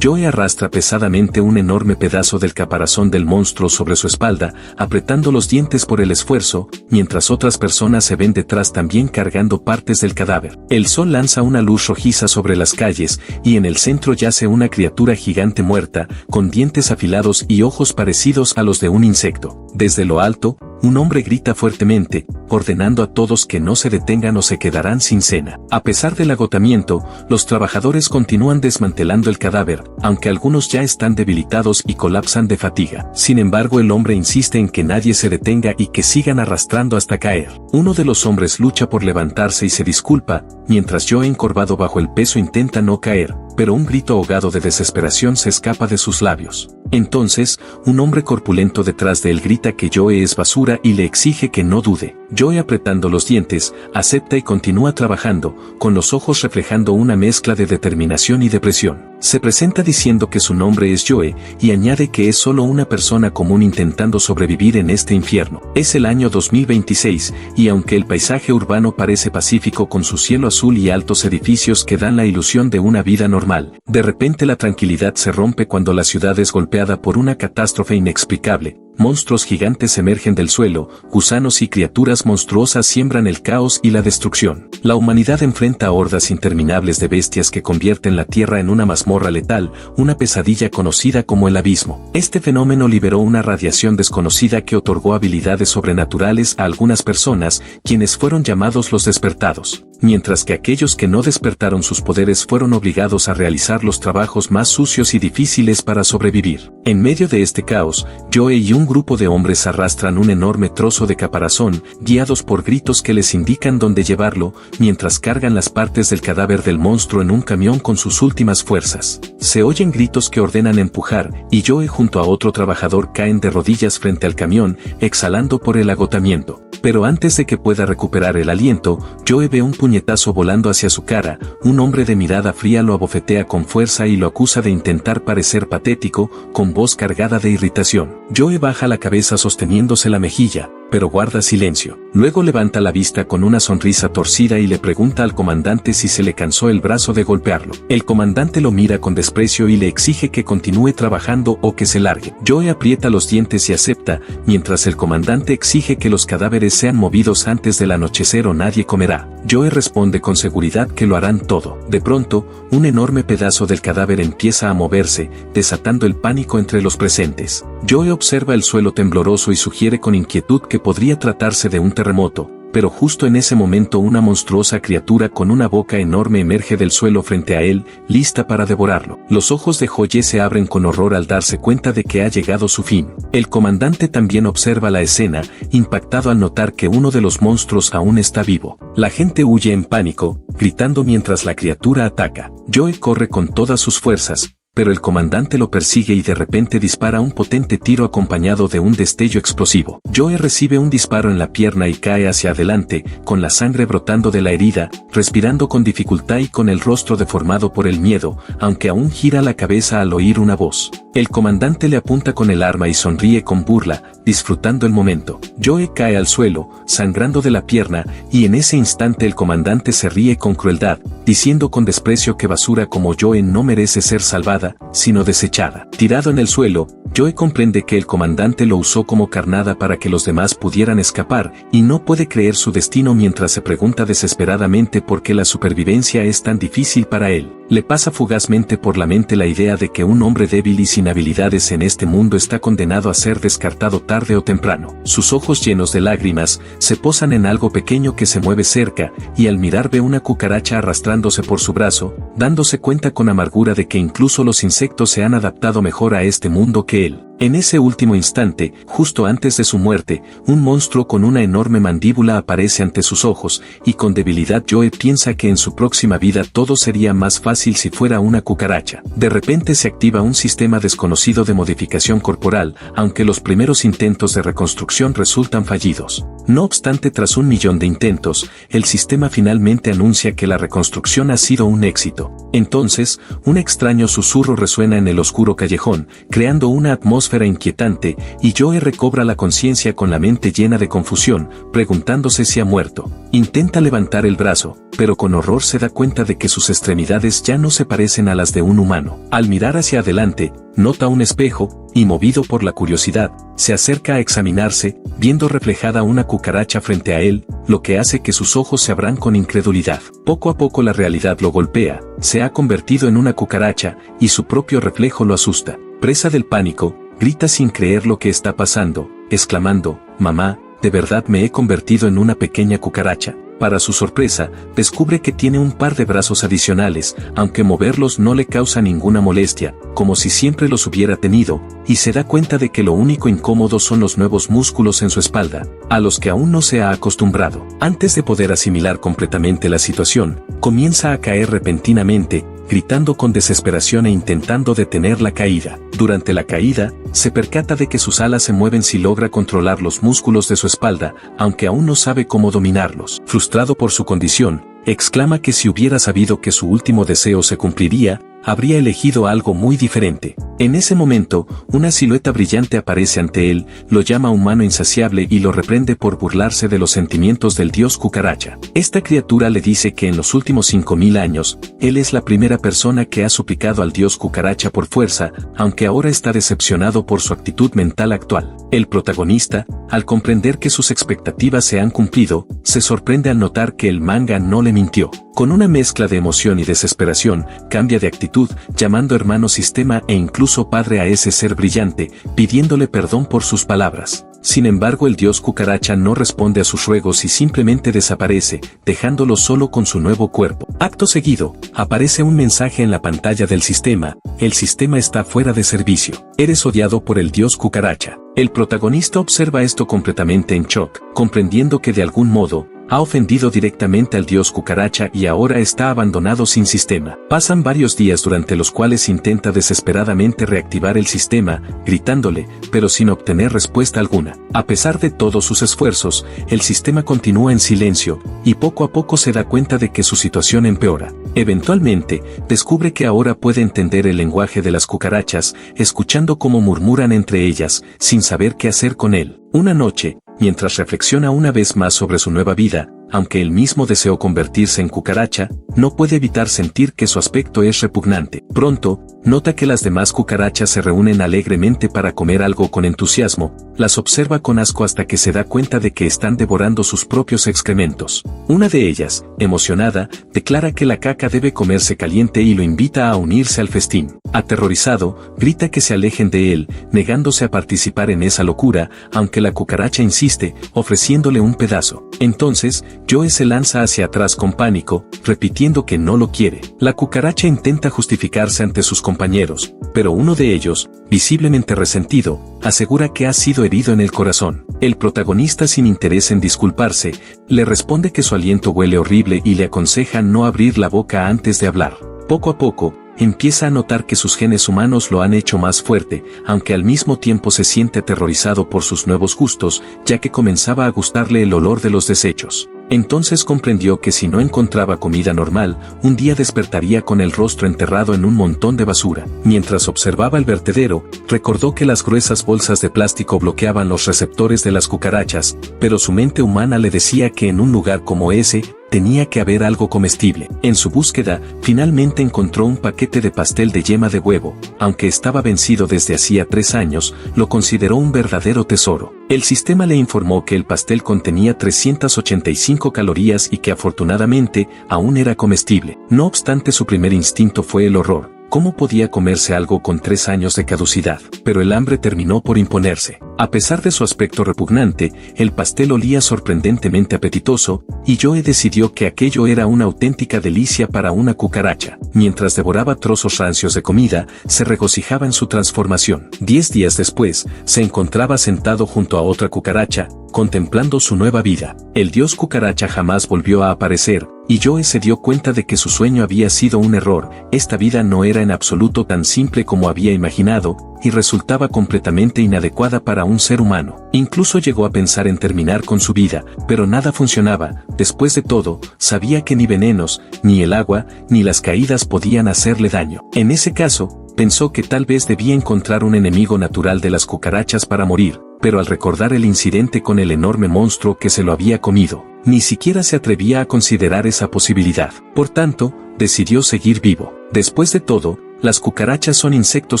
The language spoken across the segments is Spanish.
Joe arrastra pesadamente un enorme pedazo del caparazón del monstruo sobre su espalda, apretando los dientes por el esfuerzo, mientras otras personas se ven detrás también cargando partes del cadáver. El sol lanza una luz rojiza sobre las calles, y en el centro yace una criatura gigante muerta, con dientes afilados y ojos parecidos a los de un insecto. Desde lo alto, un hombre grita fuertemente, ordenando a todos que no se detengan o se quedarán sin cena. A pesar del agotamiento, los trabajadores continúan desmantelando el cadáver, aunque algunos ya están debilitados y colapsan de fatiga. Sin embargo, el hombre insiste en que nadie se detenga y que sigan arrastrando hasta caer. Uno de los hombres lucha por levantarse y se disculpa, mientras Joe, encorvado bajo el peso, intenta no caer, pero un grito ahogado de desesperación se escapa de sus labios. Entonces, un hombre corpulento detrás de él grita que Joe es basura y le exige que no dude. Joe, apretando los dientes, acepta y continúa trabajando, con los ojos reflejando una mezcla de determinación y depresión. Se presenta diciendo que su nombre es Joe, y añade que es solo una persona común intentando sobrevivir en este infierno. Es el año 2026, y aunque el paisaje urbano parece pacífico con su cielo azul y altos edificios que dan la ilusión de una vida normal, de repente la tranquilidad se rompe cuando la ciudad es golpeada por una catástrofe inexplicable. Monstruos gigantes emergen del suelo, gusanos y criaturas monstruosas siembran el caos y la destrucción. La humanidad enfrenta a hordas interminables de bestias que convierten la Tierra en una mazmorra letal, una pesadilla conocida como el abismo. Este fenómeno liberó una radiación desconocida que otorgó habilidades sobrenaturales a algunas personas, quienes fueron llamados los despertados, mientras que aquellos que no despertaron sus poderes fueron obligados a realizar los trabajos más sucios y difíciles para sobrevivir. En medio de este caos, Joe y un grupo de hombres arrastran un enorme trozo de caparazón, guiados por gritos que les indican dónde llevarlo, mientras cargan las partes del cadáver del monstruo en un camión con sus últimas fuerzas. Se oyen gritos que ordenan empujar, y Joe junto a otro trabajador caen de rodillas frente al camión, exhalando por el agotamiento. Pero antes de que pueda recuperar el aliento, Joe ve un puñetazo volando hacia su cara, un hombre de mirada fría lo abofetea con fuerza y lo acusa de intentar parecer patético, con voz cargada de irritación. Joe baja la cabeza sosteniéndose la mejilla, pero guarda silencio. Luego levanta la vista con una sonrisa torcida y le pregunta al comandante si se le cansó el brazo de golpearlo. El comandante lo mira con desprecio y le exige que continúe trabajando o que se largue. Joe aprieta los dientes y acepta, mientras el comandante exige que los cadáveres sean movidos antes del anochecer o nadie comerá. Joe responde con seguridad que lo harán todo. De pronto, un enorme pedazo del cadáver empieza a moverse, desatando el pánico entre los presentes. Joe observa el suelo tembloroso y sugiere con inquietud que podría tratarse de un terremoto, pero justo en ese momento una monstruosa criatura con una boca enorme emerge del suelo frente a él, lista para devorarlo. Los ojos de Joe se abren con horror al darse cuenta de que ha llegado su fin. El comandante también observa la escena, impactado al notar que uno de los monstruos aún está vivo. La gente huye en pánico, gritando mientras la criatura ataca. Joe corre con todas sus fuerzas, pero el comandante lo persigue y de repente dispara un potente tiro acompañado de un destello explosivo. Joe recibe un disparo en la pierna y cae hacia adelante, con la sangre brotando de la herida, respirando con dificultad y con el rostro deformado por el miedo, aunque aún gira la cabeza al oír una voz. El comandante le apunta con el arma y sonríe con burla, disfrutando el momento. Joe cae al suelo, sangrando de la pierna, y en ese instante el comandante se ríe con crueldad, diciendo con desprecio que basura como Joe no merece ser salvada, sino desechada. Tirado en el suelo, Joe comprende que el comandante lo usó como carnada para que los demás pudieran escapar, y no puede creer su destino mientras se pregunta desesperadamente por qué la supervivencia es tan difícil para él. Le pasa fugazmente por la mente la idea de que un hombre débil y sin habilidades en este mundo está condenado a ser descartado tarde o temprano. Sus ojos llenos de lágrimas se posan en algo pequeño que se mueve cerca, y al mirar ve una cucaracha arrastrándose por su brazo, dándose cuenta con amargura de que incluso los insectos se han adaptado mejor a este mundo que él. En ese último instante, justo antes de su muerte, un monstruo con una enorme mandíbula aparece ante sus ojos, y con debilidad Joe piensa que en su próxima vida todo sería más fácil si fuera una cucaracha. De repente se activa un sistema desconocido de modificación corporal, aunque los primeros intentos de reconstrucción resultan fallidos. No obstante, tras 1 millón de intentos, el sistema finalmente anuncia que la reconstrucción ha sido un éxito. Entonces, un extraño susurro resuena en el oscuro callejón, creando una atmósfera atmósfera inquietante y Joe recobra la conciencia con la mente llena de confusión, preguntándose si ha muerto. Intenta levantar el brazo, pero con horror se da cuenta de que sus extremidades ya no se parecen a las de un humano. Al mirar hacia adelante, nota un espejo, y movido por la curiosidad, se acerca a examinarse, viendo reflejada una cucaracha frente a él, lo que hace que sus ojos se abran con incredulidad. Poco a poco la realidad lo golpea, se ha convertido en una cucaracha, y su propio reflejo lo asusta. Presa del pánico, grita sin creer lo que está pasando, exclamando, «Mamá, ¿de verdad me he convertido en una pequeña cucaracha?». Para su sorpresa, descubre que tiene un par de brazos adicionales, aunque moverlos no le causa ninguna molestia, como si siempre los hubiera tenido, y se da cuenta de que lo único incómodo son los nuevos músculos en su espalda, a los que aún no se ha acostumbrado. Antes de poder asimilar completamente la situación, comienza a caer repentinamente, gritando con desesperación e intentando detener la caída. Durante la caída, se percata de que sus alas se mueven si logra controlar los músculos de su espalda, aunque aún no sabe cómo dominarlos. Frustrado por su condición, exclama que si hubiera sabido que su último deseo se cumpliría, habría elegido algo muy diferente. En ese momento, una silueta brillante aparece ante él, lo llama humano insaciable y lo reprende por burlarse de los sentimientos del dios cucaracha. Esta criatura le dice que en los últimos 5000 años, él es la primera persona que ha suplicado al dios cucaracha por fuerza, aunque ahora está decepcionado por su actitud mental actual. El protagonista, al comprender que sus expectativas se han cumplido, se sorprende al notar que el manga no le mintió. Con una mezcla de emoción y desesperación, cambia de actitud, llamando hermano sistema e incluso padre a ese ser brillante, pidiéndole perdón por sus palabras. Sin embargo, el dios cucaracha no responde a sus ruegos y simplemente desaparece, dejándolo solo con su nuevo cuerpo. Acto seguido, aparece un mensaje en la pantalla del sistema: el sistema está fuera de servicio. Eres odiado por el dios cucaracha. El protagonista observa esto completamente en shock, comprendiendo que de algún modo, ha ofendido directamente al dios cucaracha y ahora está abandonado sin sistema. Pasan varios días durante los cuales intenta desesperadamente reactivar el sistema, gritándole, pero sin obtener respuesta alguna. A pesar de todos sus esfuerzos, el sistema continúa en silencio, y poco a poco se da cuenta de que su situación empeora. Eventualmente, descubre que ahora puede entender el lenguaje de las cucarachas, escuchando cómo murmuran entre ellas, sin saber qué hacer con él. Una noche, mientras reflexiona una vez más sobre su nueva vida, aunque él mismo deseó convertirse en cucaracha, no puede evitar sentir que su aspecto es repugnante. Pronto, nota que las demás cucarachas se reúnen alegremente para comer algo con entusiasmo, las observa con asco hasta que se da cuenta de que están devorando sus propios excrementos. Una de ellas, emocionada, declara que la caca debe comerse caliente y lo invita a unirse al festín. Aterrorizado, grita que se alejen de él, negándose a participar en esa locura, aunque la cucaracha insiste, ofreciéndole un pedazo. Entonces, Joe se lanza hacia atrás con pánico, repitiendo que no lo quiere. La cucaracha intenta justificarse ante sus compañeros, pero uno de ellos, visiblemente resentido, asegura que ha sido herido en el corazón. El protagonista, sin interés en disculparse, le responde que su aliento huele horrible y le aconseja no abrir la boca antes de hablar. Poco a poco, empieza a notar que sus genes humanos lo han hecho más fuerte, aunque al mismo tiempo se siente aterrorizado por sus nuevos gustos, ya que comenzaba a gustarle el olor de los desechos. Entonces comprendió que si no encontraba comida normal, un día despertaría con el rostro enterrado en un montón de basura. Mientras observaba el vertedero, recordó que las gruesas bolsas de plástico bloqueaban los receptores de las cucarachas, pero su mente humana le decía que en un lugar como ese, tenía que haber algo comestible. En su búsqueda, finalmente encontró un paquete de pastel de yema de huevo. Aunque estaba vencido desde hacía 3 años, lo consideró un verdadero tesoro. El sistema le informó que el pastel contenía 385 calorías y que afortunadamente, aún era comestible. No obstante, su primer instinto fue el horror. ¿Cómo podía comerse algo con 3 años de caducidad? Pero el hambre terminó por imponerse. A pesar de su aspecto repugnante, el pastel olía sorprendentemente apetitoso, y Joe decidió que aquello era una auténtica delicia para una cucaracha. Mientras devoraba trozos rancios de comida, se regocijaba en su transformación. 10 días después, se encontraba sentado junto a otra cucaracha, contemplando su nueva vida. El dios cucaracha jamás volvió a aparecer, y Joe se dio cuenta de que su sueño había sido un error. Esta vida no era en absoluto tan simple como había imaginado, y resultaba completamente inadecuada para un ser humano. Incluso llegó a pensar en terminar con su vida, pero nada funcionaba. Después de todo, sabía que ni venenos, ni el agua, ni las caídas podían hacerle daño. En ese caso, pensó que tal vez debía encontrar un enemigo natural de las cucarachas para morir, pero al recordar el incidente con el enorme monstruo que se lo había comido, ni siquiera se atrevía a considerar esa posibilidad. Por tanto, decidió seguir vivo. Después de todo, las cucarachas son insectos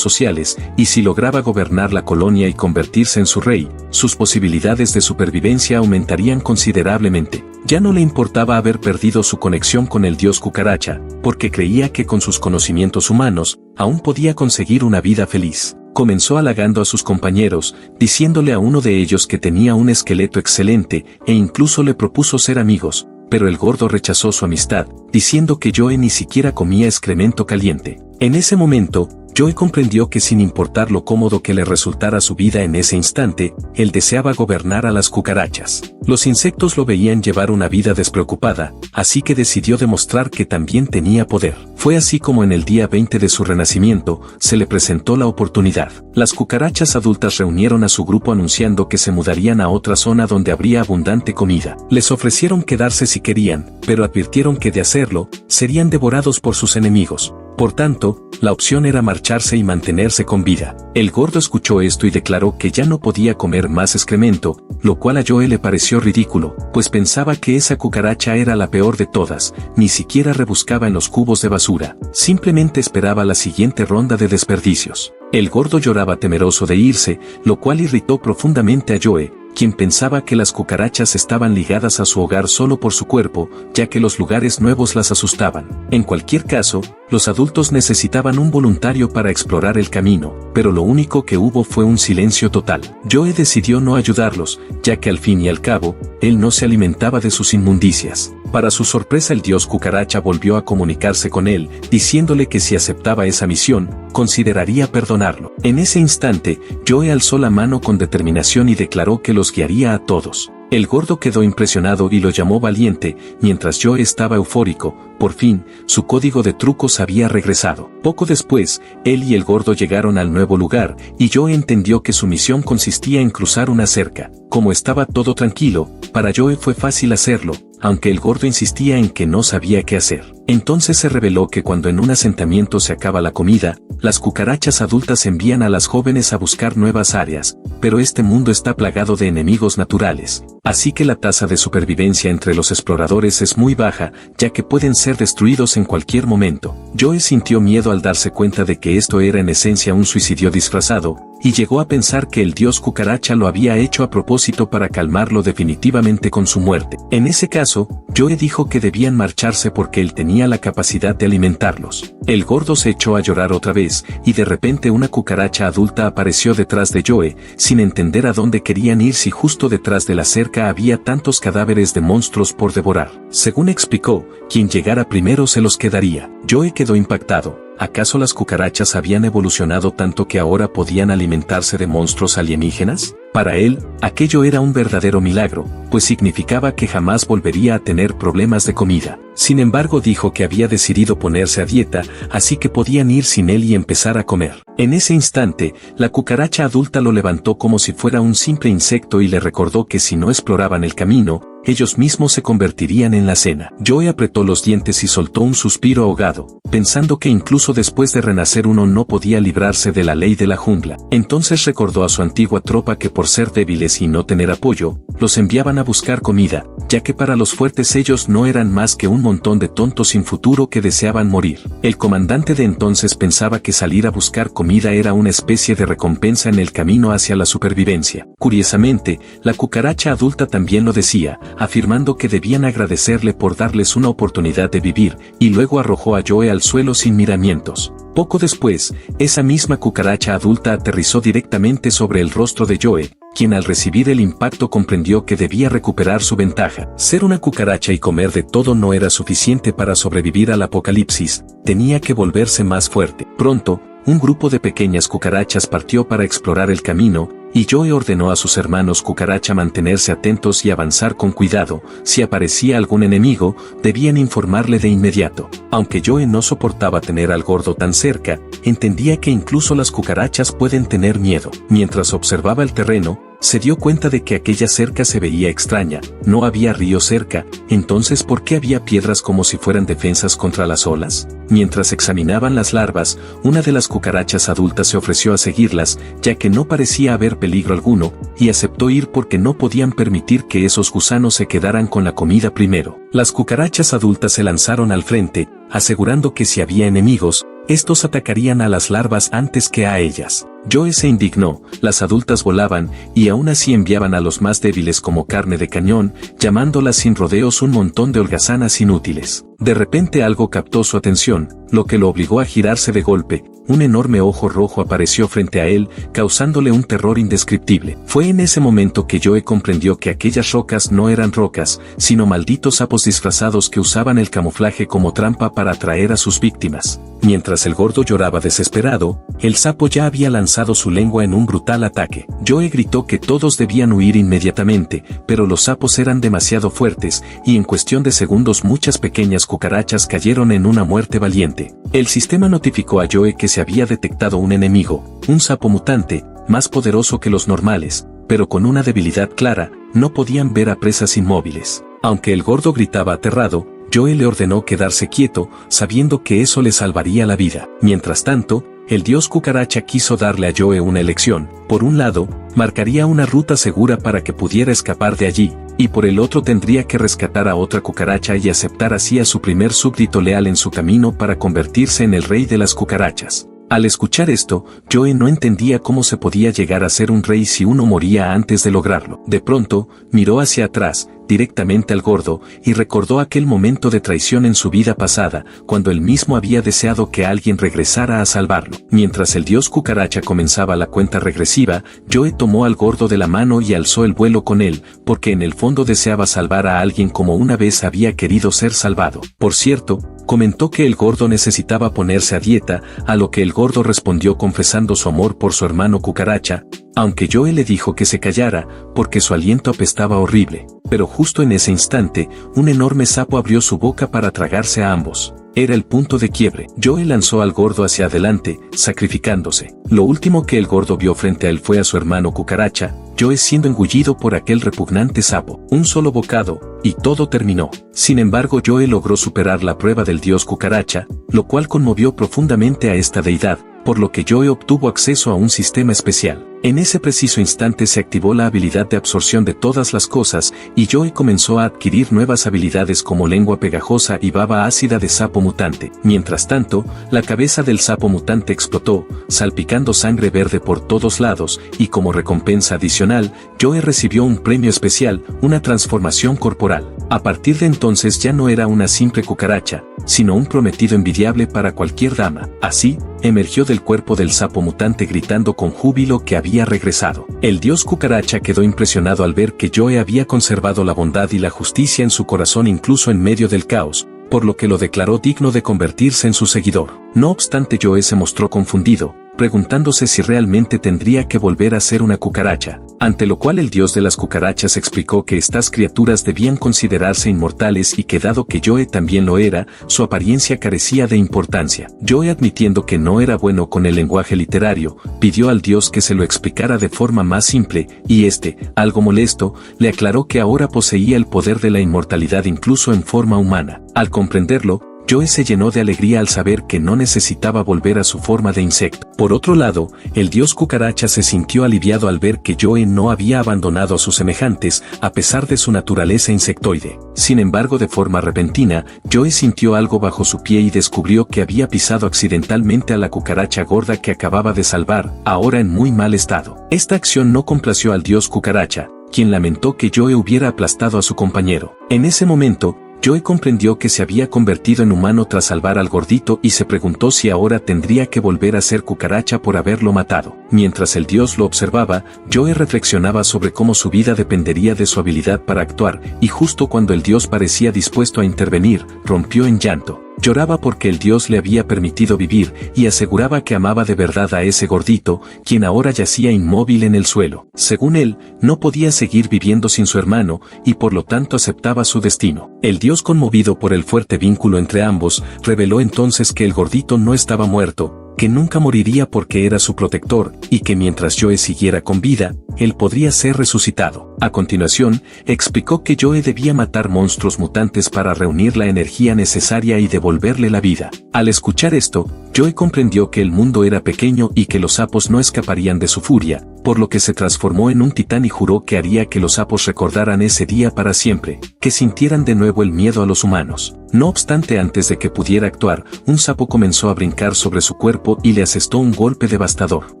sociales, y si lograba gobernar la colonia y convertirse en su rey, sus posibilidades de supervivencia aumentarían considerablemente. Ya no le importaba haber perdido su conexión con el dios cucaracha, porque creía que con sus conocimientos humanos, aún podía conseguir una vida feliz. Comenzó halagando a sus compañeros, diciéndole a uno de ellos que tenía un esqueleto excelente, e incluso le propuso ser amigos, pero el gordo rechazó su amistad, diciendo que Joe ni siquiera comía excremento caliente. En ese momento, Joe comprendió que sin importar lo cómodo que le resultara su vida en ese instante, él deseaba gobernar a las cucarachas. Los insectos lo veían llevar una vida despreocupada, así que decidió demostrar que también tenía poder. Fue así como en el día 20 de su renacimiento, se le presentó la oportunidad. Las cucarachas adultas reunieron a su grupo anunciando que se mudarían a otra zona donde habría abundante comida. Les ofrecieron quedarse si querían, pero advirtieron que de hacerlo, serían devorados por sus enemigos. Por tanto, la opción era marcharse y mantenerse con vida. El gordo escuchó esto y declaró que ya no podía comer más excremento, lo cual a Joe le pareció ridículo, pues pensaba que esa cucaracha era la peor de todas, ni siquiera rebuscaba en los cubos de basura, simplemente esperaba la siguiente ronda de desperdicios. El gordo lloraba temeroso de irse, lo cual irritó profundamente a Joe, quien pensaba que las cucarachas estaban ligadas a su hogar solo por su cuerpo, ya que los lugares nuevos las asustaban. En cualquier caso, los adultos necesitaban un voluntario para explorar el camino, pero lo único que hubo fue un silencio total. Joe decidió no ayudarlos, ya que al fin y al cabo, él no se alimentaba de sus inmundicias. Para su sorpresa, el dios cucaracha volvió a comunicarse con él, diciéndole que si aceptaba esa misión, consideraría perdonarlo. En ese instante, Joe alzó la mano con determinación y declaró que los guiaría a todos. El gordo quedó impresionado y lo llamó valiente, mientras Joe estaba eufórico. Por fin, su código de trucos había regresado. Poco después, él y el gordo llegaron al nuevo lugar, y Joe entendió que su misión consistía en cruzar una cerca. Como estaba todo tranquilo, para Joe fue fácil hacerlo, aunque el gordo insistía en que no sabía qué hacer. Entonces se reveló que cuando en un asentamiento se acaba la comida, las cucarachas adultas envían a las jóvenes a buscar nuevas áreas, pero este mundo está plagado de enemigos naturales, así que la tasa de supervivencia entre los exploradores es muy baja, ya que pueden ser destruidos en cualquier momento. Joe sintió miedo al darse cuenta de que esto era en esencia un suicidio disfrazado, y llegó a pensar que el dios cucaracha lo había hecho a propósito para calmarlo definitivamente con su muerte. En ese caso, Joe dijo que debían marcharse porque él tenía la capacidad de alimentarlos. El gordo se echó a llorar otra vez, y de repente una cucaracha adulta apareció detrás de Joe, sin entender a dónde querían ir si justo detrás de la cerca había tantos cadáveres de monstruos por devorar. Según explicó, quien llegara primero se los quedaría. Joe quedó impactado. ¿Acaso las cucarachas habían evolucionado tanto que ahora podían alimentarse de monstruos alienígenas? Para él, aquello era un verdadero milagro, pues significaba que jamás volvería a tener problemas de comida. Sin embargo, dijo que había decidido ponerse a dieta, así que podían ir sin él y empezar a comer. En ese instante, la cucaracha adulta lo levantó como si fuera un simple insecto y le recordó que si no exploraban el camino, ellos mismos se convertirían en la cena. Joe apretó los dientes y soltó un suspiro ahogado, pensando que incluso después de renacer uno no podía librarse de la ley de la jungla. Entonces recordó a su antigua tropa que por ser débiles y no tener apoyo, los enviaban a buscar comida, ya que para los fuertes ellos no eran más que un montón de tontos sin futuro que deseaban morir. El comandante de entonces pensaba que salir a buscar comida era una especie de recompensa en el camino hacia la supervivencia. Curiosamente, la cucaracha adulta también lo decía, afirmando que debían agradecerle por darles una oportunidad de vivir, y luego arrojó a Joe al suelo sin miramientos. Poco después, esa misma cucaracha adulta aterrizó directamente sobre el rostro de Joe, quien al recibir el impacto comprendió que debía recuperar su ventaja. Ser una cucaracha y comer de todo no era suficiente para sobrevivir al apocalipsis, tenía que volverse más fuerte. Pronto, un grupo de pequeñas cucarachas partió para explorar el camino, y Joe ordenó a sus hermanos cucaracha mantenerse atentos y avanzar con cuidado. Si aparecía algún enemigo, debían informarle de inmediato. Aunque Joe no soportaba tener al gordo tan cerca, entendía que incluso las cucarachas pueden tener miedo. Mientras observaba el terreno, Se dio cuenta de que aquella cerca se veía extraña, no había río cerca, entonces ¿por qué había piedras como si fueran defensas contra las olas? Mientras examinaban las larvas, una de las cucarachas adultas se ofreció a seguirlas, ya que no parecía haber peligro alguno, y aceptó ir porque no podían permitir que esos gusanos se quedaran con la comida primero. Las cucarachas adultas se lanzaron al frente, asegurando que si había enemigos, estos atacarían a las larvas antes que a ellas. Joe se indignó, las adultas volaban, y aún así enviaban a los más débiles como carne de cañón, llamándolas sin rodeos un montón de holgazanas inútiles. De repente algo captó su atención, lo que lo obligó a girarse de golpe. Un enorme ojo rojo apareció frente a él, causándole un terror indescriptible. Fue en ese momento que Joe comprendió que aquellas rocas no eran rocas, sino malditos sapos disfrazados que usaban el camuflaje como trampa para atraer a sus víctimas. Mientras el gordo lloraba desesperado, el sapo ya había lanzado su lengua en un brutal ataque. Joe gritó que todos debían huir inmediatamente, pero los sapos eran demasiado fuertes, y en cuestión de segundos muchas pequeñas cucarachas cayeron en una muerte valiente. El sistema notificó a Joe que se había detectado un enemigo, un sapo mutante, más poderoso que los normales, pero con una debilidad clara, no podían ver a presas inmóviles. Aunque el gordo gritaba aterrado, Joe le ordenó quedarse quieto, sabiendo que eso le salvaría la vida. Mientras tanto, el dios cucaracha quiso darle a Joe una elección. Por un lado, marcaría una ruta segura para que pudiera escapar de allí, y por el otro tendría que rescatar a otra cucaracha y aceptar así a su primer súbdito leal en su camino para convertirse en el rey de las cucarachas. Al escuchar esto, Joe no entendía cómo se podía llegar a ser un rey si uno moría antes de lograrlo. De pronto, miró hacia atrás, directamente al gordo, y recordó aquel momento de traición en su vida pasada, cuando él mismo había deseado que alguien regresara a salvarlo. Mientras el dios cucaracha comenzaba la cuenta regresiva, Joe tomó al gordo de la mano y alzó el vuelo con él, porque en el fondo deseaba salvar a alguien como una vez había querido ser salvado. Por cierto, comentó que el gordo necesitaba ponerse a dieta, a lo que el gordo respondió confesando su amor por su hermano cucaracha, aunque Joe le dijo que se callara, porque su aliento apestaba horrible. Pero justo en ese instante, un enorme sapo abrió su boca para tragarse a ambos. Era el punto de quiebre. Joe lanzó al gordo hacia adelante, sacrificándose. Lo último que el gordo vio frente a él fue a su hermano cucaracha, Joe siendo engullido por aquel repugnante sapo. Un solo bocado, y todo terminó. Sin embargo, Joe logró superar la prueba del dios cucaracha, lo cual conmovió profundamente a esta deidad, por lo que Joe obtuvo acceso a un sistema especial. En ese preciso instante se activó la habilidad de absorción de todas las cosas, y Joe comenzó a adquirir nuevas habilidades como lengua pegajosa y baba ácida de sapo mutante. Mientras tanto, la cabeza del sapo mutante explotó, salpicando sangre verde por todos lados, y como recompensa adicional, Joe recibió un premio especial, una transformación corporal. A partir de entonces ya no era una simple cucaracha, sino un prometido envidiable para cualquier dama. Así, emergió del cuerpo del sapo mutante gritando con júbilo que había regresado. El dios cucaracha quedó impresionado al ver que Joe había conservado la bondad y la justicia en su corazón incluso en medio del caos, por lo que lo declaró digno de convertirse en su seguidor. No obstante, Joe se mostró confundido, preguntándose si realmente tendría que volver a ser una cucaracha, ante lo cual el dios de las cucarachas explicó que estas criaturas debían considerarse inmortales y que dado que Joe también lo era, su apariencia carecía de importancia. Joe, admitiendo que no era bueno con el lenguaje literario, pidió al dios que se lo explicara de forma más simple, y este, algo molesto, le aclaró que ahora poseía el poder de la inmortalidad incluso en forma humana. Al comprenderlo, Joe se llenó de alegría al saber que no necesitaba volver a su forma de insecto. Por otro lado, el dios cucaracha se sintió aliviado al ver que Joe no había abandonado a sus semejantes, a pesar de su naturaleza insectoide. Sin embargo, de forma repentina, Joe sintió algo bajo su pie y descubrió que había pisado accidentalmente a la cucaracha gorda que acababa de salvar, ahora en muy mal estado. Esta acción no complació al dios cucaracha, quien lamentó que Joe hubiera aplastado a su compañero. En ese momento, Joe comprendió que se había convertido en humano tras salvar al gordito y se preguntó si ahora tendría que volver a ser cucaracha por haberlo matado. Mientras el dios lo observaba, Joe reflexionaba sobre cómo su vida dependería de su habilidad para actuar, y justo cuando el dios parecía dispuesto a intervenir, rompió en llanto. Lloraba porque el dios le había permitido vivir y aseguraba que amaba de verdad a ese gordito, quien ahora yacía inmóvil en el suelo. Según él, no podía seguir viviendo sin su hermano y por lo tanto aceptaba su destino. El dios, conmovido por el fuerte vínculo entre ambos, reveló entonces que el gordito no estaba muerto, que nunca moriría porque era su protector, y que mientras Joe siguiera con vida, él podría ser resucitado. A continuación, explicó que Joe debía matar monstruos mutantes para reunir la energía necesaria y devolverle la vida. Al escuchar esto, Joe comprendió que el mundo era pequeño y que los sapos no escaparían de su furia, por lo que se transformó en un titán y juró que haría que los sapos recordaran ese día para siempre, que sintieran de nuevo el miedo a los humanos. No obstante, antes de que pudiera actuar, un sapo comenzó a brincar sobre su cuerpo y le asestó un golpe devastador.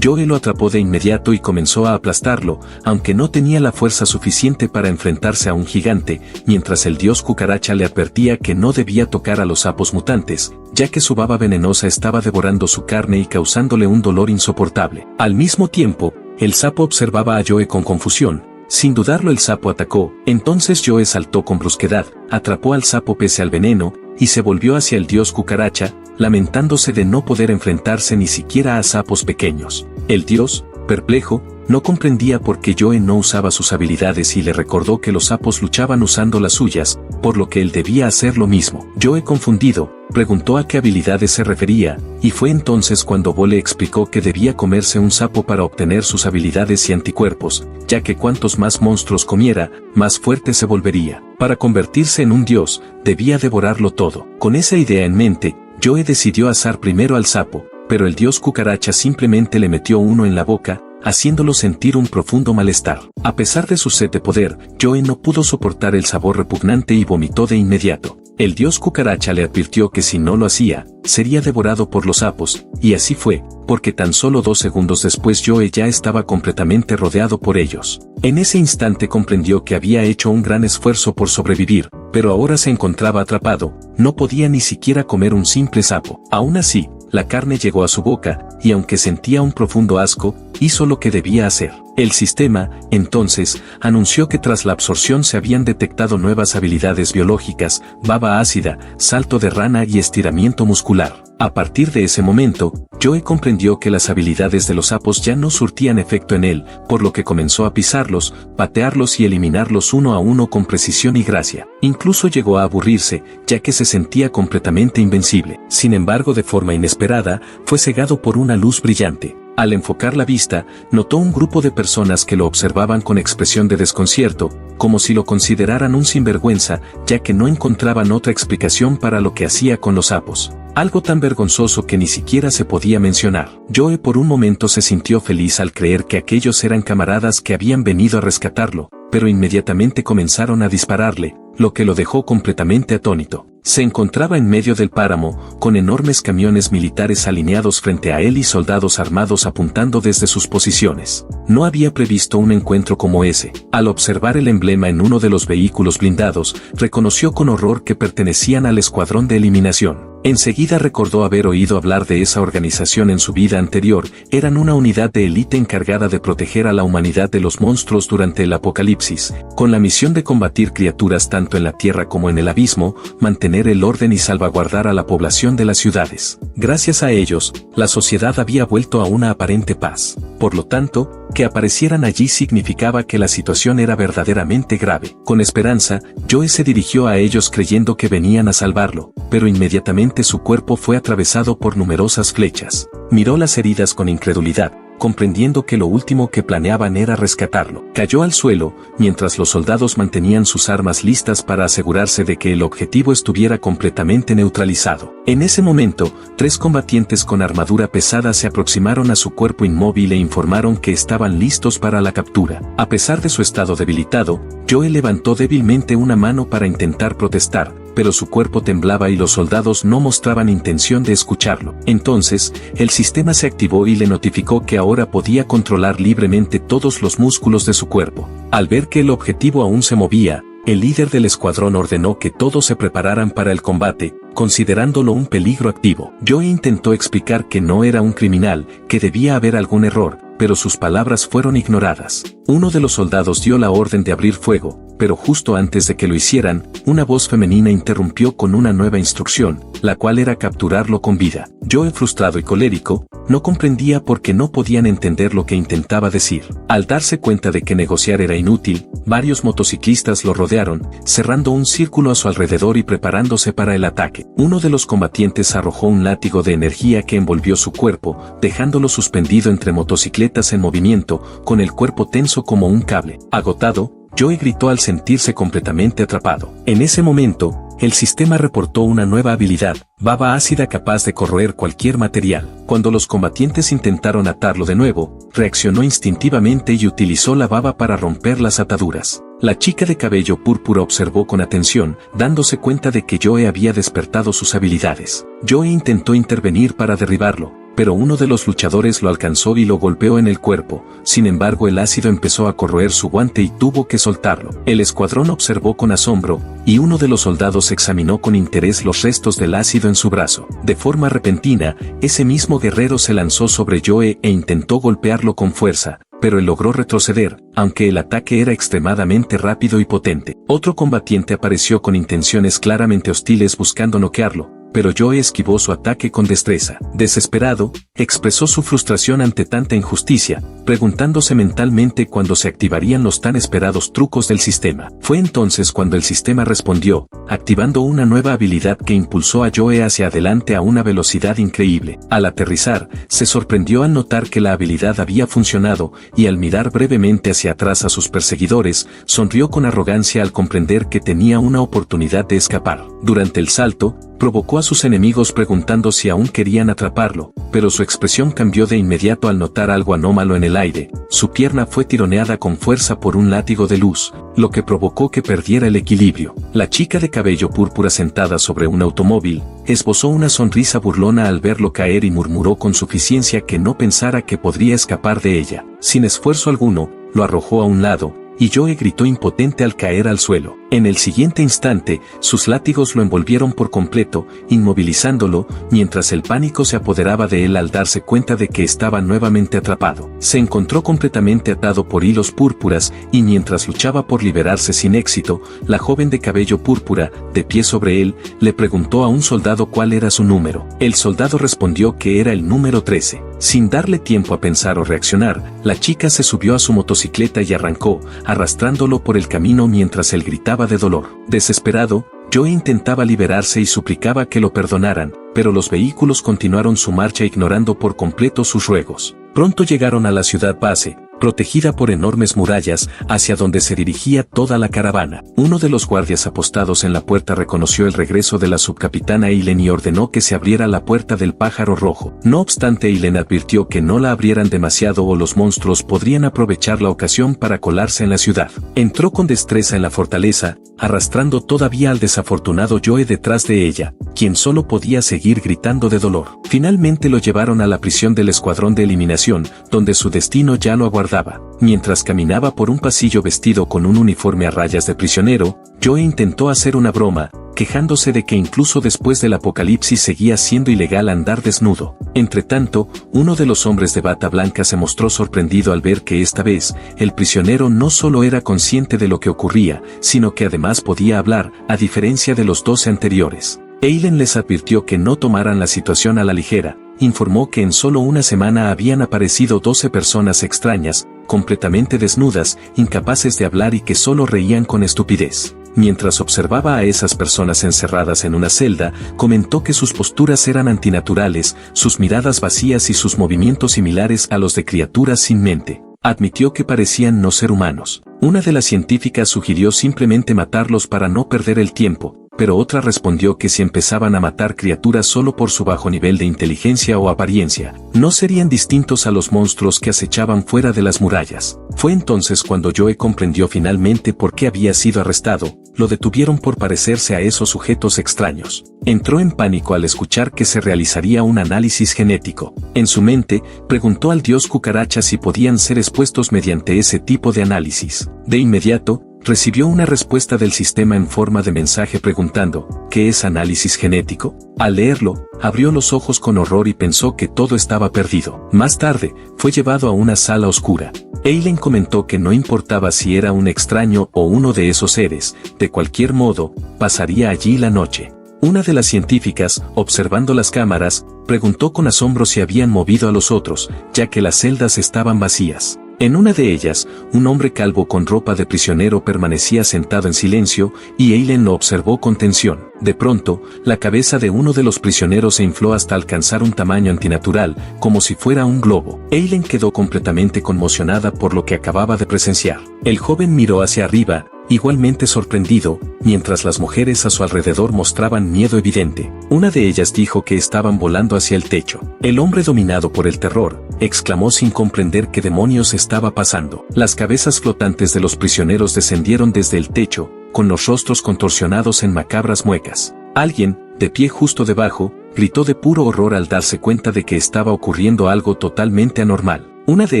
Joe lo atrapó de inmediato y comenzó a aplastarlo, aunque no tenía la fuerza suficiente para enfrentarse a un gigante, mientras el dios cucaracha le advertía que no debía tocar a los sapos mutantes, ya que su baba venenosa estaba devorando su carne y causándole un dolor insoportable. Al mismo tiempo, el sapo observaba a Joe con confusión. Sin dudarlo, el sapo atacó. Entonces Joe saltó con brusquedad, atrapó al sapo pese al veneno, y se volvió hacia el dios cucaracha, lamentándose de no poder enfrentarse ni siquiera a sapos pequeños. El dios, perplejo, no comprendía por qué Joe no usaba sus habilidades y le recordó que los sapos luchaban usando las suyas, por lo que él debía hacer lo mismo. Joe, confundido, preguntó a qué habilidades se refería, y fue entonces cuando Bo le explicó que debía comerse un sapo para obtener sus habilidades y anticuerpos, ya que cuantos más monstruos comiera, más fuerte se volvería. Para convertirse en un dios, debía devorarlo todo. Con esa idea en mente, Joe decidió asar primero al sapo, pero el dios cucaracha simplemente le metió uno en la boca, haciéndolo sentir un profundo malestar. A pesar de su sed de poder, Joe no pudo soportar el sabor repugnante y vomitó de inmediato. El dios cucaracha le advirtió que si no lo hacía, sería devorado por los sapos, y así fue, porque tan solo 2 segundos después Joe ya estaba completamente rodeado por ellos. En ese instante comprendió que había hecho un gran esfuerzo por sobrevivir, pero ahora se encontraba atrapado, no podía ni siquiera comer un simple sapo. Aún así, la carne llegó a su boca, y aunque sentía un profundo asco, hizo lo que debía hacer. El sistema, entonces, anunció que tras la absorción se habían detectado nuevas habilidades biológicas, baba ácida, salto de rana y estiramiento muscular. A partir de ese momento, Joe comprendió que las habilidades de los sapos ya no surtían efecto en él, por lo que comenzó a pisarlos, patearlos y eliminarlos uno a uno con precisión y gracia. Incluso llegó a aburrirse, ya que se sentía completamente invencible. Sin embargo, de forma inesperada, fue cegado por una luz brillante. Al enfocar la vista, notó un grupo de personas que lo observaban con expresión de desconcierto, como si lo consideraran un sinvergüenza, ya que no encontraban otra explicación para lo que hacía con los sapos. Algo tan vergonzoso que ni siquiera se podía mencionar. Joe por un momento se sintió feliz al creer que aquellos eran camaradas que habían venido a rescatarlo, pero inmediatamente comenzaron a dispararle, lo que lo dejó completamente atónito. Se encontraba en medio del páramo, con enormes camiones militares alineados frente a él y soldados armados apuntando desde sus posiciones. No había previsto un encuentro como ese. Al observar el emblema en uno de los vehículos blindados, reconoció con horror que pertenecían al escuadrón de eliminación. Enseguida recordó haber oído hablar de esa organización en su vida anterior. Eran una unidad de élite encargada de proteger a la humanidad de los monstruos durante el apocalipsis, con la misión de combatir criaturas tanto en la tierra como en el abismo, mantener el orden y salvaguardar a la población de las ciudades. Gracias a ellos, la sociedad había vuelto a una aparente paz. Por lo tanto, que aparecieran allí significaba que la situación era verdaderamente grave. Con esperanza, Joe se dirigió a ellos creyendo que venían a salvarlo, pero inmediatamente su cuerpo fue atravesado por numerosas flechas. Miró las heridas con incredulidad, comprendiendo que lo último que planeaban era rescatarlo. Cayó al suelo, mientras los soldados mantenían sus armas listas para asegurarse de que el objetivo estuviera completamente neutralizado. En ese momento, 3 combatientes con armadura pesada se aproximaron a su cuerpo inmóvil e informaron que estaban listos para la captura. A pesar de su estado debilitado, Joe levantó débilmente una mano para intentar protestar, pero su cuerpo temblaba y los soldados no mostraban intención de escucharlo. Entonces, el sistema se activó y le notificó que ahora podía controlar libremente todos los músculos de su cuerpo. Al ver que el objetivo aún se movía, el líder del escuadrón ordenó que todos se prepararan para el combate, considerándolo un peligro activo. Joe intentó explicar que no era un criminal, que debía haber algún error, pero sus palabras fueron ignoradas. Uno de los soldados dio la orden de abrir fuego, pero justo antes de que lo hicieran, una voz femenina interrumpió con una nueva instrucción, la cual era capturarlo con vida. Joe, frustrado y colérico, no comprendía por qué no podían entender lo que intentaba decir. Al darse cuenta de que negociar era inútil, varios motociclistas lo rodearon, cerrando un círculo a su alrededor y preparándose para el ataque. Uno de los combatientes arrojó un látigo de energía que envolvió su cuerpo, dejándolo suspendido entre motocicletas en movimiento, con el cuerpo tenso como un cable. Agotado, Joe gritó al sentirse completamente atrapado. En ese momento, el sistema reportó una nueva habilidad, baba ácida capaz de corroer cualquier material. Cuando los combatientes intentaron atarlo de nuevo, reaccionó instintivamente y utilizó la baba para romper las ataduras. La chica de cabello púrpura observó con atención, dándose cuenta de que Joe había despertado sus habilidades. Joe intentó intervenir para derribarlo, pero uno de los luchadores lo alcanzó y lo golpeó en el cuerpo. Sin embargo, el ácido empezó a corroer su guante y tuvo que soltarlo. El escuadrón observó con asombro, y uno de los soldados examinó con interés los restos del ácido en su brazo. De forma repentina, ese mismo guerrero se lanzó sobre Joe e intentó golpearlo con fuerza, pero él logró retroceder, aunque el ataque era extremadamente rápido y potente. Otro combatiente apareció con intenciones claramente hostiles buscando noquearlo, pero Joe esquivó su ataque con destreza. Desesperado, expresó su frustración ante tanta injusticia, preguntándose mentalmente cuándo se activarían los tan esperados trucos del sistema. Fue entonces cuando el sistema respondió, activando una nueva habilidad que impulsó a Joe hacia adelante a una velocidad increíble. Al aterrizar, se sorprendió al notar que la habilidad había funcionado, y al mirar brevemente hacia atrás a sus perseguidores, sonrió con arrogancia al comprender que tenía una oportunidad de escapar. Durante el salto, provocó a sus enemigos preguntando si aún querían atraparlo, pero su expresión cambió de inmediato al notar algo anómalo en el aire. Su pierna fue tironeada con fuerza por un látigo de luz, lo que provocó que perdiera el equilibrio. La chica de cabello púrpura sentada sobre un automóvil, esbozó una sonrisa burlona al verlo caer y murmuró con suficiencia que no pensara que podría escapar de ella. Sin esfuerzo alguno, lo arrojó a un lado, y Joe gritó impotente al caer al suelo. En el siguiente instante, sus látigos lo envolvieron por completo, inmovilizándolo, mientras el pánico se apoderaba de él al darse cuenta de que estaba nuevamente atrapado. Se encontró completamente atado por hilos púrpuras, y mientras luchaba por liberarse sin éxito, la joven de cabello púrpura, de pie sobre él, le preguntó a un soldado cuál era su número. El soldado respondió que era el número 13. Sin darle tiempo a pensar o reaccionar, la chica se subió a su motocicleta y arrancó, arrastrándolo por el camino mientras él gritaba de dolor. Desesperado, Joe intentaba liberarse y suplicaba que lo perdonaran, pero los vehículos continuaron su marcha ignorando por completo sus ruegos. Pronto llegaron a la ciudad base, protegida por enormes murallas, hacia donde se dirigía toda la caravana. Uno de los guardias apostados en la puerta reconoció el regreso de la subcapitana Eileen y ordenó que se abriera la puerta del pájaro rojo. No obstante, Eileen advirtió que no la abrieran demasiado o los monstruos podrían aprovechar la ocasión para colarse en la ciudad. Entró con destreza en la fortaleza, arrastrando todavía al desafortunado Joe detrás de ella, quien solo podía seguir gritando de dolor. Finalmente lo llevaron a la prisión del escuadrón de eliminación, donde su destino ya lo aguardaba. Mientras caminaba por un pasillo vestido con un uniforme a rayas de prisionero, Joe intentó hacer una broma, quejándose de que incluso después del apocalipsis seguía siendo ilegal andar desnudo. Entretanto, uno de los hombres de bata blanca se mostró sorprendido al ver que esta vez, el prisionero no solo era consciente de lo que ocurría, sino que además podía hablar, a diferencia de los 12 anteriores. Eileen les advirtió que no tomaran la situación a la ligera. Informó que en solo una semana habían aparecido 12 personas extrañas, completamente desnudas, incapaces de hablar y que solo reían con estupidez. Mientras observaba a esas personas encerradas en una celda, comentó que sus posturas eran antinaturales, sus miradas vacías y sus movimientos similares a los de criaturas sin mente. Admitió que parecían no ser humanos. Una de las científicas sugirió simplemente matarlos para no perder el tiempo, pero otra respondió que si empezaban a matar criaturas solo por su bajo nivel de inteligencia o apariencia, no serían distintos a los monstruos que acechaban fuera de las murallas. Fue entonces cuando Joe comprendió finalmente por qué había sido arrestado. Lo detuvieron por parecerse a esos sujetos extraños. Entró en pánico al escuchar que se realizaría un análisis genético. En su mente, preguntó al dios cucaracha si podían ser expuestos mediante ese tipo de análisis. De inmediato, recibió una respuesta del sistema en forma de mensaje preguntando, ¿qué es análisis genético? Al leerlo, abrió los ojos con horror y pensó que todo estaba perdido. Más tarde, fue llevado a una sala oscura. Eileen comentó que no importaba si era un extraño o uno de esos seres, de cualquier modo, pasaría allí la noche. Una de las científicas, observando las cámaras, preguntó con asombro si habían movido a los otros, ya que las celdas estaban vacías. En una de ellas, un hombre calvo con ropa de prisionero permanecía sentado en silencio, y Eileen lo observó con tensión. De pronto, la cabeza de uno de los prisioneros se infló hasta alcanzar un tamaño antinatural, como si fuera un globo. Eileen quedó completamente conmocionada por lo que acababa de presenciar. El joven miró hacia arriba, igualmente sorprendido, mientras las mujeres a su alrededor mostraban miedo evidente. Una de ellas dijo que estaban volando hacia el techo. El hombre, dominado por el terror, exclamó sin comprender qué demonios estaba pasando. Las cabezas flotantes de los prisioneros descendieron desde el techo, con los rostros contorsionados en macabras muecas. Alguien, de pie justo debajo, gritó de puro horror al darse cuenta de que estaba ocurriendo algo totalmente anormal. Una de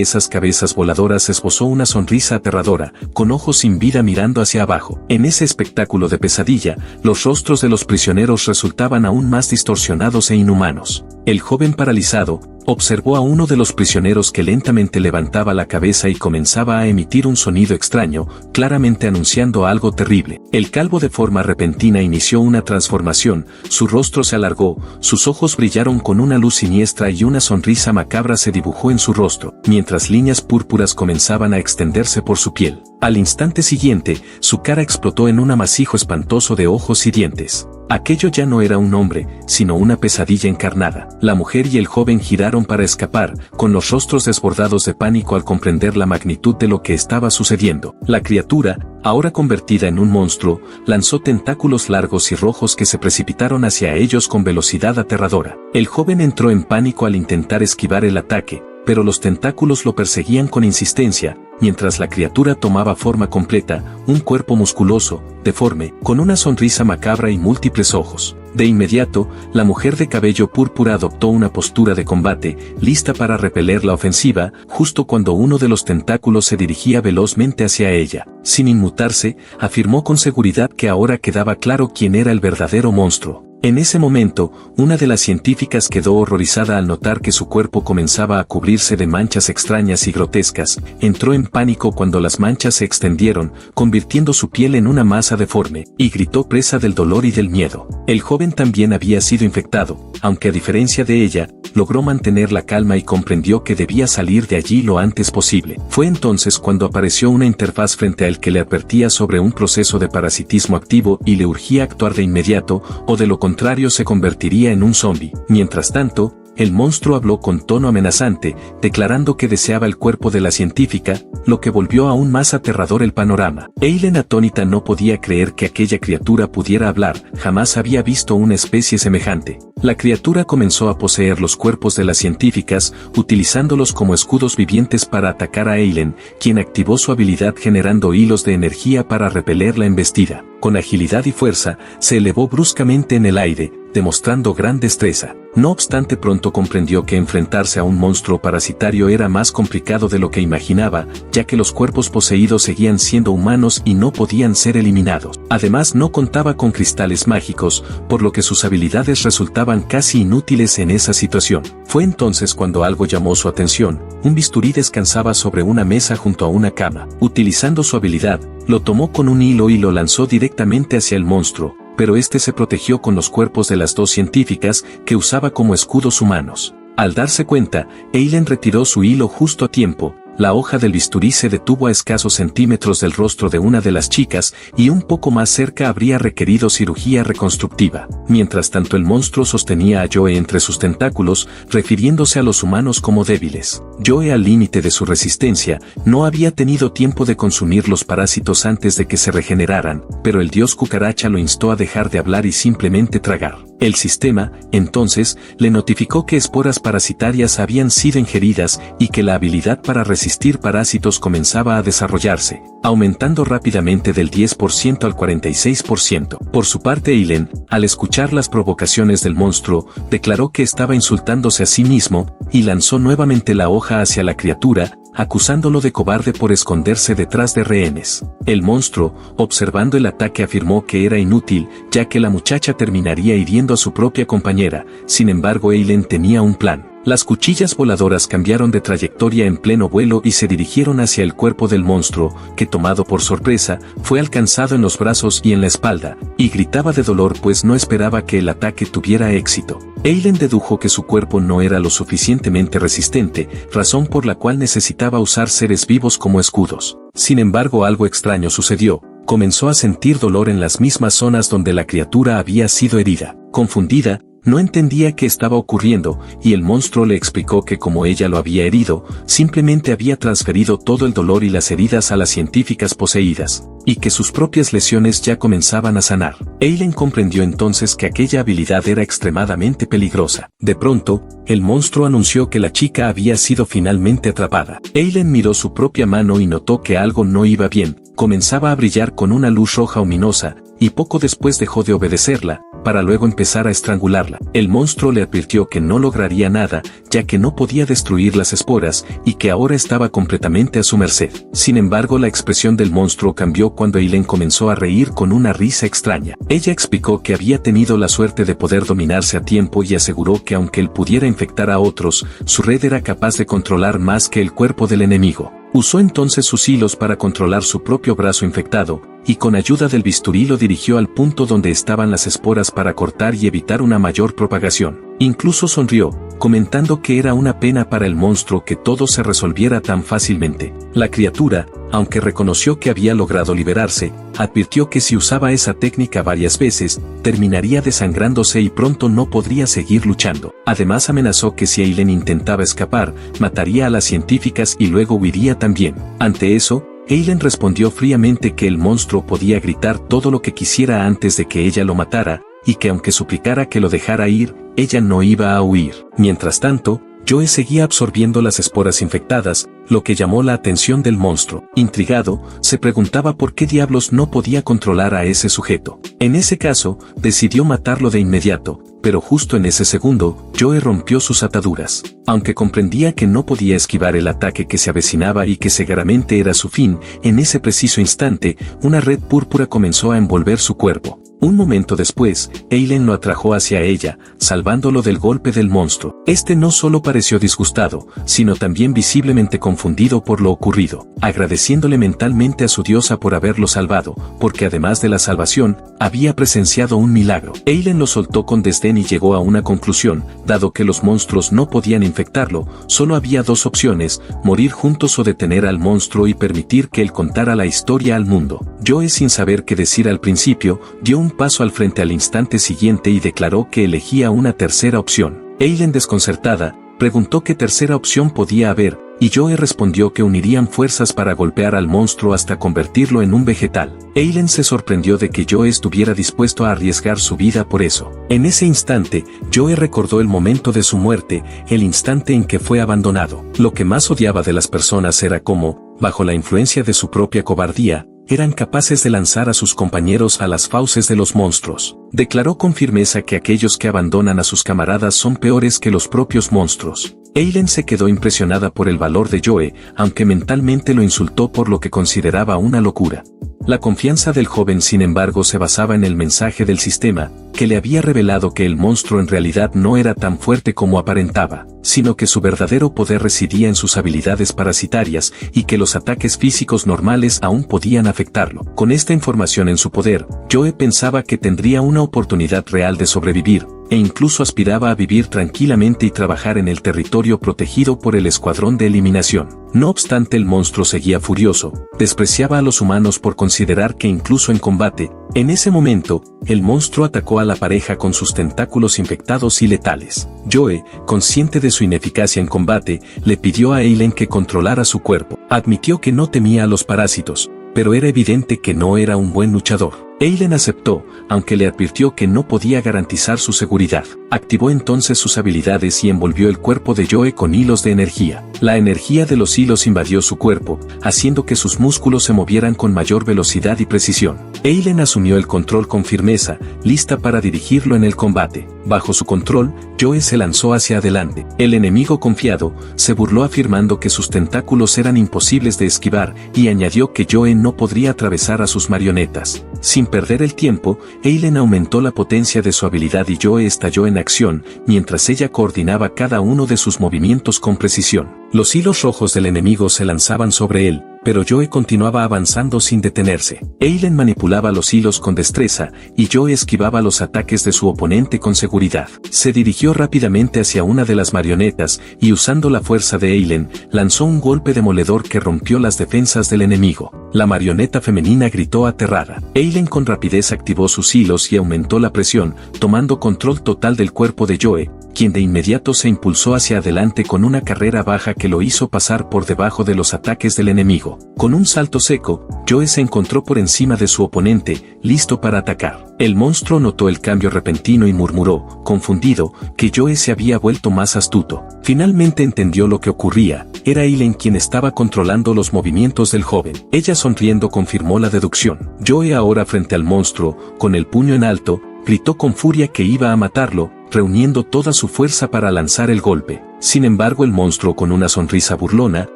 esas cabezas voladoras esbozó una sonrisa aterradora, con ojos sin vida mirando hacia abajo. En ese espectáculo de pesadilla, los rostros de los prisioneros resultaban aún más distorsionados e inhumanos. El joven, paralizado, observó a uno de los prisioneros que lentamente levantaba la cabeza y comenzaba a emitir un sonido extraño, claramente anunciando algo terrible. El calvo, de forma repentina, inició una transformación, su rostro se alargó, sus ojos brillaron con una luz siniestra y una sonrisa macabra se dibujó en su rostro, mientras líneas púrpuras comenzaban a extenderse por su piel. Al instante siguiente, su cara explotó en un amasijo espantoso de ojos y dientes. Aquello ya no era un hombre, sino una pesadilla encarnada. La mujer y el joven giraron para escapar, con los rostros desbordados de pánico al comprender la magnitud de lo que estaba sucediendo. La criatura, ahora convertida en un monstruo, lanzó tentáculos largos y rojos que se precipitaron hacia ellos con velocidad aterradora. El joven entró en pánico al intentar esquivar el ataque, pero los tentáculos lo perseguían con insistencia, mientras la criatura tomaba forma completa, un cuerpo musculoso, deforme, con una sonrisa macabra y múltiples ojos. De inmediato, la mujer de cabello púrpura adoptó una postura de combate, lista para repeler la ofensiva, justo cuando uno de los tentáculos se dirigía velozmente hacia ella. Sin inmutarse, afirmó con seguridad que ahora quedaba claro quién era el verdadero monstruo. En ese momento, una de las científicas quedó horrorizada al notar que su cuerpo comenzaba a cubrirse de manchas extrañas y grotescas. Entró en pánico cuando las manchas se extendieron, convirtiendo su piel en una masa deforme, y gritó presa del dolor y del miedo. El joven también había sido infectado, aunque a diferencia de ella, logró mantener la calma y comprendió que debía salir de allí lo antes posible. Fue entonces cuando apareció una interfaz frente a él que le advertía sobre un proceso de parasitismo activo y le urgía actuar de inmediato, o de lo contrario se convertiría en un zombie. Mientras tanto, el monstruo habló con tono amenazante, declarando que deseaba el cuerpo de la científica, lo que volvió aún más aterrador el panorama. Eileen, atónita, no podía creer que aquella criatura pudiera hablar, jamás había visto una especie semejante. La criatura comenzó a poseer los cuerpos de las científicas, utilizándolos como escudos vivientes para atacar a Eileen, quien activó su habilidad generando hilos de energía para repeler la embestida. Con agilidad y fuerza, se elevó bruscamente en el aire, demostrando gran destreza. No obstante, pronto comprendió que enfrentarse a un monstruo parasitario era más complicado de lo que imaginaba, ya que los cuerpos poseídos seguían siendo humanos y no podían ser eliminados. Además, no contaba con cristales mágicos, por lo que sus habilidades resultaban casi inútiles en esa situación. Fue entonces cuando algo llamó su atención. Un bisturí descansaba sobre una mesa junto a una cama. Utilizando su habilidad, lo tomó con un hilo y lo lanzó directamente hacia el monstruo, pero este se protegió con los cuerpos de las dos científicas que usaba como escudos humanos. Al darse cuenta, Eileen retiró su hilo justo a tiempo. La hoja del bisturí se detuvo a escasos centímetros del rostro de una de las chicas y un poco más cerca habría requerido cirugía reconstructiva. Mientras tanto, el monstruo sostenía a Joe entre sus tentáculos, refiriéndose a los humanos como débiles. Joe, al límite de su resistencia, no había tenido tiempo de consumir los parásitos antes de que se regeneraran, pero el dios cucaracha lo instó a dejar de hablar y simplemente tragar. El sistema, entonces, le notificó que esporas parasitarias habían sido ingeridas y que la habilidad para resistir parásitos comenzaba a desarrollarse, aumentando rápidamente del 10% al 46%. Por su parte, Eileen, al escuchar las provocaciones del monstruo, declaró que estaba insultándose a sí mismo, y lanzó nuevamente la hoja hacia la criatura, acusándolo de cobarde por esconderse detrás de rehenes. El monstruo, observando el ataque, afirmó que era inútil, ya que la muchacha terminaría hiriendo a su propia compañera. Sin embargo, Eileen tenía un plan. Las cuchillas voladoras cambiaron de trayectoria en pleno vuelo y se dirigieron hacia el cuerpo del monstruo, que tomado por sorpresa, fue alcanzado en los brazos y en la espalda, y gritaba de dolor pues no esperaba que el ataque tuviera éxito. Eileen dedujo que su cuerpo no era lo suficientemente resistente, razón por la cual necesitaba usar seres vivos como escudos. Sin embargo, algo extraño sucedió. Comenzó a sentir dolor en las mismas zonas donde la criatura había sido herida. Confundida, no entendía qué estaba ocurriendo, y el monstruo le explicó que como ella lo había herido, simplemente había transferido todo el dolor y las heridas a las científicas poseídas, y que sus propias lesiones ya comenzaban a sanar. Eileen comprendió entonces que aquella habilidad era extremadamente peligrosa. De pronto, el monstruo anunció que la chica había sido finalmente atrapada. Eileen miró su propia mano y notó que algo no iba bien. Comenzaba a brillar con una luz roja ominosa, y poco después dejó de obedecerla, para luego empezar a estrangularla. El monstruo le advirtió que no lograría nada, ya que no podía destruir las esporas, y que ahora estaba completamente a su merced. Sin embargo, la expresión del monstruo cambió cuando Eileen comenzó a reír con una risa extraña. Ella explicó que había tenido la suerte de poder dominarse a tiempo y aseguró que aunque él pudiera infectar a otros, su red era capaz de controlar más que el cuerpo del enemigo. Usó entonces sus hilos para controlar su propio brazo infectado, y con ayuda del bisturí lo dirigió al punto donde estaban las esporas para cortar y evitar una mayor propagación. Incluso sonrió, comentando que era una pena para el monstruo que todo se resolviera tan fácilmente. La criatura, aunque reconoció que había logrado liberarse, advirtió que si usaba esa técnica varias veces, terminaría desangrándose y pronto no podría seguir luchando. Además amenazó que si Eileen intentaba escapar, mataría a las científicas y luego huiría también. Ante eso, Eileen respondió fríamente que el monstruo podía gritar todo lo que quisiera antes de que ella lo matara, y que aunque suplicara que lo dejara ir, ella no iba a huir. Mientras tanto, Joe seguía absorbiendo las esporas infectadas, lo que llamó la atención del monstruo. Intrigado, se preguntaba por qué diablos no podía controlar a ese sujeto. En ese caso, decidió matarlo de inmediato, pero justo en ese segundo, Joe rompió sus ataduras. Aunque comprendía que no podía esquivar el ataque que se avecinaba y que seguramente era su fin, en ese preciso instante, una red púrpura comenzó a envolver su cuerpo. Un momento después, Eileen lo atrajo hacia ella, salvándolo del golpe del monstruo. Este no solo pareció disgustado, sino también visiblemente confundido por lo ocurrido, agradeciéndole mentalmente a su diosa por haberlo salvado, porque además de la salvación, había presenciado un milagro. Eileen lo soltó con desdén y llegó a una conclusión: dado que los monstruos no podían infectarlo, solo había dos opciones: morir juntos o detener al monstruo y permitir que él contara la historia al mundo. Joe, sin saber qué decir al principio, dio un paso al frente al instante siguiente y declaró que elegía una tercera opción. Eileen, desconcertada, preguntó qué tercera opción podía haber, y Joe respondió que unirían fuerzas para golpear al monstruo hasta convertirlo en un vegetal. Eileen se sorprendió de que Joe estuviera dispuesto a arriesgar su vida por eso. En ese instante, Joe recordó el momento de su muerte, el instante en que fue abandonado. Lo que más odiaba de las personas era cómo, bajo la influencia de su propia cobardía, eran capaces de lanzar a sus compañeros a las fauces de los monstruos. Declaró con firmeza que aquellos que abandonan a sus camaradas son peores que los propios monstruos. Eileen se quedó impresionada por el valor de Joe, aunque mentalmente lo insultó por lo que consideraba una locura. La confianza del joven, sin embargo, se basaba en el mensaje del sistema, que le había revelado que el monstruo en realidad no era tan fuerte como aparentaba, sino que su verdadero poder residía en sus habilidades parasitarias y que los ataques físicos normales aún podían afectarlo. Con esta información en su poder, Joe pensaba que tendría una oportunidad real de sobrevivir, e incluso aspiraba a vivir tranquilamente y trabajar en el territorio protegido por el escuadrón de eliminación. No obstante, el monstruo seguía furioso, despreciaba a los humanos por considerar que incluso en combate, en ese momento, el monstruo atacó a la pareja con sus tentáculos infectados y letales. Joe, consciente de su ineficacia en combate, le pidió a Eileen que controlara su cuerpo. Admitió que no temía a los parásitos, pero era evidente que no era un buen luchador. Eileen aceptó, aunque le advirtió que no podía garantizar su seguridad. Activó entonces sus habilidades y envolvió el cuerpo de Joe con hilos de energía. La energía de los hilos invadió su cuerpo, haciendo que sus músculos se movieran con mayor velocidad y precisión. Eileen asumió el control con firmeza, lista para dirigirlo en el combate. Bajo su control, Joe se lanzó hacia adelante. El enemigo, confiado, se burló afirmando que sus tentáculos eran imposibles de esquivar, y añadió que Joe no podría atravesar a sus marionetas. Sin perder el tiempo, Eileen aumentó la potencia de su habilidad y Joe estalló en acción, mientras ella coordinaba cada uno de sus movimientos con precisión. Los hilos rojos del enemigo se lanzaban sobre él, pero Joe continuaba avanzando sin detenerse. Eileen manipulaba los hilos con destreza, y Joe esquivaba los ataques de su oponente con seguridad. Se dirigió rápidamente hacia una de las marionetas, y usando la fuerza de Eileen, lanzó un golpe demoledor que rompió las defensas del enemigo. La marioneta femenina gritó aterrada. Eileen con rapidez activó sus hilos y aumentó la presión, tomando control total del cuerpo de Joe, quien de inmediato se impulsó hacia adelante con una carrera baja que lo hizo pasar por debajo de los ataques del enemigo. Con un salto seco, Joe se encontró por encima de su oponente, listo para atacar. El monstruo notó el cambio repentino y murmuró, confundido, que Joe se había vuelto más astuto. Finalmente entendió lo que ocurría, era Eileen quien estaba controlando los movimientos del joven. Ella sonriendo confirmó la deducción. Joe ahora frente al monstruo, con el puño en alto, gritó con furia que iba a matarlo, reuniendo toda su fuerza para lanzar el golpe. Sin embargo, el monstruo con una sonrisa burlona,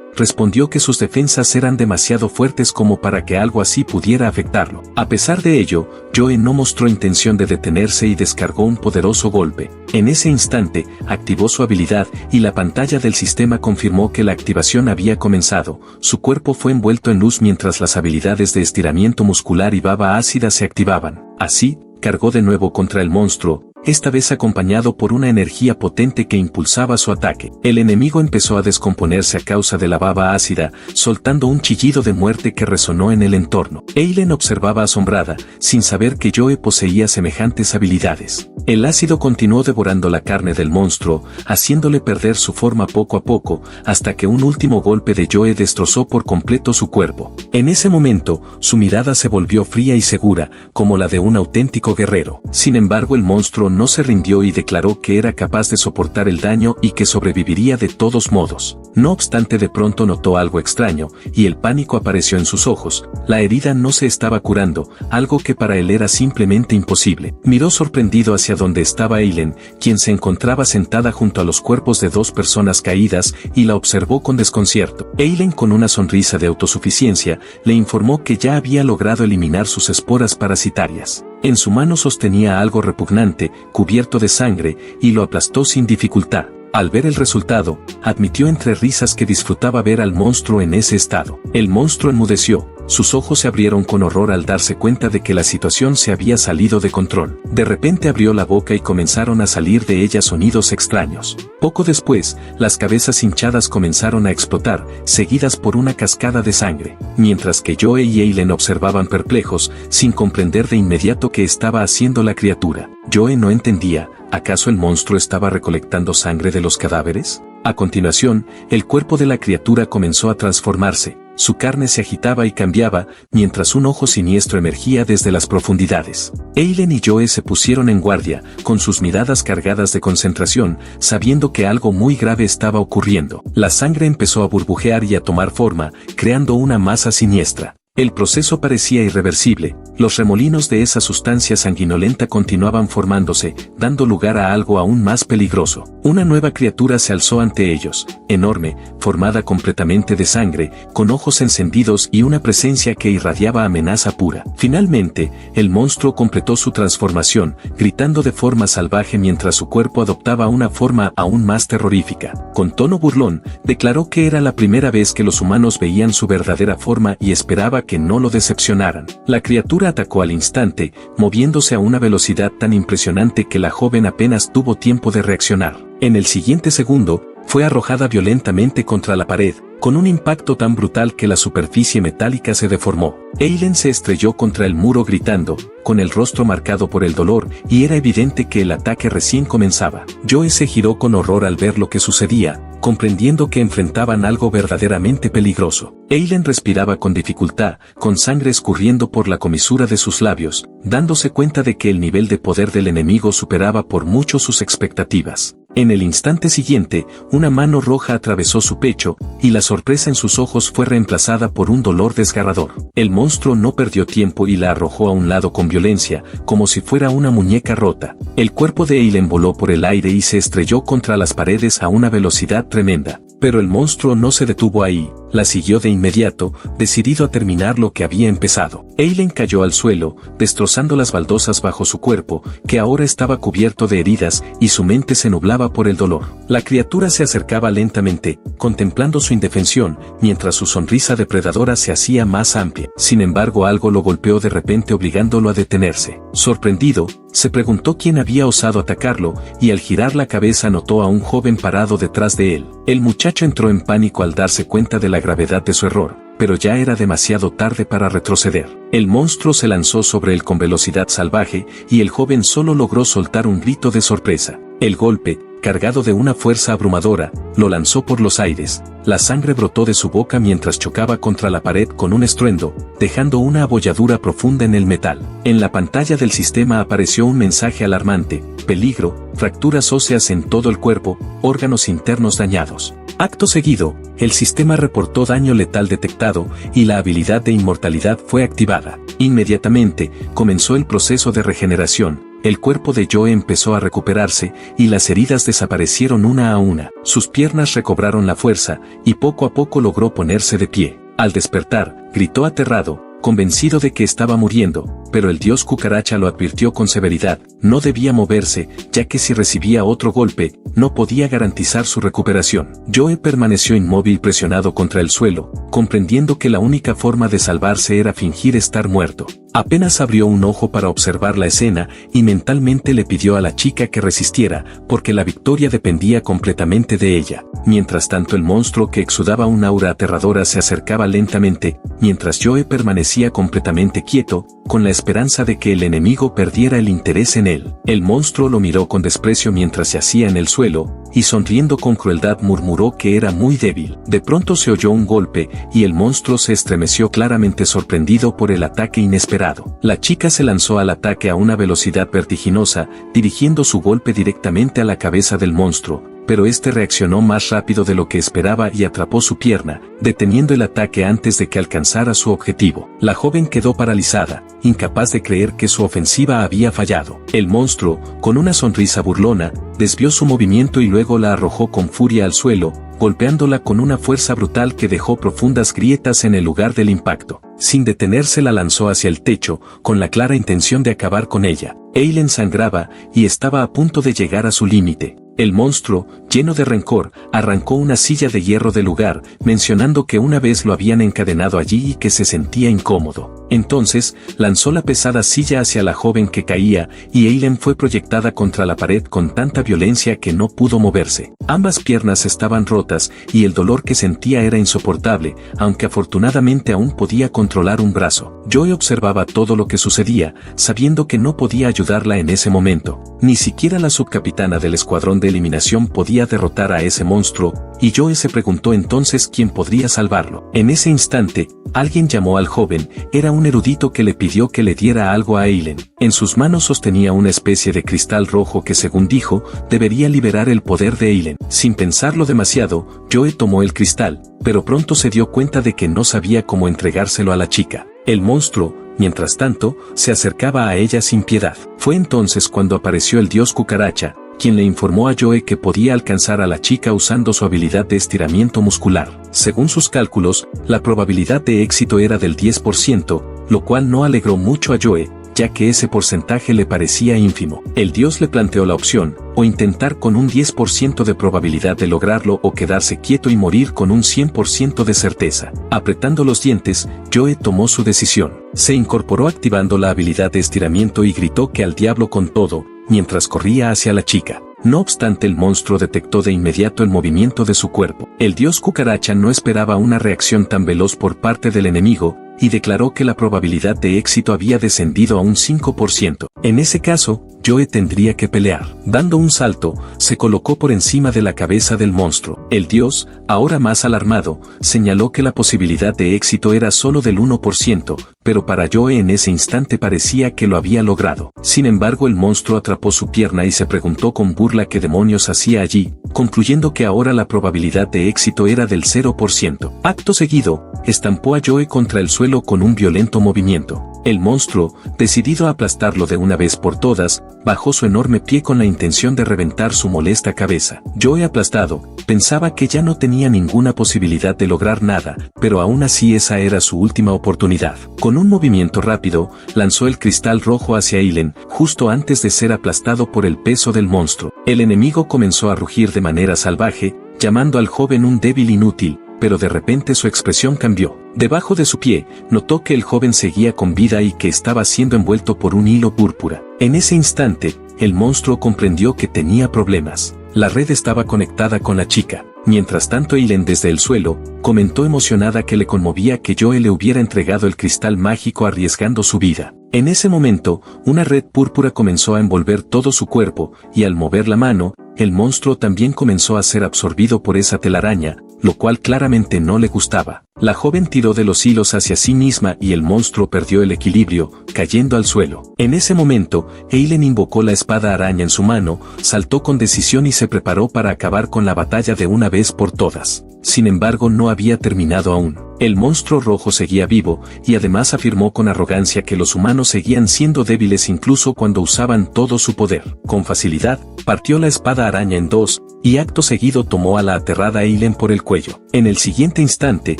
respondió que sus defensas eran demasiado fuertes como para que algo así pudiera afectarlo. A pesar de ello, Joe no mostró intención de detenerse y descargó un poderoso golpe. En ese instante, activó su habilidad y la pantalla del sistema confirmó que la activación había comenzado. Su cuerpo fue envuelto en luz mientras las habilidades de estiramiento muscular y baba ácida se activaban. Así, cargó de nuevo contra el monstruo, esta vez acompañado por una energía potente que impulsaba su ataque. El enemigo empezó a descomponerse a causa de la baba ácida, soltando un chillido de muerte que resonó en el entorno. Eileen observaba asombrada, sin saber que Joe poseía semejantes habilidades. El ácido continuó devorando la carne del monstruo, haciéndole perder su forma poco a poco, hasta que un último golpe de Joe destrozó por completo su cuerpo. En ese momento, su mirada se volvió fría y segura, como la de un auténtico guerrero. Sin embargo, el monstruo no se rindió y declaró que era capaz de soportar el daño y que sobreviviría de todos modos. No obstante, de pronto notó algo extraño, y el pánico apareció en sus ojos. La herida no se estaba curando, algo que para él era simplemente imposible. Miró sorprendido hacia donde estaba Eileen, quien se encontraba sentada junto a los cuerpos de dos personas caídas, y la observó con desconcierto. Eileen, con una sonrisa de autosuficiencia, le informó que ya había logrado eliminar sus esporas parasitarias. En su mano sostenía algo repugnante, cubierto de sangre, y lo aplastó sin dificultad. Al ver el resultado, admitió entre risas que disfrutaba ver al monstruo en ese estado. El monstruo enmudeció, sus ojos se abrieron con horror al darse cuenta de que la situación se había salido de control. De repente abrió la boca y comenzaron a salir de ella sonidos extraños. Poco después, las cabezas hinchadas comenzaron a explotar, seguidas por una cascada de sangre, mientras que Joe y Eileen observaban perplejos, sin comprender de inmediato qué estaba haciendo la criatura. Joe no entendía, ¿acaso el monstruo estaba recolectando sangre de los cadáveres? A continuación, el cuerpo de la criatura comenzó a transformarse. Su carne se agitaba y cambiaba, mientras un ojo siniestro emergía desde las profundidades. Eileen y Joe se pusieron en guardia, con sus miradas cargadas de concentración, sabiendo que algo muy grave estaba ocurriendo. La sangre empezó a burbujear y a tomar forma, creando una masa siniestra. El proceso parecía irreversible, los remolinos de esa sustancia sanguinolenta continuaban formándose, dando lugar a algo aún más peligroso. Una nueva criatura se alzó ante ellos, enorme, formada completamente de sangre, con ojos encendidos y una presencia que irradiaba amenaza pura. Finalmente, el monstruo completó su transformación, gritando de forma salvaje mientras su cuerpo adoptaba una forma aún más terrorífica. Con tono burlón, declaró que era la primera vez que los humanos veían su verdadera forma y esperaba que no lo decepcionaran. La criatura atacó al instante, moviéndose a una velocidad tan impresionante que la joven apenas tuvo tiempo de reaccionar. En el siguiente segundo, fue arrojada violentamente contra la pared, con un impacto tan brutal que la superficie metálica se deformó. Eileen se estrelló contra el muro gritando, con el rostro marcado por el dolor, y era evidente que el ataque recién comenzaba. Joe se giró con horror al ver lo que sucedía, comprendiendo que enfrentaban algo verdaderamente peligroso. Eileen respiraba con dificultad, con sangre escurriendo por la comisura de sus labios, dándose cuenta de que el nivel de poder del enemigo superaba por mucho sus expectativas. En el instante siguiente, una mano roja atravesó su pecho, y la sorpresa en sus ojos fue reemplazada por un dolor desgarrador. El monstruo no perdió tiempo y la arrojó a un lado con violencia, como si fuera una muñeca rota. El cuerpo de Eileen voló por el aire y se estrelló contra las paredes a una velocidad tremenda. Pero el monstruo no se detuvo ahí, la siguió de inmediato, decidido a terminar lo que había empezado. Eileen cayó al suelo, destrozando las baldosas bajo su cuerpo, que ahora estaba cubierto de heridas, y su mente se nublaba por el dolor. La criatura se acercaba lentamente, contemplando su indefensión, mientras su sonrisa depredadora se hacía más amplia. Sin embargo, algo lo golpeó de repente obligándolo a detenerse. Sorprendido, se preguntó quién había osado atacarlo, y al girar la cabeza notó a un joven parado detrás de él. El muchacho entró en pánico al darse cuenta de la gravedad de su error, pero ya era demasiado tarde para retroceder. El monstruo se lanzó sobre él con velocidad salvaje, y el joven solo logró soltar un grito de sorpresa. El golpe, cargado de una fuerza abrumadora, lo lanzó por los aires. La sangre brotó de su boca mientras chocaba contra la pared con un estruendo, dejando una abolladura profunda en el metal. En la pantalla del sistema apareció un mensaje alarmante: peligro, fracturas óseas en todo el cuerpo, órganos internos dañados. Acto seguido, el sistema reportó daño letal detectado, y la habilidad de inmortalidad fue activada. Inmediatamente, comenzó el proceso de regeneración. El cuerpo de Joe empezó a recuperarse, y las heridas desaparecieron una a una. Sus piernas recobraron la fuerza, y poco a poco logró ponerse de pie. Al despertar, gritó aterrado, convencido de que estaba muriendo, pero el dios cucaracha lo advirtió con severidad: no debía moverse, ya que si recibía otro golpe, no podía garantizar su recuperación. Joe permaneció inmóvil presionado contra el suelo, comprendiendo que la única forma de salvarse era fingir estar muerto. Apenas abrió un ojo para observar la escena, y mentalmente le pidió a la chica que resistiera, porque la victoria dependía completamente de ella. Mientras tanto, el monstruo que exudaba un aura aterradora se acercaba lentamente, mientras Joe permanecía completamente quieto, con la esperanza de que el enemigo perdiera el interés en él. El monstruo lo miró con desprecio mientras yacía en el suelo, y sonriendo con crueldad murmuró que era muy débil. De pronto se oyó un golpe, y el monstruo se estremeció claramente sorprendido por el ataque inesperado. La chica se lanzó al ataque a una velocidad vertiginosa, dirigiendo su golpe directamente a la cabeza del monstruo, pero este reaccionó más rápido de lo que esperaba y atrapó su pierna, deteniendo el ataque antes de que alcanzara su objetivo. La joven quedó paralizada, incapaz de creer que su ofensiva había fallado. El monstruo, con una sonrisa burlona, desvió su movimiento y luego la arrojó con furia al suelo, golpeándola con una fuerza brutal que dejó profundas grietas en el lugar del impacto. Sin detenerse la lanzó hacia el techo, con la clara intención de acabar con ella. Eileen sangraba, y estaba a punto de llegar a su límite. El monstruo, lleno de rencor, arrancó una silla de hierro del lugar, mencionando que una vez lo habían encadenado allí y que se sentía incómodo. Entonces, lanzó la pesada silla hacia la joven que caía, y Eileen fue proyectada contra la pared con tanta violencia que no pudo moverse. Ambas piernas estaban rotas, y el dolor que sentía era insoportable, aunque afortunadamente aún podía controlar un brazo. Joe observaba todo lo que sucedía, sabiendo que no podía ayudarla en ese momento. Ni siquiera la subcapitana del escuadrón de eliminación podía derrotar a ese monstruo, y Joe se preguntó entonces quién podría salvarlo. En ese instante, alguien llamó al joven. Era un erudito que le pidió que le diera algo a Eileen. En sus manos sostenía una especie de cristal rojo que, según dijo, debería liberar el poder de Eileen. Sin pensarlo demasiado, Joe tomó el cristal, pero pronto se dio cuenta de que no sabía cómo entregárselo a la chica. El monstruo, mientras tanto, se acercaba a ella sin piedad. Fue entonces cuando apareció el dios cucaracha, quien le informó a Joe que podía alcanzar a la chica usando su habilidad de estiramiento muscular. Según sus cálculos, la probabilidad de éxito era del 10%, lo cual no alegró mucho a Joe, ya que ese porcentaje le parecía ínfimo. El dios le planteó la opción: o intentar con un 10% de probabilidad de lograrlo, o quedarse quieto y morir con un 100% de certeza. Apretando los dientes, Joe tomó su decisión. Se incorporó activando la habilidad de estiramiento y gritó que al diablo con todo, mientras corría hacia la chica. No obstante, el monstruo detectó de inmediato el movimiento de su cuerpo. El dios cucaracha no esperaba una reacción tan veloz por parte del enemigo, y declaró que la probabilidad de éxito había descendido a un 5%. En ese caso, Joe tendría que pelear. Dando un salto, se colocó por encima de la cabeza del monstruo. El dios, ahora más alarmado, señaló que la posibilidad de éxito era solo del 1%, pero para Joe en ese instante parecía que lo había logrado. Sin embargo, el monstruo atrapó su pierna y se preguntó con burla qué demonios hacía allí, concluyendo que ahora la probabilidad de éxito era del 0%. Acto seguido, estampó a Joe contra el suelo con un violento movimiento. El monstruo, decidido a aplastarlo de una vez por todas, bajó su enorme pie con la intención de reventar su molesta cabeza. Joe, aplastado, pensaba que ya no tenía ninguna posibilidad de lograr nada, pero aún así esa era su última oportunidad. Con un movimiento rápido, lanzó el cristal rojo hacia Eileen, justo antes de ser aplastado por el peso del monstruo. El enemigo comenzó a rugir de manera salvaje, llamando al joven un débil inútil, pero de repente su expresión cambió. Debajo de su pie, notó que el joven seguía con vida y que estaba siendo envuelto por un hilo púrpura. En ese instante, el monstruo comprendió que tenía problemas. La red estaba conectada con la chica. Mientras tanto, Eileen, desde el suelo, comentó emocionada que le conmovía que Joe le hubiera entregado el cristal mágico arriesgando su vida. En ese momento, una red púrpura comenzó a envolver todo su cuerpo, y al mover la mano, el monstruo también comenzó a ser absorbido por esa telaraña, lo cual claramente no le gustaba. La joven tiró de los hilos hacia sí misma y el monstruo perdió el equilibrio, cayendo al suelo. En ese momento, Eileen invocó la espada araña en su mano, saltó con decisión y se preparó para acabar con la batalla de una vez por todas. Sin embargo, no había terminado aún. El monstruo rojo seguía vivo, y además afirmó con arrogancia que los humanos seguían siendo débiles incluso cuando usaban todo su poder. Con facilidad, partió la espada araña en dos, y acto seguido tomó a la aterrada Eileen por el cuello. En el siguiente instante,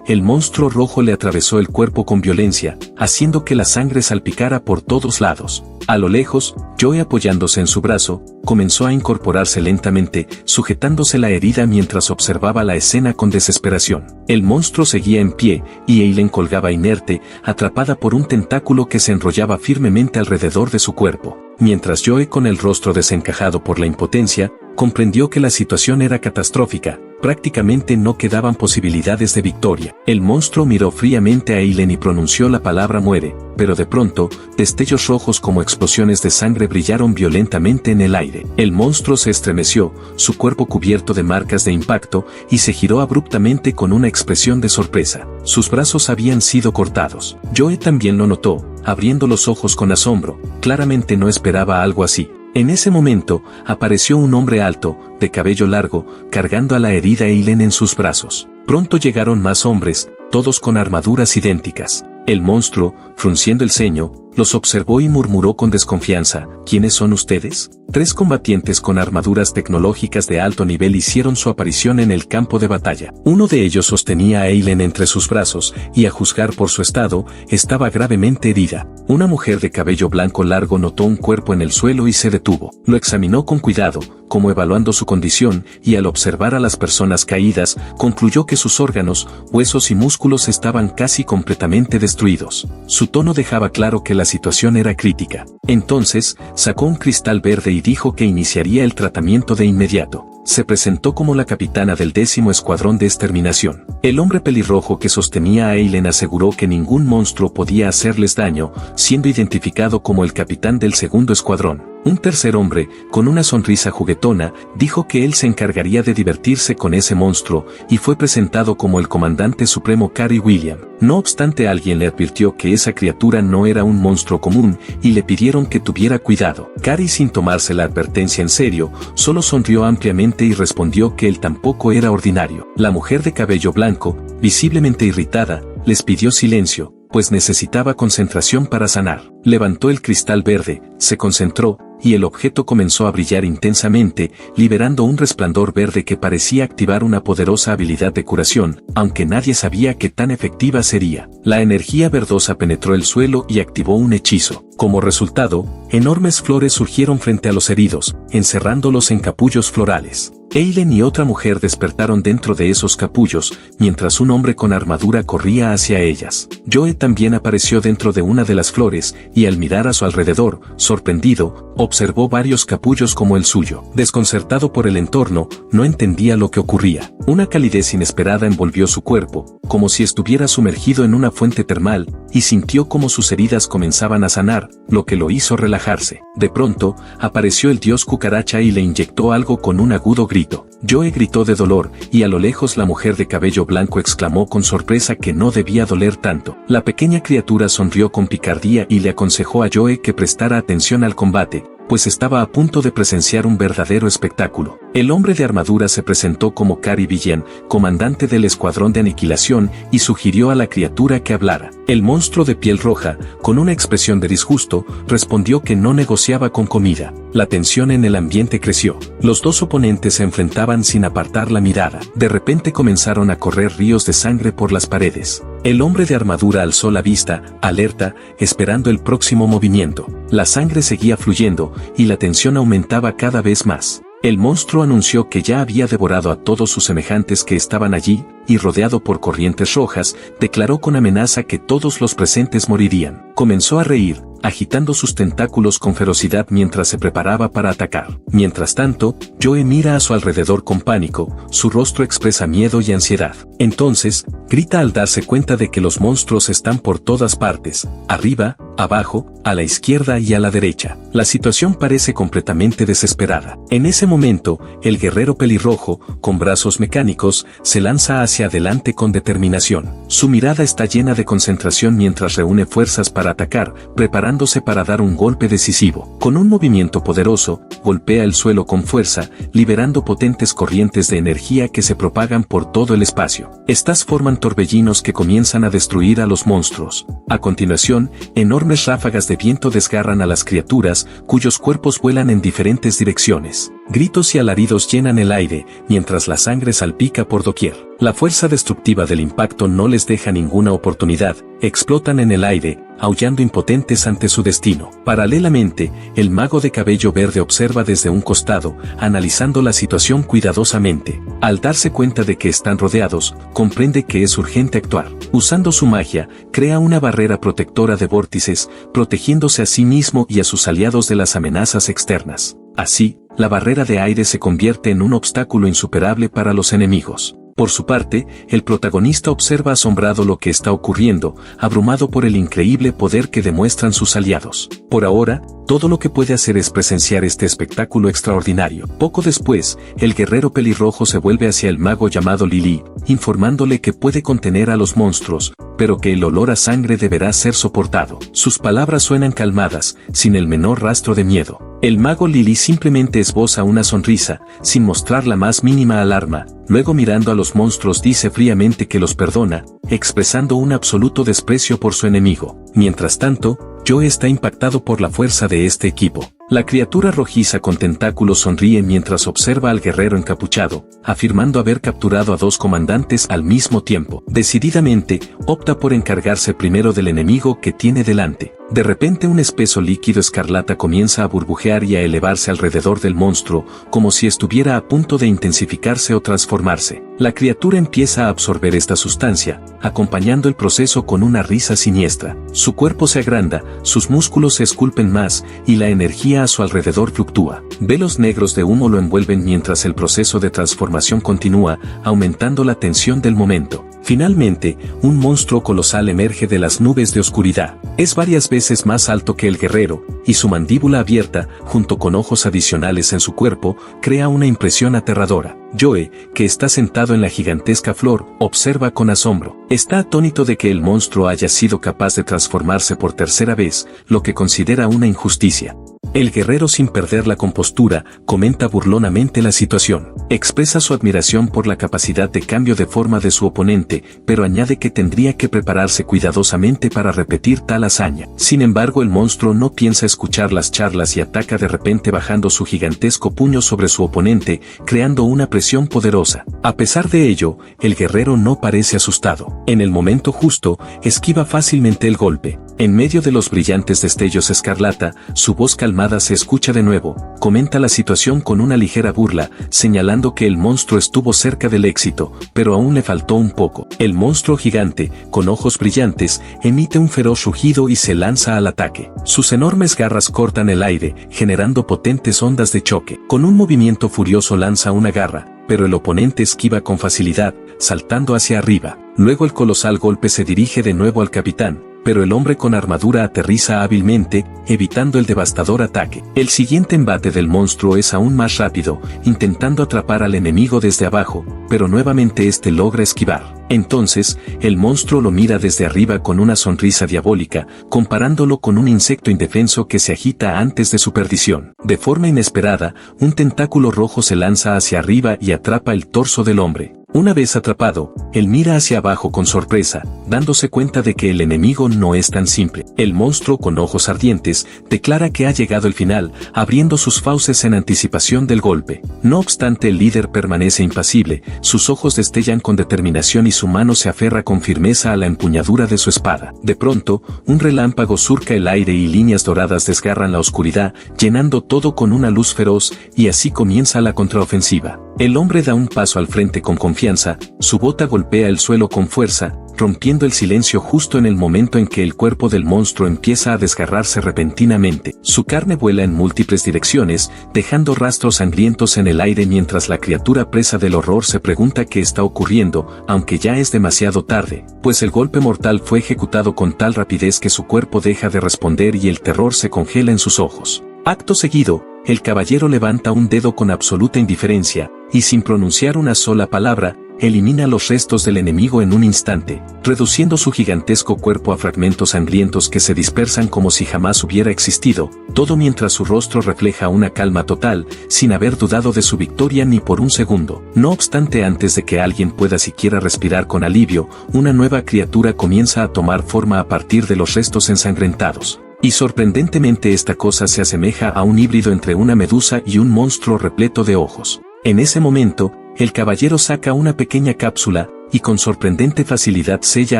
el monstruo rojo le atravesó el cuerpo con violencia, haciendo que la sangre salpicara por todos lados. A lo lejos, Joe, apoyándose en su brazo, comenzó a incorporarse lentamente, sujetándose la herida mientras observaba la escena con desesperación. El monstruo seguía en pie, y Eileen colgaba inerte, atrapada por un tentáculo que se enrollaba firmemente alrededor de su cuerpo. Mientras Joe, con el rostro desencajado por la impotencia, comprendió que la situación era catastrófica, prácticamente no quedaban posibilidades de victoria. El monstruo miró fríamente a Eileen y pronunció la palabra muere, pero de pronto, destellos rojos como explosiones de sangre brillaron violentamente en el aire. El monstruo se estremeció, su cuerpo cubierto de marcas de impacto, y se giró abruptamente con una expresión de sorpresa. Sus brazos habían sido cortados. Joe también lo notó, abriendo los ojos con asombro, claramente no esperaba algo así. En ese momento, apareció un hombre alto, de cabello largo, cargando a la herida Eileen en sus brazos. Pronto llegaron más hombres, todos con armaduras idénticas. El monstruo, frunciendo el ceño, los observó y murmuró con desconfianza, ¿quiénes son ustedes? 3 combatientes con armaduras tecnológicas de alto nivel hicieron su aparición en el campo de batalla. Uno de ellos sostenía a Eileen entre sus brazos, y a juzgar por su estado, estaba gravemente herida. Una mujer de cabello blanco largo notó un cuerpo en el suelo y se detuvo. Lo examinó con cuidado, como evaluando su condición, y al observar a las personas caídas, concluyó que sus órganos, huesos y músculos estaban casi completamente destruidos. Su tono dejaba claro que la situación era crítica. Entonces, sacó un cristal verde y dijo que iniciaría el tratamiento de inmediato. Se presentó como la capitana del 10º Escuadrón de Exterminación. El hombre pelirrojo que sostenía a Eileen aseguró que ningún monstruo podía hacerles daño, siendo identificado como el capitán del 2º Escuadrón. Un tercer hombre, con una sonrisa juguetona, dijo que él se encargaría de divertirse con ese monstruo, y fue presentado como el comandante supremo Cary William. No obstante, alguien le advirtió que esa criatura no era un monstruo común, y le pidieron que tuviera cuidado. Cary, sin tomarse la advertencia en serio, solo sonrió ampliamente y respondió que él tampoco era ordinario. La mujer de cabello blanco, visiblemente irritada, les pidió silencio, pues necesitaba concentración para sanar. Levantó el cristal verde, se concentró, y el objeto comenzó a brillar intensamente, liberando un resplandor verde que parecía activar una poderosa habilidad de curación, aunque nadie sabía qué tan efectiva sería. La energía verdosa penetró el suelo y activó un hechizo. Como resultado, enormes flores surgieron frente a los heridos, encerrándolos en capullos florales. Eileen y otra mujer despertaron dentro de esos capullos, mientras un hombre con armadura corría hacia ellas. Joe también apareció dentro de una de las flores, y al mirar a su alrededor, sorprendido, observó varios capullos como el suyo. Desconcertado por el entorno, no entendía lo que ocurría. Una calidez inesperada envolvió su cuerpo, como si estuviera sumergido en una fuente termal, y sintió como sus heridas comenzaban a sanar, lo que lo hizo relajarse. De pronto, apareció el dios cucaracha y le inyectó algo con un agudo grito. Joe gritó de dolor, y a lo lejos la mujer de cabello blanco exclamó con sorpresa que no debía doler tanto. La pequeña criatura sonrió con picardía y le aconsejó a Joe que prestara atención al combate, pues estaba a punto de presenciar un verdadero espectáculo. El hombre de armadura se presentó como Cary Villian, comandante del escuadrón de aniquilación, y sugirió a la criatura que hablara. El monstruo de piel roja, con una expresión de disgusto, respondió que no negociaba con comida. La tensión en el ambiente creció. Los dos oponentes se enfrentaban sin apartar la mirada. De repente comenzaron a correr ríos de sangre por las paredes. El hombre de armadura alzó la vista, alerta, esperando el próximo movimiento. La sangre seguía fluyendo, y la tensión aumentaba cada vez más. El monstruo anunció que ya había devorado a todos sus semejantes que estaban allí, y rodeado por corrientes rojas, declaró con amenaza que todos los presentes morirían. Comenzó a reír, agitando sus tentáculos con ferocidad mientras se preparaba para atacar. Mientras tanto, Joe mira a su alrededor con pánico, su rostro expresa miedo y ansiedad. Entonces, grita al darse cuenta de que los monstruos están por todas partes, arriba, abajo, a la izquierda y a la derecha. La situación parece completamente desesperada. En ese momento, el guerrero pelirrojo, con brazos mecánicos, se lanza hacia adelante con determinación. Su mirada está llena de concentración mientras reúne fuerzas para atacar, preparándose para dar un golpe decisivo. Con un movimiento poderoso, golpea el suelo con fuerza, liberando potentes corrientes de energía que se propagan por todo el espacio. Estas forman torbellinos que comienzan a destruir a los monstruos. A continuación, enormes ráfagas de viento desgarran a las criaturas, cuyos cuerpos vuelan en diferentes direcciones. Gritos y alaridos llenan el aire, mientras la sangre salpica por doquier. La fuerza destructiva del impacto no les deja ninguna oportunidad, explotan en el aire, aullando impotentes ante su destino. Paralelamente, el mago de cabello verde observa desde un costado, analizando la situación cuidadosamente. Al darse cuenta de que están rodeados, comprende que es urgente actuar. Usando su magia, crea una barrera protectora de vórtices, protegiéndose a sí mismo y a sus aliados de las amenazas externas. Así, la barrera de aire se convierte en un obstáculo insuperable para los enemigos. Por su parte, el protagonista observa asombrado lo que está ocurriendo, abrumado por el increíble poder que demuestran sus aliados. Por ahora, todo lo que puede hacer es presenciar este espectáculo extraordinario. Poco después, el guerrero pelirrojo se vuelve hacia el mago llamado Lily, informándole que puede contener a los monstruos, pero que el olor a sangre deberá ser soportado. Sus palabras suenan calmadas, sin el menor rastro de miedo. El mago Lily simplemente esboza una sonrisa, sin mostrar la más mínima alarma. Luego, mirando a los monstruos, dice fríamente que los perdona, expresando un absoluto desprecio por su enemigo. Mientras tanto, Joe está impactado por la fuerza de este equipo. La criatura rojiza con tentáculos sonríe mientras observa al guerrero encapuchado, afirmando haber capturado a dos comandantes al mismo tiempo. Decididamente, opta por encargarse primero del enemigo que tiene delante. De repente, un espeso líquido escarlata comienza a burbujear y a elevarse alrededor del monstruo, como si estuviera a punto de intensificarse o transformarse. La criatura empieza a absorber esta sustancia, acompañando el proceso con una risa siniestra. Su cuerpo se agranda, sus músculos se esculpen más, y la energía a su alrededor fluctúa. Velos negros de humo lo envuelven mientras el proceso de transformación continúa, aumentando la tensión del momento. Finalmente, un monstruo colosal emerge de las nubes de oscuridad. Es varias veces más alto que el guerrero, y su mandíbula abierta, junto con ojos adicionales en su cuerpo, crea una impresión aterradora. Joe, que está sentado en la gigantesca flor, observa con asombro. Está atónito de que el monstruo haya sido capaz de transformarse por tercera vez, lo que considera una injusticia. El guerrero, sin perder la compostura, comenta burlonamente la situación. Expresa su admiración por la capacidad de cambio de forma de su oponente, pero añade que tendría que prepararse cuidadosamente para repetir tal hazaña. Sin embargo, el monstruo no piensa escuchar las charlas y ataca de repente bajando su gigantesco puño sobre su oponente, creando una presión poderosa. A pesar de ello, el guerrero no parece asustado. En el momento justo, esquiva fácilmente el golpe. En medio de los brillantes destellos escarlata, su voz calmada se escucha de nuevo. Comenta la situación con una ligera burla, señalando que el monstruo estuvo cerca del éxito, pero aún le faltó un poco. El monstruo gigante, con ojos brillantes, emite un feroz rugido y se lanza al ataque. Sus enormes garras cortan el aire, generando potentes ondas de choque. Con un movimiento furioso lanza una garra, pero el oponente esquiva con facilidad, saltando hacia arriba. Luego el colosal golpe se dirige de nuevo al capitán, pero el hombre con armadura aterriza hábilmente, evitando el devastador ataque. El siguiente embate del monstruo es aún más rápido, intentando atrapar al enemigo desde abajo, pero nuevamente este logra esquivar. Entonces, el monstruo lo mira desde arriba con una sonrisa diabólica, comparándolo con un insecto indefenso que se agita antes de su perdición. De forma inesperada, un tentáculo rojo se lanza hacia arriba y atrapa el torso del hombre. Una vez atrapado, él mira hacia abajo con sorpresa, dándose cuenta de que el enemigo no es tan simple. El monstruo con ojos ardientes declara que ha llegado el final, abriendo sus fauces en anticipación del golpe. No obstante, el líder permanece impasible, sus ojos destellan con determinación y su mano se aferra con firmeza a la empuñadura de su espada. De pronto, un relámpago surca el aire y líneas doradas desgarran la oscuridad, llenando todo con una luz feroz, y así comienza la contraofensiva. El hombre da un paso al frente con confianza, su bota golpea el suelo con fuerza, rompiendo el silencio justo en el momento en que el cuerpo del monstruo empieza a desgarrarse repentinamente. Su carne vuela en múltiples direcciones, dejando rastros sangrientos en el aire mientras la criatura presa del horror se pregunta qué está ocurriendo, aunque ya es demasiado tarde, pues el golpe mortal fue ejecutado con tal rapidez que su cuerpo deja de responder y el terror se congela en sus ojos. Acto seguido, el caballero levanta un dedo con absoluta indiferencia, y sin pronunciar una sola palabra, elimina los restos del enemigo en un instante, reduciendo su gigantesco cuerpo a fragmentos sangrientos que se dispersan como si jamás hubiera existido, todo mientras su rostro refleja una calma total, sin haber dudado de su victoria ni por un segundo. No obstante, antes de que alguien pueda siquiera respirar con alivio, una nueva criatura comienza a tomar forma a partir de los restos ensangrentados. Y sorprendentemente esta cosa se asemeja a un híbrido entre una medusa y un monstruo repleto de ojos. En ese momento, el caballero saca una pequeña cápsula, y con sorprendente facilidad sella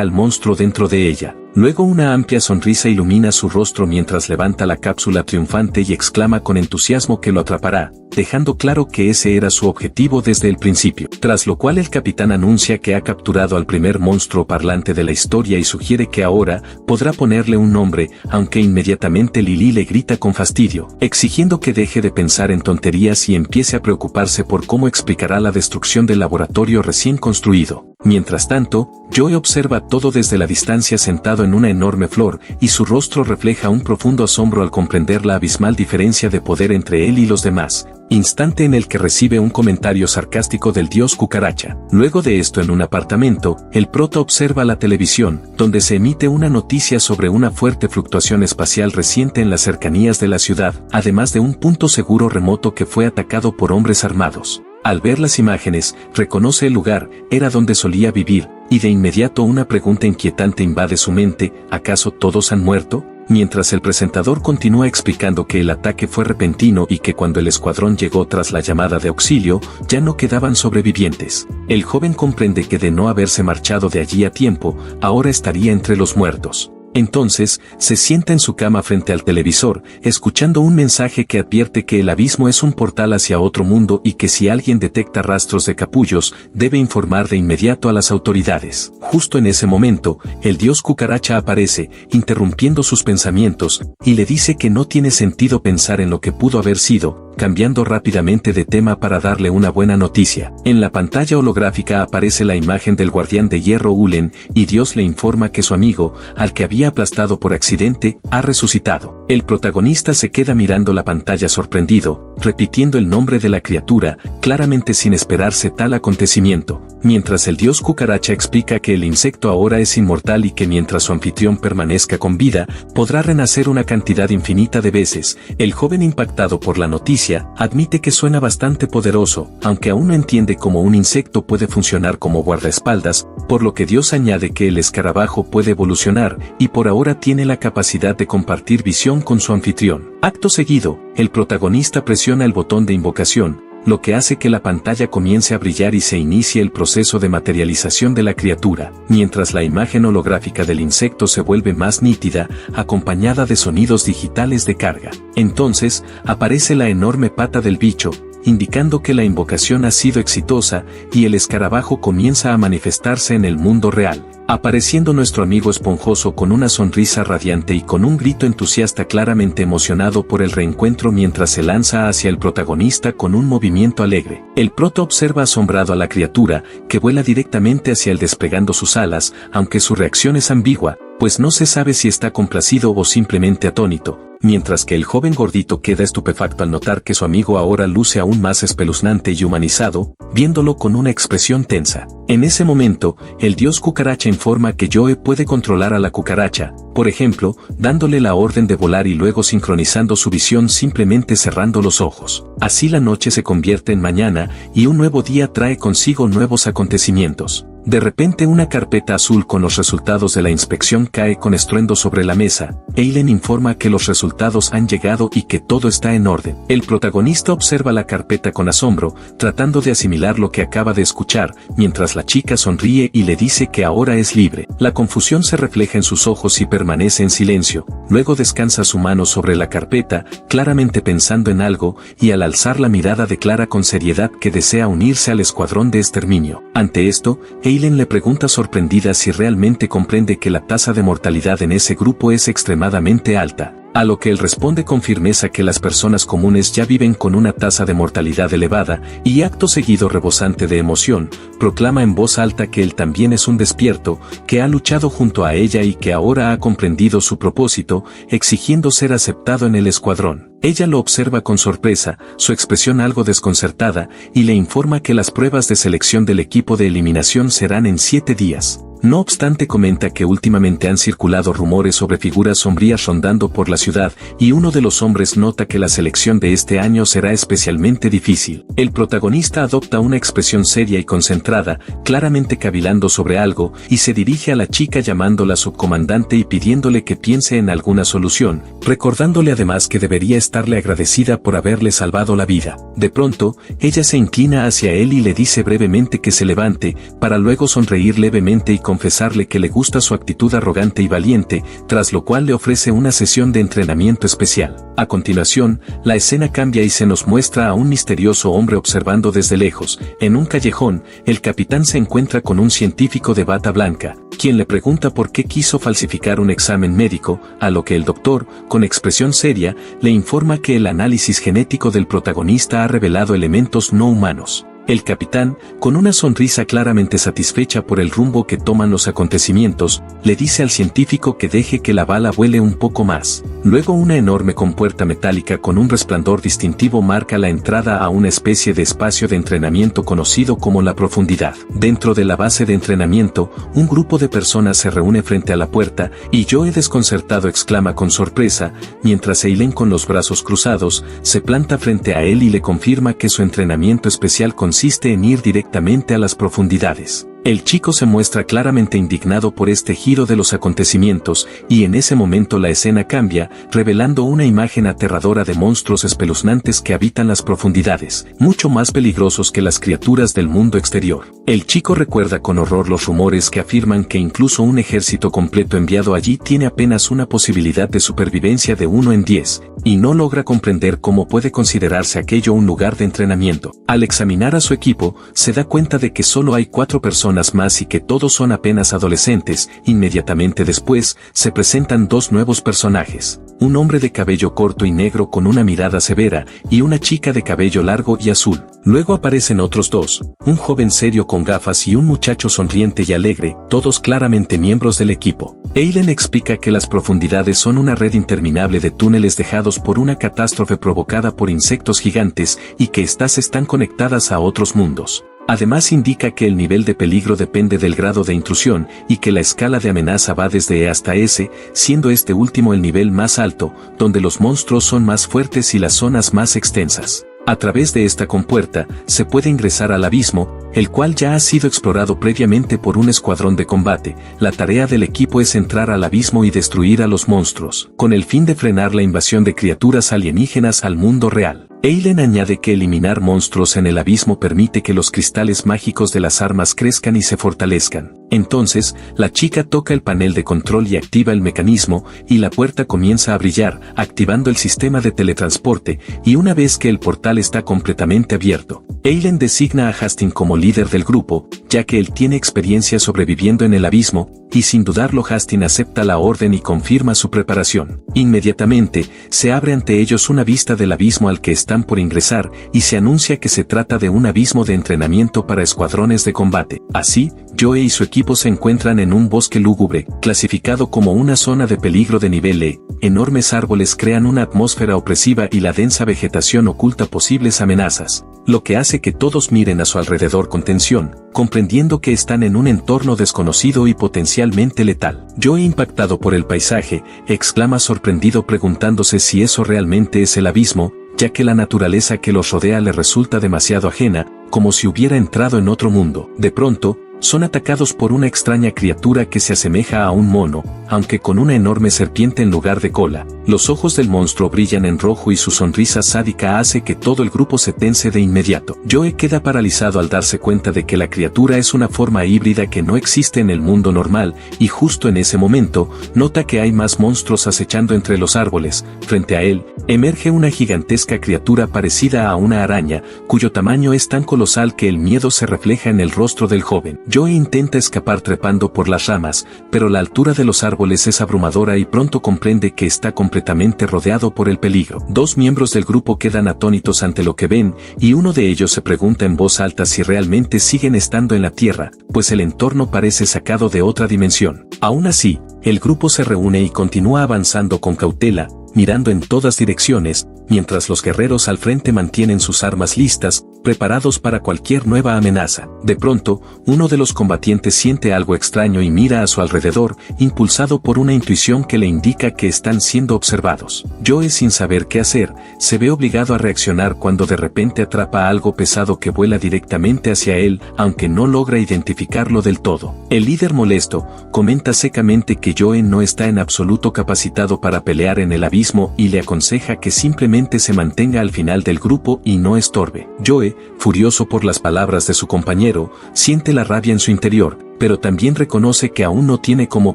al monstruo dentro de ella. Luego una amplia sonrisa ilumina su rostro mientras levanta la cápsula triunfante y exclama con entusiasmo que lo atrapará, dejando claro que ese era su objetivo desde el principio. Tras lo cual el capitán anuncia que ha capturado al primer monstruo parlante de la historia y sugiere que ahora podrá ponerle un nombre, aunque inmediatamente Lily le grita con fastidio, exigiendo que deje de pensar en tonterías y empiece a preocuparse por cómo explicará la destrucción del laboratorio recién construido. Mientras tanto, Joe observa todo desde la distancia sentado en una enorme flor, y su rostro refleja un profundo asombro al comprender la abismal diferencia de poder entre él y los demás, instante en el que recibe un comentario sarcástico del dios cucaracha. Luego de esto, en un apartamento, el prota observa la televisión, donde se emite una noticia sobre una fuerte fluctuación espacial reciente en las cercanías de la ciudad, además de un punto seguro remoto que fue atacado por hombres armados. Al ver las imágenes, reconoce el lugar, era donde solía vivir, y de inmediato una pregunta inquietante invade su mente: ¿acaso todos han muerto? Mientras el presentador continúa explicando que el ataque fue repentino y que cuando el escuadrón llegó tras la llamada de auxilio, ya no quedaban sobrevivientes. El joven comprende que de no haberse marchado de allí a tiempo, ahora estaría entre los muertos. Entonces, se sienta en su cama frente al televisor, escuchando un mensaje que advierte que el abismo es un portal hacia otro mundo y que si alguien detecta rastros de capullos, debe informar de inmediato a las autoridades. Justo en ese momento, el dios cucaracha aparece, interrumpiendo sus pensamientos, y le dice que no tiene sentido pensar en lo que pudo haber sido, cambiando rápidamente de tema para darle una buena noticia. En la pantalla holográfica aparece la imagen del guardián de hierro Ulen, y Dios le informa que su amigo, al que había aplastado por accidente, ha resucitado. El protagonista se queda mirando la pantalla sorprendido, repitiendo el nombre de la criatura, claramente sin esperarse tal acontecimiento, mientras el dios cucaracha explica que el insecto ahora es inmortal y que mientras su anfitrión permanezca con vida, podrá renacer una cantidad infinita de veces. El joven, impactado por la noticia, admite que suena bastante poderoso, aunque aún no entiende cómo un insecto puede funcionar como guardaespaldas, por lo que Dios añade que el escarabajo puede evolucionar, y por ahora tiene la capacidad de compartir visión con su anfitrión. Acto seguido, el protagonista presiona el botón de invocación, lo que hace que la pantalla comience a brillar y se inicie el proceso de materialización de la criatura, mientras la imagen holográfica del insecto se vuelve más nítida, acompañada de sonidos digitales de carga. Entonces, aparece la enorme pata del bicho, indicando que la invocación ha sido exitosa, y el escarabajo comienza a manifestarse en el mundo real, apareciendo nuestro amigo esponjoso con una sonrisa radiante y con un grito entusiasta, claramente emocionado por el reencuentro, mientras se lanza hacia el protagonista con un movimiento alegre. El prota observa asombrado a la criatura, que vuela directamente hacia él desplegando sus alas, aunque su reacción es ambigua, pues no se sabe si está complacido o simplemente atónito, mientras que el joven gordito queda estupefacto al notar que su amigo ahora luce aún más espeluznante y humanizado, viéndolo con una expresión tensa. En ese momento, el dios cucaracha informa que Joe puede controlar a la cucaracha, por ejemplo, dándole la orden de volar y luego sincronizando su visión simplemente cerrando los ojos. Así la noche se convierte en mañana y un nuevo día trae consigo nuevos acontecimientos. De repente una carpeta azul con los resultados de la inspección cae con estruendo sobre la mesa. Eileen informa que los resultados han llegado y que todo está en orden. El protagonista observa la carpeta con asombro, tratando de asimilar lo que acaba de escuchar, mientras la chica sonríe y le dice que ahora es libre. La confusión se refleja en sus ojos y permanece en silencio. Luego descansa su mano sobre la carpeta, claramente pensando en algo, y al alzar la mirada declara con seriedad que desea unirse al escuadrón de exterminio. Ante esto, Eileen le pregunta sorprendida si realmente comprende que la tasa de mortalidad en ese grupo es extremadamente alta, a lo que él responde con firmeza que las personas comunes ya viven con una tasa de mortalidad elevada, y acto seguido rebosante de emoción, proclama en voz alta que él también es un despierto, que ha luchado junto a ella y que ahora ha comprendido su propósito, exigiendo ser aceptado en el escuadrón. Ella lo observa con sorpresa, su expresión algo desconcertada, y le informa que las pruebas de selección del equipo de eliminación serán en 7 días. No obstante comenta que últimamente han circulado rumores sobre figuras sombrías rondando por la ciudad, y uno de los hombres nota que la selección de este año será especialmente difícil. El protagonista adopta una expresión seria y concentrada, claramente cavilando sobre algo, y se dirige a la chica llamándola subcomandante y pidiéndole que piense en alguna solución, recordándole además que debería estarle agradecida por haberle salvado la vida. De pronto, ella se inclina hacia él y le dice brevemente que se levante, para luego sonreír levemente y confesarle que le gusta su actitud arrogante y valiente, tras lo cual le ofrece una sesión de entrenamiento especial. A continuación, la escena cambia y se nos muestra a un misterioso hombre observando desde lejos. En un callejón, el capitán se encuentra con un científico de bata blanca, quien le pregunta por qué quiso falsificar un examen médico, a lo que el doctor, con expresión seria, le informa que el análisis genético del protagonista ha revelado elementos no humanos. El capitán, con una sonrisa claramente satisfecha por el rumbo que toman los acontecimientos, le dice al científico que deje que la bala vuele un poco más. Luego una enorme compuerta metálica con un resplandor distintivo marca la entrada a una especie de espacio de entrenamiento conocido como la profundidad. Dentro de la base de entrenamiento, un grupo de personas se reúne frente a la puerta, y Joe desconcertado exclama con sorpresa, mientras Eileen con los brazos cruzados, se planta frente a él y le confirma que su entrenamiento especial consiste en ir directamente a las profundidades. El chico se muestra claramente indignado por este giro de los acontecimientos, y en ese momento la escena cambia, revelando una imagen aterradora de monstruos espeluznantes que habitan las profundidades, mucho más peligrosos que las criaturas del mundo exterior. El chico recuerda con horror los rumores que afirman que incluso un ejército completo enviado allí tiene apenas una posibilidad de supervivencia de 1 en 10, y no logra comprender cómo puede considerarse aquello un lugar de entrenamiento. Al examinar a su equipo, se da cuenta de que solo hay 4 personas más y que todos son apenas adolescentes. Inmediatamente después, se presentan 2 nuevos personajes. Un hombre de cabello corto y negro con una mirada severa, y una chica de cabello largo y azul. Luego aparecen otros 2, un joven serio con gafas y un muchacho sonriente y alegre, todos claramente miembros del equipo. Eileen explica que las profundidades son una red interminable de túneles dejados por una catástrofe provocada por insectos gigantes, y que estas están conectadas a otros mundos. Además indica que el nivel de peligro depende del grado de intrusión, y que la escala de amenaza va desde E hasta S, siendo este último el nivel más alto, donde los monstruos son más fuertes y las zonas más extensas. A través de esta compuerta, se puede ingresar al abismo, el cual ya ha sido explorado previamente por un escuadrón de combate. La tarea del equipo es entrar al abismo y destruir a los monstruos, con el fin de frenar la invasión de criaturas alienígenas al mundo real. Eileen añade que eliminar monstruos en el abismo permite que los cristales mágicos de las armas crezcan y se fortalezcan. Entonces, la chica toca el panel de control y activa el mecanismo, y la puerta comienza a brillar, activando el sistema de teletransporte, y una vez que el portal está completamente abierto, Eileen designa a Hastings como líder líder del grupo, ya que él tiene experiencia sobreviviendo en el abismo, y sin dudarlo Hastin acepta la orden y confirma su preparación. Inmediatamente, se abre ante ellos una vista del abismo al que están por ingresar, y se anuncia que se trata de un abismo de entrenamiento para escuadrones de combate. Así, Joe y su equipo se encuentran en un bosque lúgubre, clasificado como una zona de peligro de nivel E. Enormes árboles crean una atmósfera opresiva y la densa vegetación oculta posibles amenazas, lo que hace que todos miren a su alrededor con tensión, comprendiendo que están en un entorno desconocido y potencialmente letal. Joe, impactado por el paisaje, exclama sorprendido preguntándose si eso realmente es el abismo, ya que la naturaleza que los rodea le resulta demasiado ajena, como si hubiera entrado en otro mundo. De pronto, son atacados por una extraña criatura que se asemeja a un mono, aunque con una enorme serpiente en lugar de cola. Los ojos del monstruo brillan en rojo y su sonrisa sádica hace que todo el grupo se tense de inmediato. Joe queda paralizado al darse cuenta de que la criatura es una forma híbrida que no existe en el mundo normal, y justo en ese momento, nota que hay más monstruos acechando entre los árboles. Frente a él, emerge una gigantesca criatura parecida a una araña, cuyo tamaño es tan colosal que el miedo se refleja en el rostro del joven. Joe intenta escapar trepando por las ramas, pero la altura de los árboles es abrumadora y pronto comprende que está completamente rodeado por el peligro. Dos miembros del grupo quedan atónitos ante lo que ven, y uno de ellos se pregunta en voz alta si realmente siguen estando en la Tierra, pues el entorno parece sacado de otra dimensión. Aún así, el grupo se reúne y continúa avanzando con cautela, mirando en todas direcciones, mientras los guerreros al frente mantienen sus armas listas, preparados para cualquier nueva amenaza. De pronto, uno de los combatientes siente algo extraño y mira a su alrededor, impulsado por una intuición que le indica que están siendo observados. Joe, sin saber qué hacer, se ve obligado a reaccionar cuando de repente atrapa algo pesado que vuela directamente hacia él, aunque no logra identificarlo del todo. El líder, molesto, comenta secamente que Joe no está en absoluto capacitado para pelear en el abismo y le aconseja que simplemente se mantenga al final del grupo y no estorbe. Joe, furioso por las palabras de su compañero, siente la rabia en su interior, pero también reconoce que aún no tiene cómo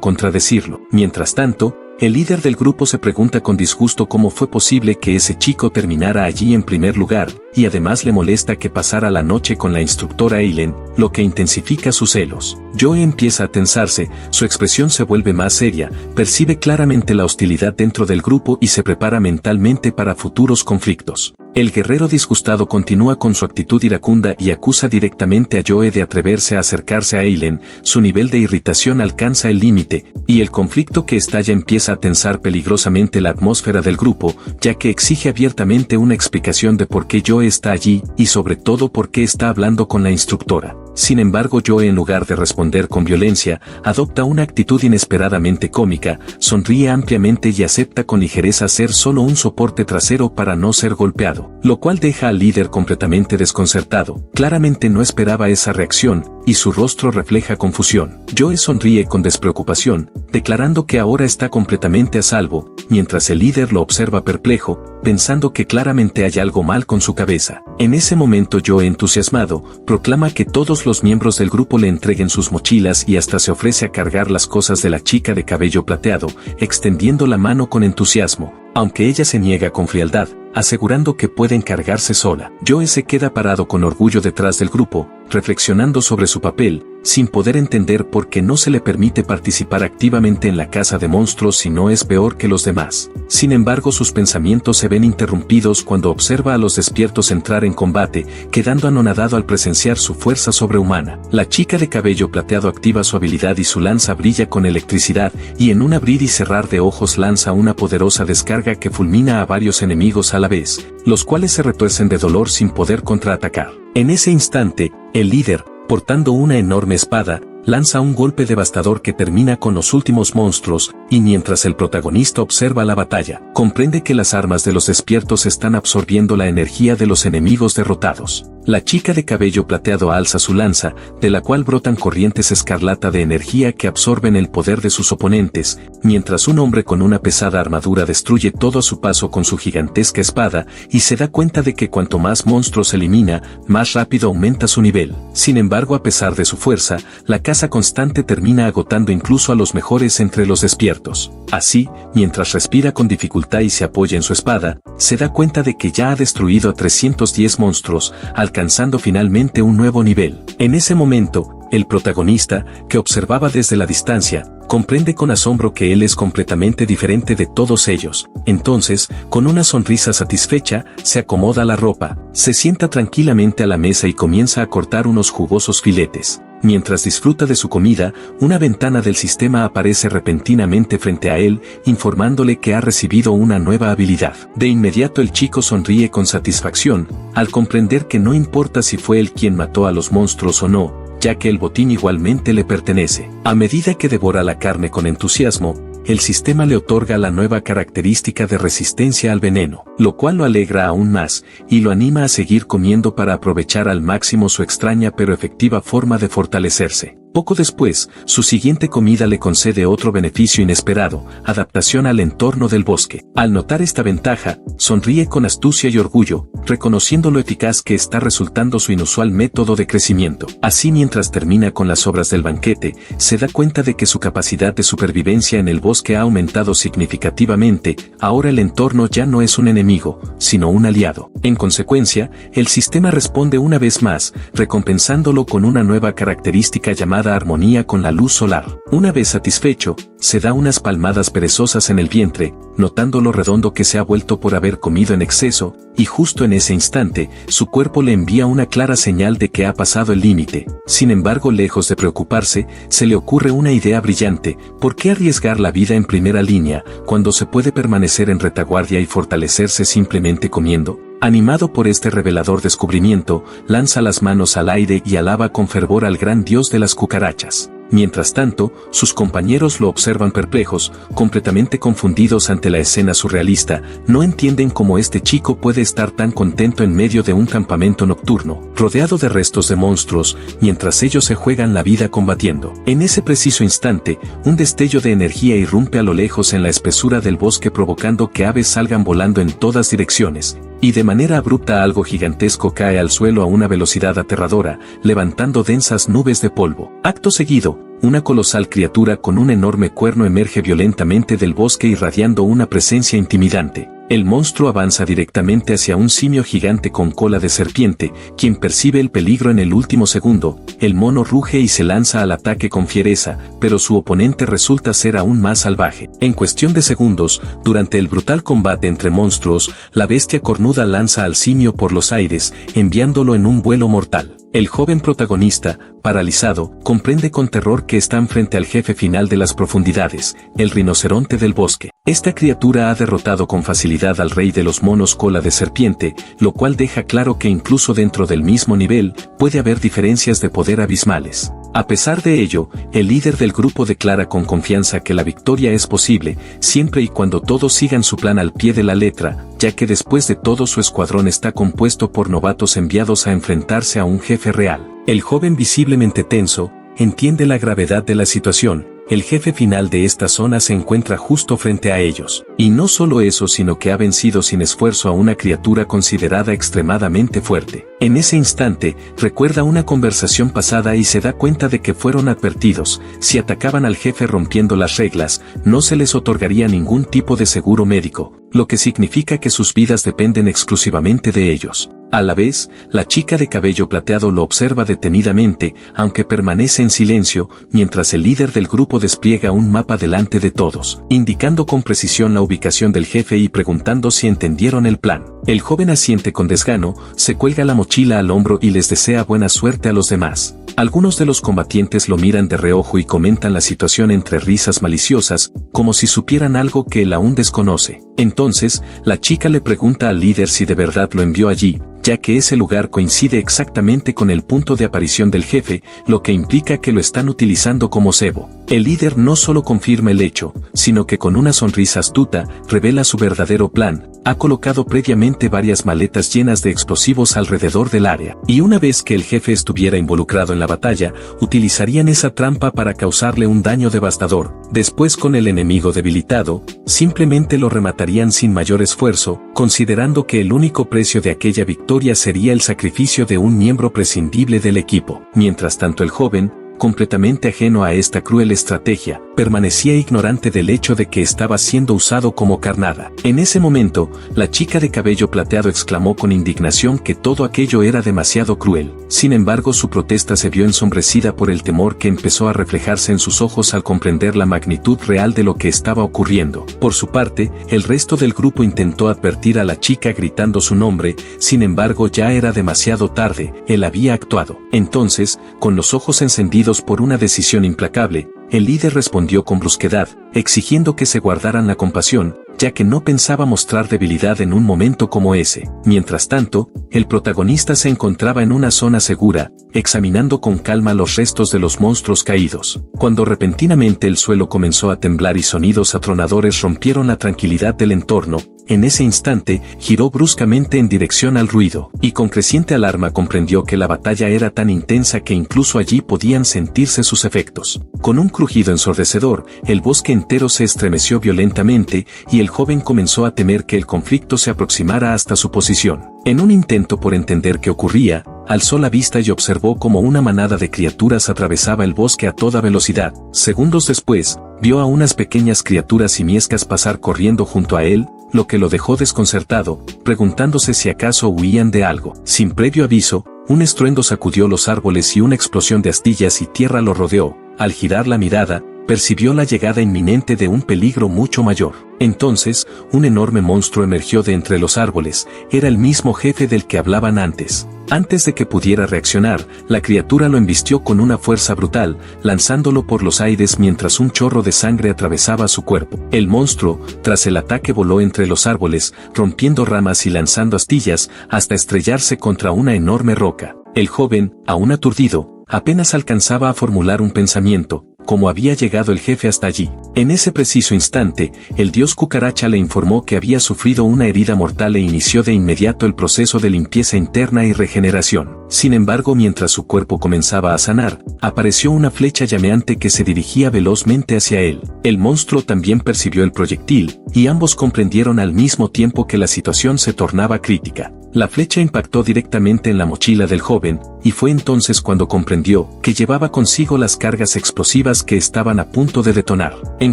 contradecirlo. Mientras tanto, el líder del grupo se pregunta con disgusto cómo fue posible que ese chico terminara allí en primer lugar, y además le molesta que pasara la noche con la instructora Eileen, lo que intensifica sus celos. Joe empieza a tensarse, su expresión se vuelve más seria, percibe claramente la hostilidad dentro del grupo y se prepara mentalmente para futuros conflictos. El guerrero disgustado continúa con su actitud iracunda y acusa directamente a Joe de atreverse a acercarse a Eileen. Su nivel de irritación alcanza el límite, y el conflicto que estalla empieza a tensar peligrosamente la atmósfera del grupo, ya que exige abiertamente una explicación de por qué Joe está allí, y sobre todo por qué está hablando con la instructora. Sin embargo, Joe, en lugar de responder con violencia, adopta una actitud inesperadamente cómica, sonríe ampliamente y acepta con ligereza ser solo un soporte trasero para no ser golpeado, lo cual deja al líder completamente desconcertado. Claramente no esperaba esa reacción, y su rostro refleja confusión. Joe sonríe con despreocupación, declarando que ahora está completamente a salvo, mientras el líder lo observa perplejo, pensando que claramente hay algo mal con su cabeza. En ese momento Joe, entusiasmado, proclama que todos los miembros del grupo le entreguen sus mochilas y hasta se ofrece a cargar las cosas de la chica de cabello plateado, extendiendo la mano con entusiasmo, aunque ella se niega con frialdad, asegurando que puede encargarse sola. Joe se queda parado con orgullo detrás del grupo, reflexionando sobre su papel, sin poder entender por qué no se le permite participar activamente en la caza de monstruos si no es peor que los demás. Sin embargo, sus pensamientos se ven interrumpidos cuando observa a los despiertos entrar en combate, quedando anonadado al presenciar su fuerza sobrehumana. La chica de cabello plateado activa su habilidad y su lanza brilla con electricidad, y en un abrir y cerrar de ojos lanza una poderosa descarga que fulmina a varios enemigos a la vez, los cuales se retuercen de dolor sin poder contraatacar. En ese instante, el líder, portando una enorme espada, lanza un golpe devastador que termina con los últimos monstruos, y mientras el protagonista observa la batalla, comprende que las armas de los despiertos están absorbiendo la energía de los enemigos derrotados. La chica de cabello plateado alza su lanza, de la cual brotan corrientes escarlata de energía que absorben el poder de sus oponentes, mientras un hombre con una pesada armadura destruye todo a su paso con su gigantesca espada, y se da cuenta de que cuanto más monstruos elimina, más rápido aumenta su nivel. Sin embargo, a pesar de su fuerza, la caza constante termina agotando incluso a los mejores entre los despiertos. Así, mientras respira con dificultad y se apoya en su espada, se da cuenta de que ya ha destruido a 310 monstruos, al alcanzando finalmente un nuevo nivel. En ese momento, el protagonista, que observaba desde la distancia, comprende con asombro que él es completamente diferente de todos ellos. Entonces, con una sonrisa satisfecha, se acomoda la ropa, se sienta tranquilamente a la mesa y comienza a cortar unos jugosos filetes. Mientras disfruta de su comida, una ventana del sistema aparece repentinamente frente a él, informándole que ha recibido una nueva habilidad. De inmediato el chico sonríe con satisfacción, al comprender que no importa si fue él quien mató a los monstruos o no, ya que el botín igualmente le pertenece. A medida que devora la carne con entusiasmo, el sistema le otorga la nueva característica de resistencia al veneno, lo cual lo alegra aún más, y lo anima a seguir comiendo para aprovechar al máximo su extraña pero efectiva forma de fortalecerse. Poco después, su siguiente comida le concede otro beneficio inesperado, adaptación al entorno del bosque. Al notar esta ventaja, sonríe con astucia y orgullo, reconociendo lo eficaz que está resultando su inusual método de crecimiento. Así, mientras termina con las sobras del banquete, se da cuenta de que su capacidad de supervivencia en el bosque ha aumentado significativamente. Ahora el entorno ya no es un enemigo, sino un aliado. En consecuencia, el sistema responde una vez más, recompensándolo con una nueva característica llamada armonía con la luz solar. Una vez satisfecho, se da unas palmadas perezosas en el vientre, notando lo redondo que se ha vuelto por haber comido en exceso, y justo en ese instante, su cuerpo le envía una clara señal de que ha pasado el límite. Sin embargo, lejos de preocuparse, se le ocurre una idea brillante: ¿por qué arriesgar la vida en primera línea, cuando se puede permanecer en retaguardia y fortalecerse simplemente comiendo? Animado por este revelador descubrimiento, lanza las manos al aire y alaba con fervor al gran dios de las cucarachas. Mientras tanto, sus compañeros lo observan perplejos, completamente confundidos ante la escena surrealista. No entienden cómo este chico puede estar tan contento en medio de un campamento nocturno, rodeado de restos de monstruos, mientras ellos se juegan la vida combatiendo. En ese preciso instante, un destello de energía irrumpe a lo lejos en la espesura del bosque, provocando que aves salgan volando en todas direcciones, y de manera abrupta algo gigantesco cae al suelo a una velocidad aterradora, levantando densas nubes de polvo. Acto seguido, una colosal criatura con un enorme cuerno emerge violentamente del bosque, irradiando una presencia intimidante. El monstruo avanza directamente hacia un simio gigante con cola de serpiente, quien percibe el peligro en el último segundo. El mono ruge y se lanza al ataque con fiereza, pero su oponente resulta ser aún más salvaje. En cuestión de segundos, durante el brutal combate entre monstruos, la bestia cornuda lanza al simio por los aires, enviándolo en un vuelo mortal. El joven protagonista, paralizado, comprende con terror que están frente al jefe final de las profundidades, el rinoceronte del bosque. Esta criatura ha derrotado con facilidad al rey de los monos cola de serpiente, lo cual deja claro que incluso dentro del mismo nivel, puede haber diferencias de poder abismales. A pesar de ello, el líder del grupo declara con confianza que la victoria es posible, siempre y cuando todos sigan su plan al pie de la letra, ya que después de todo su escuadrón está compuesto por novatos enviados a enfrentarse a un jefe real. El joven, visiblemente tenso, entiende la gravedad de la situación. El jefe final de esta zona se encuentra justo frente a ellos. Y no solo eso, sino que ha vencido sin esfuerzo a una criatura considerada extremadamente fuerte. En ese instante, recuerda una conversación pasada y se da cuenta de que fueron advertidos: si atacaban al jefe rompiendo las reglas, no se les otorgaría ningún tipo de seguro médico, lo que significa que sus vidas dependen exclusivamente de ellos. A la vez, la chica de cabello plateado lo observa detenidamente, aunque permanece en silencio, mientras el líder del grupo despliega un mapa delante de todos, indicando con precisión la ubicación del jefe y preguntando si entendieron el plan. El joven asiente con desgano, se cuelga la mochila al hombro y les desea buena suerte a los demás. Algunos de los combatientes lo miran de reojo y comentan la situación entre risas maliciosas, como si supieran algo que él aún desconoce. Entonces, la chica le pregunta al líder si de verdad lo envió allí, ya que ese lugar coincide exactamente con el punto de aparición del jefe, lo que implica que lo están utilizando como cebo. El líder no solo confirma el hecho, sino que con una sonrisa astuta, revela su verdadero plan. Ha colocado previamente varias maletas llenas de explosivos alrededor del área, y una vez que el jefe estuviera involucrado en la batalla, utilizarían esa trampa para causarle un daño devastador. Después, con el enemigo debilitado, simplemente lo rematarían sin mayor esfuerzo, considerando que el único precio de aquella victoria sería el sacrificio de un miembro prescindible del equipo. Mientras tanto, el joven, completamente ajeno a esta cruel estrategia, permanecía ignorante del hecho de que estaba siendo usado como carnada. En ese momento, la chica de cabello plateado exclamó con indignación que todo aquello era demasiado cruel. Sin embargo, su protesta se vio ensombrecida por el temor que empezó a reflejarse en sus ojos al comprender la magnitud real de lo que estaba ocurriendo. Por su parte, el resto del grupo intentó advertir a la chica gritando su nombre, sin embargo ya era demasiado tarde, él había actuado. Entonces, con los ojos encendidos por una decisión implacable, el líder respondió con brusquedad, exigiendo que se guardaran la compasión, ya que no pensaba mostrar debilidad en un momento como ese. Mientras tanto, el protagonista se encontraba en una zona segura, examinando con calma los restos de los monstruos caídos, cuando repentinamente el suelo comenzó a temblar y sonidos atronadores rompieron la tranquilidad del entorno. En ese instante, giró bruscamente en dirección al ruido, y con creciente alarma comprendió que la batalla era tan intensa que incluso allí podían sentirse sus efectos. Con un crujido ensordecedor, el bosque entero se estremeció violentamente, y el joven comenzó a temer que el conflicto se aproximara hasta su posición. En un intento por entender qué ocurría, alzó la vista y observó cómo una manada de criaturas atravesaba el bosque a toda velocidad. Segundos después, vio a unas pequeñas criaturas simiescas pasar corriendo junto a él, lo que lo dejó desconcertado, preguntándose si acaso huían de algo. Sin previo aviso, un estruendo sacudió los árboles y una explosión de astillas y tierra lo rodeó. Al girar la mirada, percibió la llegada inminente de un peligro mucho mayor. Entonces, un enorme monstruo emergió de entre los árboles, era el mismo jefe del que hablaban antes. Antes de que pudiera reaccionar, la criatura lo embistió con una fuerza brutal, lanzándolo por los aires mientras un chorro de sangre atravesaba su cuerpo. El monstruo, tras el ataque, voló entre los árboles, rompiendo ramas y lanzando astillas, hasta estrellarse contra una enorme roca. El joven, aún aturdido, apenas alcanzaba a formular un pensamiento. ¿Cómo había llegado el jefe hasta allí? En ese preciso instante, el dios cucaracha le informó que había sufrido una herida mortal e inició de inmediato el proceso de limpieza interna y regeneración. Sin embargo, mientras su cuerpo comenzaba a sanar, apareció una flecha llameante que se dirigía velozmente hacia él. El monstruo también percibió el proyectil, y ambos comprendieron al mismo tiempo que la situación se tornaba crítica. La flecha impactó directamente en la mochila del joven, y fue entonces cuando comprendió que llevaba consigo las cargas explosivas que estaban a punto de detonar. En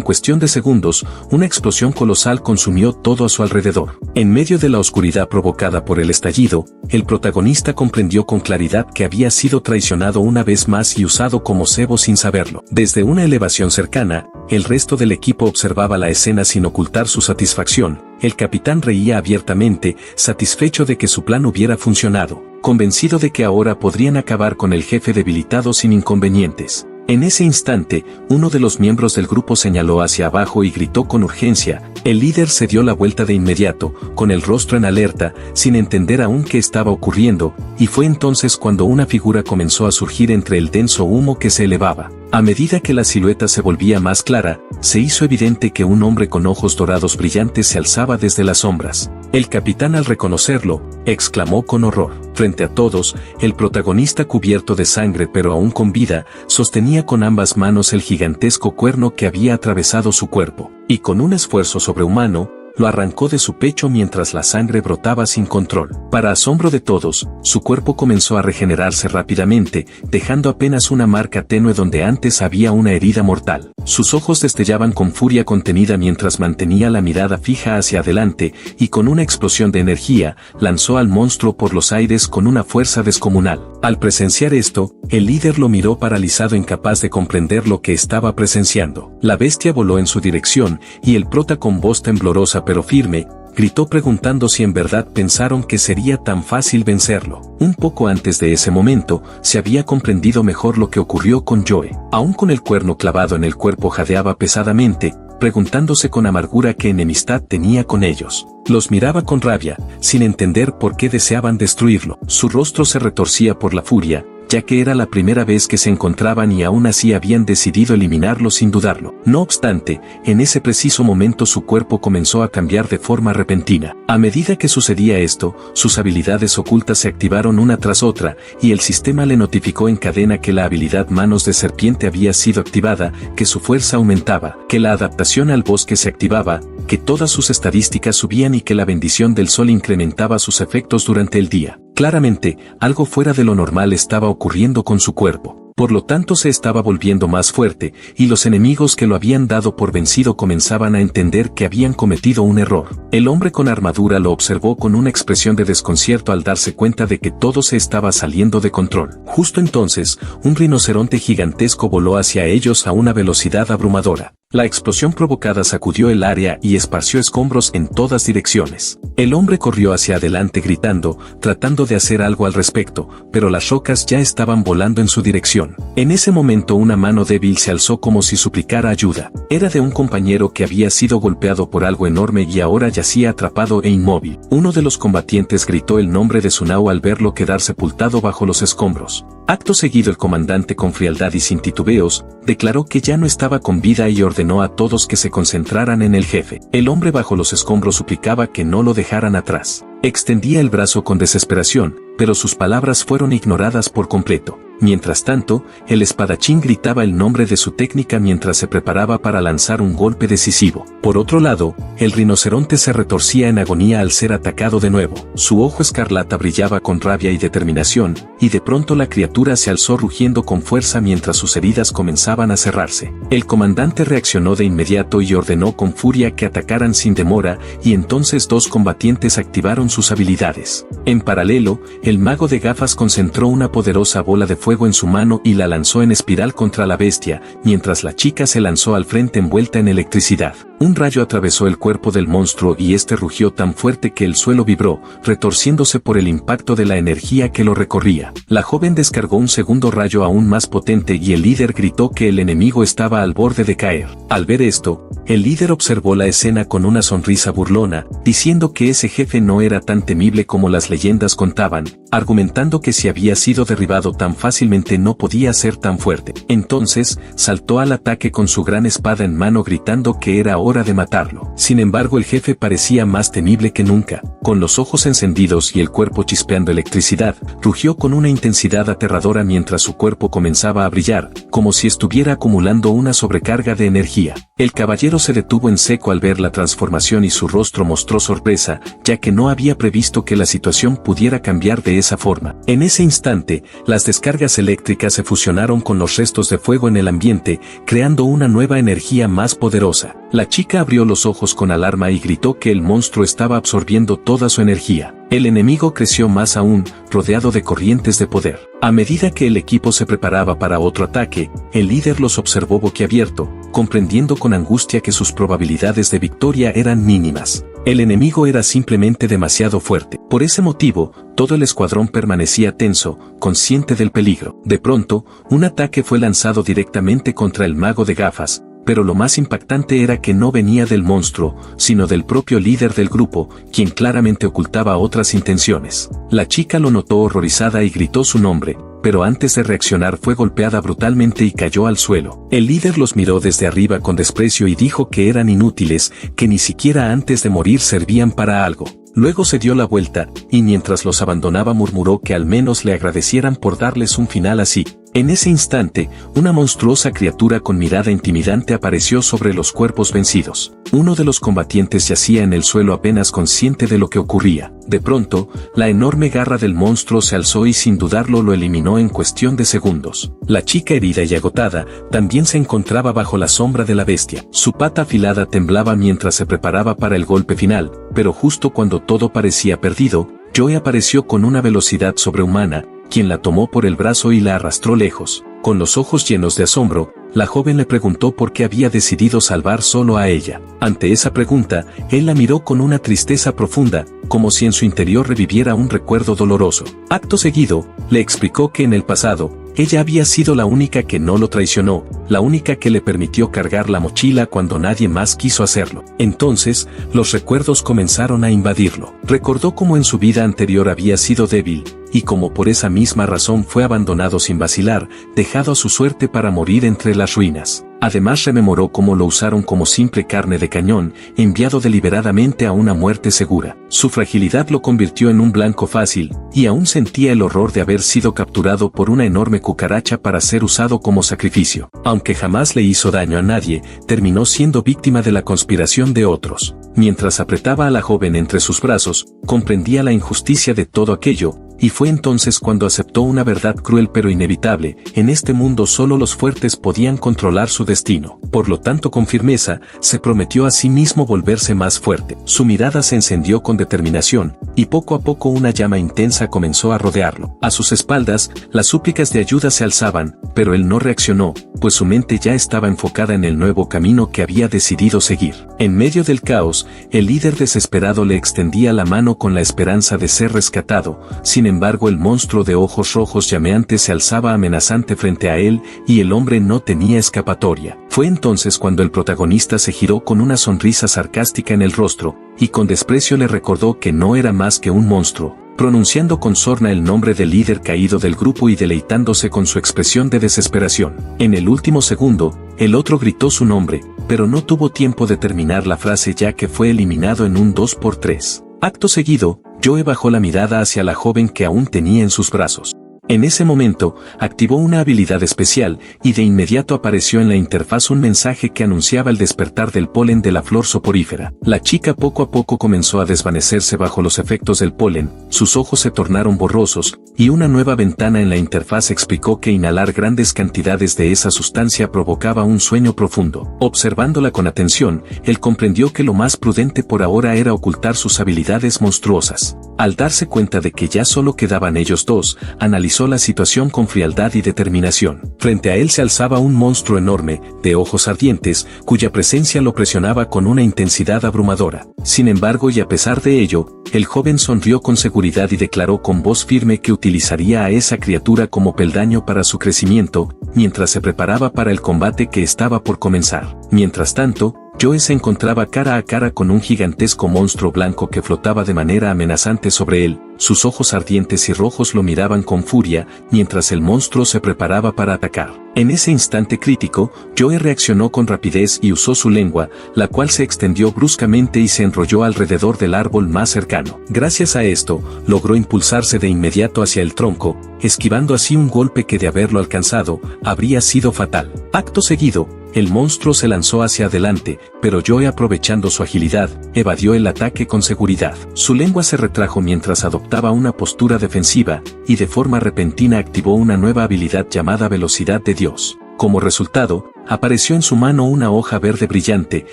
cuestión de segundos, una explosión colosal consumió todo a su alrededor. En medio de la oscuridad provocada por el estallido, el protagonista comprendió con claridad que había sido traicionado una vez más y usado como cebo sin saberlo. Desde una elevación cercana, el resto del equipo observaba la escena sin ocultar su satisfacción. El capitán reía abiertamente, satisfecho de que su plan hubiera funcionado, convencido de que ahora podrían acabar con el jefe debilitado sin inconvenientes. En ese instante, uno de los miembros del grupo señaló hacia abajo y gritó con urgencia. El líder se dio la vuelta de inmediato, con el rostro en alerta, sin entender aún qué estaba ocurriendo, y fue entonces cuando una figura comenzó a surgir entre el denso humo que se elevaba. A medida que la silueta se volvía más clara, se hizo evidente que un hombre con ojos dorados brillantes se alzaba desde las sombras. El capitán, al reconocerlo, exclamó con horror. Frente a todos, el protagonista, cubierto de sangre pero aún con vida, sostenía con ambas manos el gigantesco cuerno que había atravesado su cuerpo, y con un esfuerzo sobrehumano, lo arrancó de su pecho mientras la sangre brotaba sin control. Para asombro de todos, su cuerpo comenzó a regenerarse rápidamente, dejando apenas una marca tenue donde antes había una herida mortal. Sus ojos destellaban con furia contenida mientras mantenía la mirada fija hacia adelante, y con una explosión de energía, lanzó al monstruo por los aires con una fuerza descomunal. Al presenciar esto, el líder lo miró paralizado, incapaz de comprender lo que estaba presenciando. La bestia voló en su dirección, y el prota, con voz temblorosa pero firme, gritó preguntando si en verdad pensaron que sería tan fácil vencerlo. Un poco antes de ese momento, se había comprendido mejor lo que ocurrió con Joe. Aún con el cuerno clavado en el cuerpo, jadeaba pesadamente, preguntándose con amargura qué enemistad tenía con ellos. Los miraba con rabia, sin entender por qué deseaban destruirlo. Su rostro se retorcía por la furia, ya que era la primera vez que se encontraban y aún así habían decidido eliminarlo sin dudarlo. No obstante, en ese preciso momento su cuerpo comenzó a cambiar de forma repentina. A medida que sucedía esto, sus habilidades ocultas se activaron una tras otra, y el sistema le notificó en cadena que la habilidad Manos de Serpiente había sido activada, que su fuerza aumentaba, que la adaptación al bosque se activaba, que todas sus estadísticas subían y que la bendición del sol incrementaba sus efectos durante el día. Claramente, algo fuera de lo normal estaba ocurriendo con su cuerpo. Por lo tanto se estaba volviendo más fuerte, y los enemigos que lo habían dado por vencido comenzaban a entender que habían cometido un error. El hombre con armadura lo observó con una expresión de desconcierto al darse cuenta de que todo se estaba saliendo de control. Justo entonces, un rinoceronte gigantesco voló hacia ellos a una velocidad abrumadora. La explosión provocada sacudió el área y esparció escombros en todas direcciones. El hombre corrió hacia adelante gritando, tratando de hacer algo al respecto, pero las rocas ya estaban volando en su dirección. En ese momento una mano débil se alzó como si suplicara ayuda. Era de un compañero que había sido golpeado por algo enorme y ahora yacía atrapado e inmóvil. Uno de los combatientes gritó el nombre de Tsunao al verlo quedar sepultado bajo los escombros. Acto seguido el comandante, con frialdad y sin titubeos, declaró que ya no estaba con vida y ordenó a todos que se concentraran en el jefe. El hombre bajo los escombros suplicaba que no lo dejaran atrás. Extendía el brazo con desesperación, pero sus palabras fueron ignoradas por completo. Mientras tanto, el espadachín gritaba el nombre de su técnica mientras se preparaba para lanzar un golpe decisivo. Por otro lado, el rinoceronte se retorcía en agonía al ser atacado de nuevo. Su ojo escarlata brillaba con rabia y determinación, y de pronto la criatura se alzó rugiendo con fuerza mientras sus heridas comenzaban a cerrarse. El comandante reaccionó de inmediato y ordenó con furia que atacaran sin demora, y entonces dos combatientes activaron sus habilidades. En paralelo, el mago de gafas concentró una poderosa bola de fuego en su mano y la lanzó en espiral contra la bestia, mientras la chica se lanzó al frente envuelta en electricidad. Un rayo atravesó el cuerpo del monstruo y este rugió tan fuerte que el suelo vibró, retorciéndose por el impacto de la energía que lo recorría. La joven descargó un segundo rayo aún más potente y el líder gritó que el enemigo estaba al borde de caer. Al ver esto, el líder observó la escena con una sonrisa burlona, diciendo que ese jefe no era tan temible como las leyendas contaban, argumentando que si había sido derribado tan fácilmente no podía ser tan fuerte. Entonces, saltó al ataque con su gran espada en mano gritando que era hora de matarlo. Sin embargo, el jefe parecía más temible que nunca. Con los ojos encendidos y el cuerpo chispeando electricidad, rugió con una intensidad aterradora mientras su cuerpo comenzaba a brillar, como si estuviera acumulando una sobrecarga de energía. El caballero se detuvo en seco al ver la transformación y su rostro mostró sorpresa, ya que no había previsto que la situación pudiera cambiar de esa forma. En ese instante, las descargas eléctricas se fusionaron con los restos de fuego en el ambiente, creando una nueva energía más poderosa. La chica abrió los ojos con alarma y gritó que el monstruo estaba absorbiendo toda su energía. El enemigo creció más aún, rodeado de corrientes de poder. A medida que el equipo se preparaba para otro ataque, el líder los observó boquiabierto, comprendiendo con angustia que sus probabilidades de victoria eran mínimas. El enemigo era simplemente demasiado fuerte. Por ese motivo, todo el escuadrón permanecía tenso, consciente del peligro. De pronto, un ataque fue lanzado directamente contra el mago de gafas, pero lo más impactante era que no venía del monstruo, sino del propio líder del grupo, quien claramente ocultaba otras intenciones. La chica lo notó horrorizada y gritó su nombre, pero antes de reaccionar fue golpeada brutalmente y cayó al suelo. El líder los miró desde arriba con desprecio y dijo que eran inútiles, que ni siquiera antes de morir servían para algo. Luego se dio la vuelta, y mientras los abandonaba murmuró que al menos le agradecieran por darles un final así. En ese instante, una monstruosa criatura con mirada intimidante apareció sobre los cuerpos vencidos. Uno de los combatientes yacía en el suelo apenas consciente de lo que ocurría. De pronto, la enorme garra del monstruo se alzó y sin dudarlo lo eliminó en cuestión de segundos. La chica herida y agotada también se encontraba bajo la sombra de la bestia. Su pata afilada temblaba mientras se preparaba para el golpe final, pero justo cuando todo parecía perdido, Joe apareció con una velocidad sobrehumana, quien la tomó por el brazo y la arrastró lejos. Con los ojos llenos de asombro, la joven le preguntó por qué había decidido salvar solo a ella. Ante esa pregunta, él la miró con una tristeza profunda, como si en su interior reviviera un recuerdo doloroso. Acto seguido, le explicó que en el pasado, ella había sido la única que no lo traicionó, la única que le permitió cargar la mochila cuando nadie más quiso hacerlo. Entonces, los recuerdos comenzaron a invadirlo. Recordó cómo en su vida anterior había sido débil, y como por esa misma razón fue abandonado sin vacilar, dejado a su suerte para morir entre las ruinas. Además rememoró cómo lo usaron como simple carne de cañón, enviado deliberadamente a una muerte segura. Su fragilidad lo convirtió en un blanco fácil, y aún sentía el horror de haber sido capturado por una enorme cucaracha para ser usado como sacrificio. Aunque jamás le hizo daño a nadie, terminó siendo víctima de la conspiración de otros. Mientras apretaba a la joven entre sus brazos, comprendía la injusticia de todo aquello, y fue entonces cuando aceptó una verdad cruel pero inevitable: en este mundo solo los fuertes podían controlar su destino. Por lo tanto, con firmeza, se prometió a sí mismo volverse más fuerte. Su mirada se encendió con determinación, y poco a poco una llama intensa comenzó a rodearlo. A sus espaldas, las súplicas de ayuda se alzaban, pero él no reaccionó, pues su mente ya estaba enfocada en el nuevo camino que había decidido seguir. En medio del caos, el líder desesperado le extendía la mano con la esperanza de ser rescatado. Sin embargo, el monstruo de ojos rojos llameantes se alzaba amenazante frente a él, y el hombre no tenía escapatoria. Fue entonces cuando el protagonista se giró con una sonrisa sarcástica en el rostro, y con desprecio le recordó que no era más que un monstruo, pronunciando con sorna el nombre del líder caído del grupo y deleitándose con su expresión de desesperación. En el último segundo, el otro gritó su nombre, pero no tuvo tiempo de terminar la frase ya que fue eliminado en un 2x3. Acto seguido, Joe bajó la mirada hacia la joven que aún tenía en sus brazos. En ese momento, activó una habilidad especial, y de inmediato apareció en la interfaz un mensaje que anunciaba el despertar del polen de la flor soporífera. La chica poco a poco comenzó a desvanecerse bajo los efectos del polen, sus ojos se tornaron borrosos, y una nueva ventana en la interfaz explicó que inhalar grandes cantidades de esa sustancia provocaba un sueño profundo. Observándola con atención, él comprendió que lo más prudente por ahora era ocultar sus habilidades monstruosas. Al darse cuenta de que ya solo quedaban ellos dos, analizó la situación con frialdad y determinación. Frente a él se alzaba un monstruo enorme, de ojos ardientes, cuya presencia lo presionaba con una intensidad abrumadora. Sin embargo, y a pesar de ello, el joven sonrió con seguridad y declaró con voz firme que utilizaría a esa criatura como peldaño para su crecimiento, mientras se preparaba para el combate que estaba por comenzar. Mientras tanto, Joe se encontraba cara a cara con un gigantesco monstruo blanco que flotaba de manera amenazante sobre él. Sus ojos ardientes y rojos lo miraban con furia, mientras el monstruo se preparaba para atacar. En ese instante crítico, Joe reaccionó con rapidez y usó su lengua, la cual se extendió bruscamente y se enrolló alrededor del árbol más cercano. Gracias a esto, logró impulsarse de inmediato hacia el tronco, esquivando así un golpe que de haberlo alcanzado, habría sido fatal. Acto seguido, el monstruo se lanzó hacia adelante, pero Joe, aprovechando su agilidad, evadió el ataque con seguridad. Su lengua se retrajo mientras adoptaba una postura defensiva, y de forma repentina activó una nueva habilidad llamada Velocidad de Dios. Como resultado, apareció en su mano una hoja verde brillante,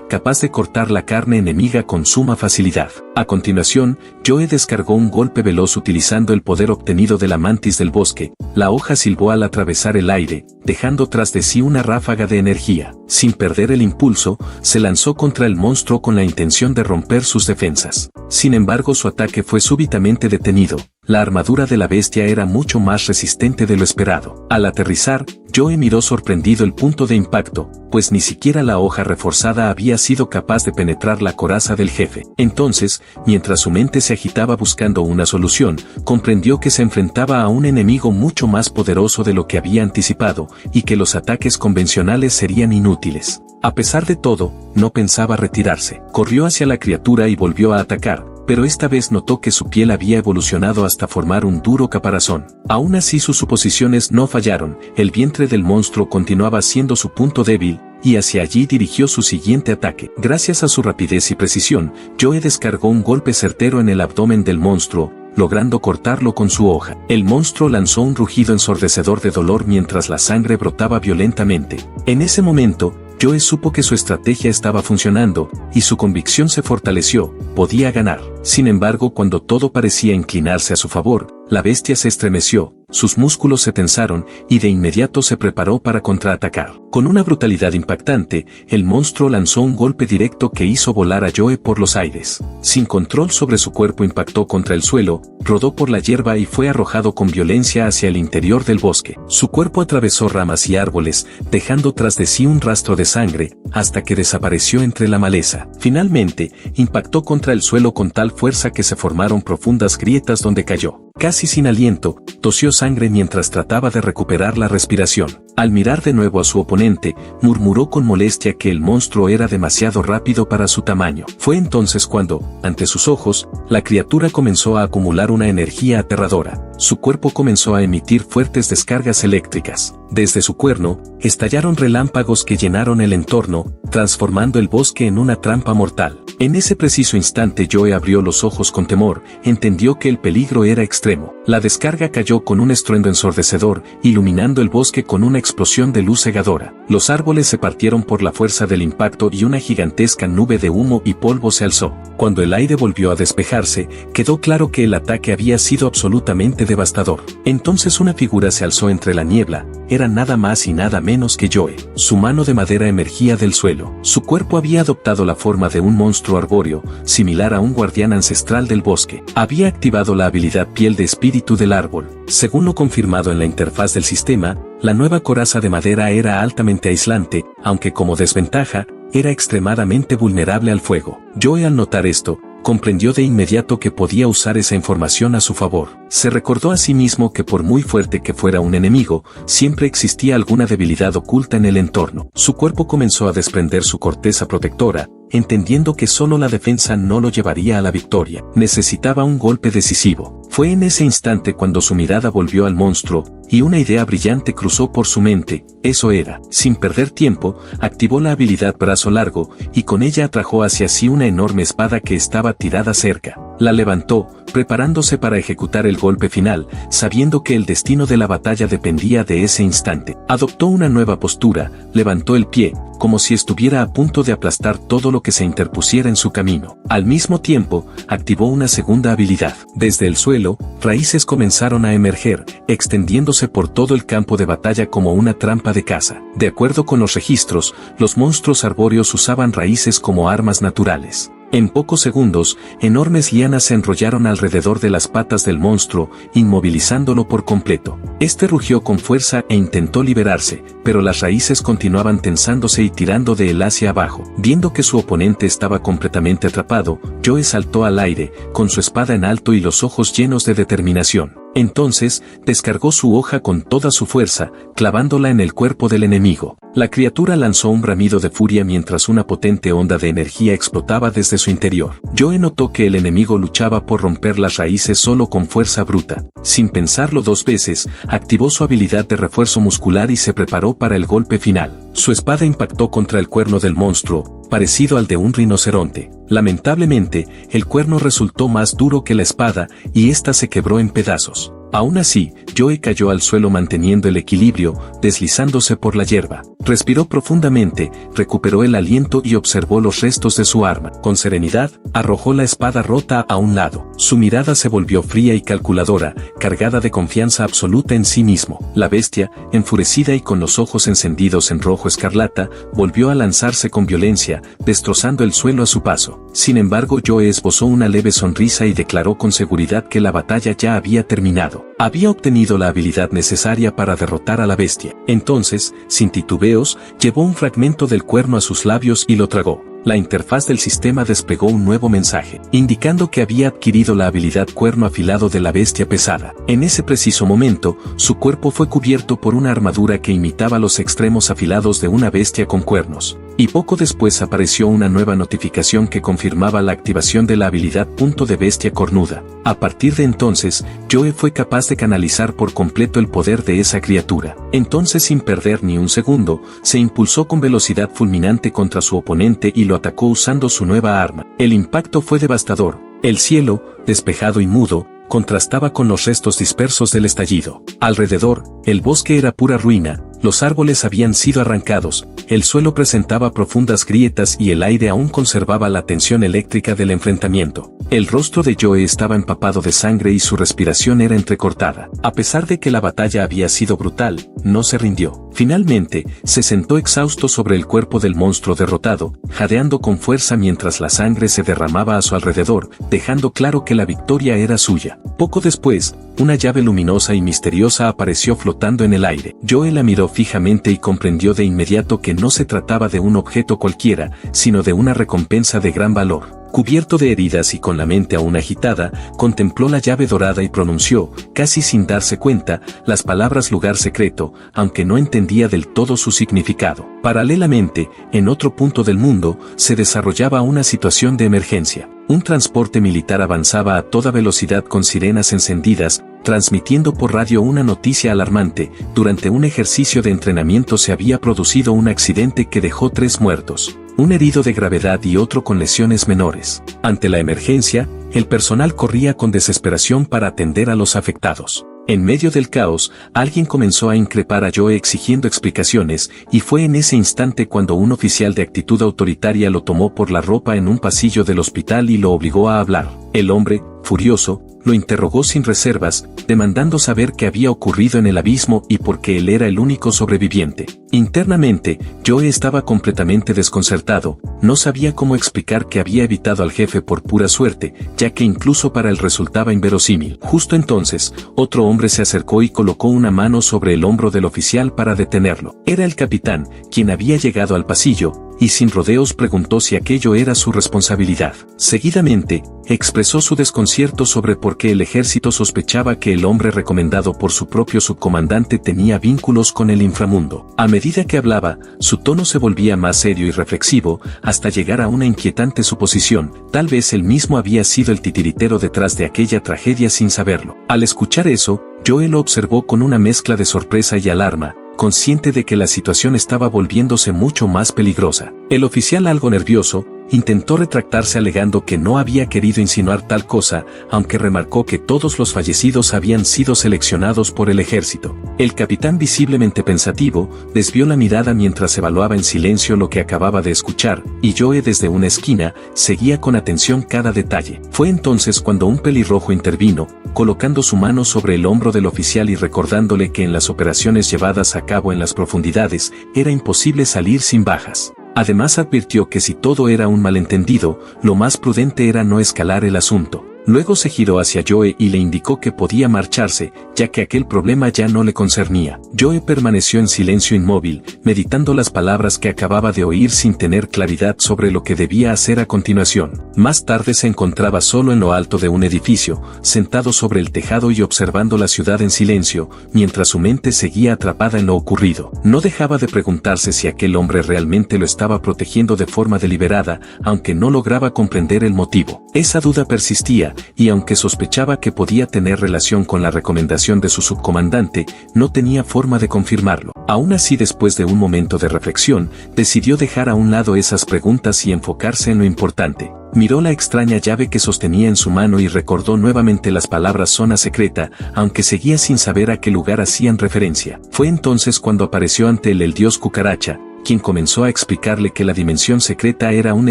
capaz de cortar la carne enemiga con suma facilidad. A continuación, Joe descargó un golpe veloz utilizando el poder obtenido de la mantis del bosque. La hoja silbó al atravesar el aire, dejando tras de sí una ráfaga de energía. Sin perder el impulso, se lanzó contra el monstruo con la intención de romper sus defensas. Sin embargo, su ataque fue súbitamente detenido. La armadura de la bestia era mucho más resistente de lo esperado. Al aterrizar, Joe miró sorprendido el punto de impacto, pues ni siquiera la hoja reforzada había sido capaz de penetrar la coraza del jefe. Entonces, mientras su mente se agitaba buscando una solución, comprendió que se enfrentaba a un enemigo mucho más poderoso de lo que había anticipado, y que los ataques convencionales serían inútiles. A pesar de todo, no pensaba retirarse. Corrió hacia la criatura y volvió a atacar, pero esta vez notó que su piel había evolucionado hasta formar un duro caparazón. Aún así, sus suposiciones no fallaron, el vientre del monstruo continuaba siendo su punto débil, y hacia allí dirigió su siguiente ataque. Gracias a su rapidez y precisión, Joe descargó un golpe certero en el abdomen del monstruo, logrando cortarlo con su hoja. El monstruo lanzó un rugido ensordecedor de dolor mientras la sangre brotaba violentamente. En ese momento, Joe supo que su estrategia estaba funcionando, y su convicción se fortaleció: podía ganar. Sin embargo, cuando todo parecía inclinarse a su favor, la bestia se estremeció, sus músculos se tensaron, y de inmediato se preparó para contraatacar. Con una brutalidad impactante, el monstruo lanzó un golpe directo que hizo volar a Joe por los aires. Sin control sobre su cuerpo, impactó contra el suelo, rodó por la hierba y fue arrojado con violencia hacia el interior del bosque. Su cuerpo atravesó ramas y árboles, dejando tras de sí un rastro de sangre, hasta que desapareció entre la maleza. Finalmente, impactó contra el suelo con tal fuerza que se formaron profundas grietas donde cayó. Casi sin aliento, tosió sangre mientras trataba de recuperar la respiración. Al mirar de nuevo a su oponente, murmuró con molestia que el monstruo era demasiado rápido para su tamaño. Fue entonces cuando, ante sus ojos, la criatura comenzó a acumular una energía aterradora. Su cuerpo comenzó a emitir fuertes descargas eléctricas. Desde su cuerno, estallaron relámpagos que llenaron el entorno, transformando el bosque en una trampa mortal. En ese preciso instante Joe abrió los ojos con temor, entendió que el peligro era extremo. La descarga cayó con un estruendo ensordecedor, iluminando el bosque con una explosión de luz cegadora. Los árboles se partieron por la fuerza del impacto y una gigantesca nube de humo y polvo se alzó. Cuando el aire volvió a despejarse, quedó claro que el ataque había sido absolutamente devastador. Entonces una figura se alzó entre la niebla, era nada más y nada menos que Joe. Su mano de madera emergía del suelo. Su cuerpo había adoptado la forma de un monstruo arbóreo, similar a un guardián ancestral del bosque. Había activado la habilidad piel de espíritu del árbol. Según lo confirmado en la interfaz del sistema, la nueva coraza de madera era altamente aislante, aunque como desventaja, era extremadamente vulnerable al fuego. Joe, al notar esto, comprendió de inmediato que podía usar esa información a su favor. Se recordó a sí mismo que por muy fuerte que fuera un enemigo, siempre existía alguna debilidad oculta en el entorno. Su cuerpo comenzó a desprender su corteza protectora, entendiendo que solo la defensa no lo llevaría a la victoria. Necesitaba un golpe decisivo. Fue en ese instante cuando su mirada volvió al monstruo, y una idea brillante cruzó por su mente. Eso era. Sin perder tiempo, activó la habilidad brazo largo, y con ella atrajo hacia sí una enorme espada que estaba tirada cerca. La levantó, preparándose para ejecutar el golpe final, sabiendo que el destino de la batalla dependía de ese instante. Adoptó una nueva postura, levantó el pie, como si estuviera a punto de aplastar todo lo que se interpusiera en su camino. Al mismo tiempo, activó una segunda habilidad. Desde el suelo, raíces comenzaron a emerger, extendiéndose por todo el campo de batalla como una trampa de caza. De acuerdo con los registros, los monstruos arbóreos usaban raíces como armas naturales. En pocos segundos, enormes lianas se enrollaron alrededor de las patas del monstruo, inmovilizándolo por completo. Este rugió con fuerza e intentó liberarse, pero las raíces continuaban tensándose y tirando de él hacia abajo. Viendo que su oponente estaba completamente atrapado, Joe saltó al aire, con su espada en alto y los ojos llenos de determinación. Entonces, descargó su hoja con toda su fuerza, clavándola en el cuerpo del enemigo. La criatura lanzó un bramido de furia mientras una potente onda de energía explotaba desde su interior. Joe notó que el enemigo luchaba por romper las raíces solo con fuerza bruta. Sin pensarlo dos veces, activó su habilidad de refuerzo muscular y se preparó para el golpe final. Su espada impactó contra el cuerno del monstruo, parecido al de un rinoceronte. Lamentablemente, el cuerno resultó más duro que la espada, y ésta se quebró en pedazos. Aún así, Joe cayó al suelo manteniendo el equilibrio, deslizándose por la hierba. Respiró profundamente, recuperó el aliento y observó los restos de su arma. Con serenidad, arrojó la espada rota a un lado. Su mirada se volvió fría y calculadora, cargada de confianza absoluta en sí mismo. La bestia, enfurecida y con los ojos encendidos en rojo escarlata, volvió a lanzarse con violencia, destrozando el suelo a su paso. Sin embargo, Joe esbozó una leve sonrisa y declaró con seguridad que la batalla ya había terminado. Había obtenido la habilidad necesaria para derrotar a la bestia. Entonces, sin titubeos, llevó un fragmento del cuerno a sus labios y lo tragó. La interfaz del sistema desplegó un nuevo mensaje, indicando que había adquirido la habilidad cuerno afilado de la bestia pesada. En ese preciso momento, su cuerpo fue cubierto por una armadura que imitaba los extremos afilados de una bestia con cuernos. Y poco después apareció una nueva notificación que confirmaba la activación de la habilidad punto de bestia cornuda. A partir de entonces, Joe fue capaz de canalizar por completo el poder de esa criatura. Entonces, sin perder ni un segundo, se impulsó con velocidad fulminante contra su oponente y lo atacó usando su nueva arma. El impacto fue devastador. El cielo, despejado y mudo, contrastaba con los restos dispersos del estallido. Alrededor, el bosque era pura ruina, los árboles habían sido arrancados, el suelo presentaba profundas grietas y el aire aún conservaba la tensión eléctrica del enfrentamiento. El rostro de Joe estaba empapado de sangre y su respiración era entrecortada. A pesar de que la batalla había sido brutal, no se rindió. Finalmente, se sentó exhausto sobre el cuerpo del monstruo derrotado, jadeando con fuerza mientras la sangre se derramaba a su alrededor, dejando claro que la victoria era suya. Poco después, una llave luminosa y misteriosa apareció flotando en el aire. Joe la miró fijamente y comprendió de inmediato que no se trataba de un objeto cualquiera, sino de una recompensa de gran valor. Cubierto de heridas y con la mente aún agitada, contempló la llave dorada y pronunció, casi sin darse cuenta, las palabras lugar secreto, aunque no entendía del todo su significado. Paralelamente, en otro punto del mundo, se desarrollaba una situación de emergencia. Un transporte militar avanzaba a toda velocidad con sirenas encendidas, transmitiendo por radio una noticia alarmante. Durante un ejercicio de entrenamiento se había producido un accidente que dejó 3 muertos, un herido de gravedad y otro con lesiones menores. Ante la emergencia, el personal corría con desesperación para atender a los afectados. En medio del caos, alguien comenzó a increpar a Joe exigiendo explicaciones, y fue en ese instante cuando un oficial de actitud autoritaria lo tomó por la ropa en un pasillo del hospital y lo obligó a hablar. El hombre, furioso, lo interrogó sin reservas, demandando saber qué había ocurrido en el abismo y por qué él era el único sobreviviente. Internamente, Joe estaba completamente desconcertado, no sabía cómo explicar que había evitado al jefe por pura suerte, ya que incluso para él resultaba inverosímil. Justo entonces, otro hombre se acercó y colocó una mano sobre el hombro del oficial para detenerlo. Era el capitán, quien había llegado al pasillo, y sin rodeos preguntó si aquello era su responsabilidad. Seguidamente, expresó su desconcierto sobre por qué el ejército sospechaba que el hombre recomendado por su propio subcomandante tenía vínculos con el inframundo. A medida que hablaba, su tono se volvía más serio y reflexivo, hasta llegar a una inquietante suposición: tal vez él mismo había sido el titiritero detrás de aquella tragedia sin saberlo. Al escuchar eso, Joe lo observó con una mezcla de sorpresa y alarma, consciente de que la situación estaba volviéndose mucho más peligrosa. El oficial, algo nervioso, intentó retractarse alegando que no había querido insinuar tal cosa, aunque remarcó que todos los fallecidos habían sido seleccionados por el ejército. El capitán, visiblemente pensativo, desvió la mirada mientras evaluaba en silencio lo que acababa de escuchar, y Joe, desde una esquina, seguía con atención cada detalle. Fue entonces cuando un pelirrojo intervino, colocando su mano sobre el hombro del oficial y recordándole que en las operaciones llevadas a cabo en las profundidades, era imposible salir sin bajas. Además advirtió que si todo era un malentendido, lo más prudente era no escalar el asunto. Luego se giró hacia Joe y le indicó que podía marcharse, ya que aquel problema ya no le concernía. Joe permaneció en silencio inmóvil, meditando las palabras que acababa de oír sin tener claridad sobre lo que debía hacer a continuación. Más tarde se encontraba solo en lo alto de un edificio, sentado sobre el tejado y observando la ciudad en silencio, mientras su mente seguía atrapada en lo ocurrido. No dejaba de preguntarse si aquel hombre realmente lo estaba protegiendo de forma deliberada, aunque no lograba comprender el motivo. Esa duda persistía, y aunque sospechaba que podía tener relación con la recomendación de su subcomandante, no tenía forma de confirmarlo. Aún así, después de un momento de reflexión, decidió dejar a un lado esas preguntas y enfocarse en lo importante. Miró la extraña llave que sostenía en su mano y recordó nuevamente las palabras zona secreta, aunque seguía sin saber a qué lugar hacían referencia. Fue entonces cuando apareció ante él el dios cucaracha, quien comenzó a explicarle que la dimensión secreta era un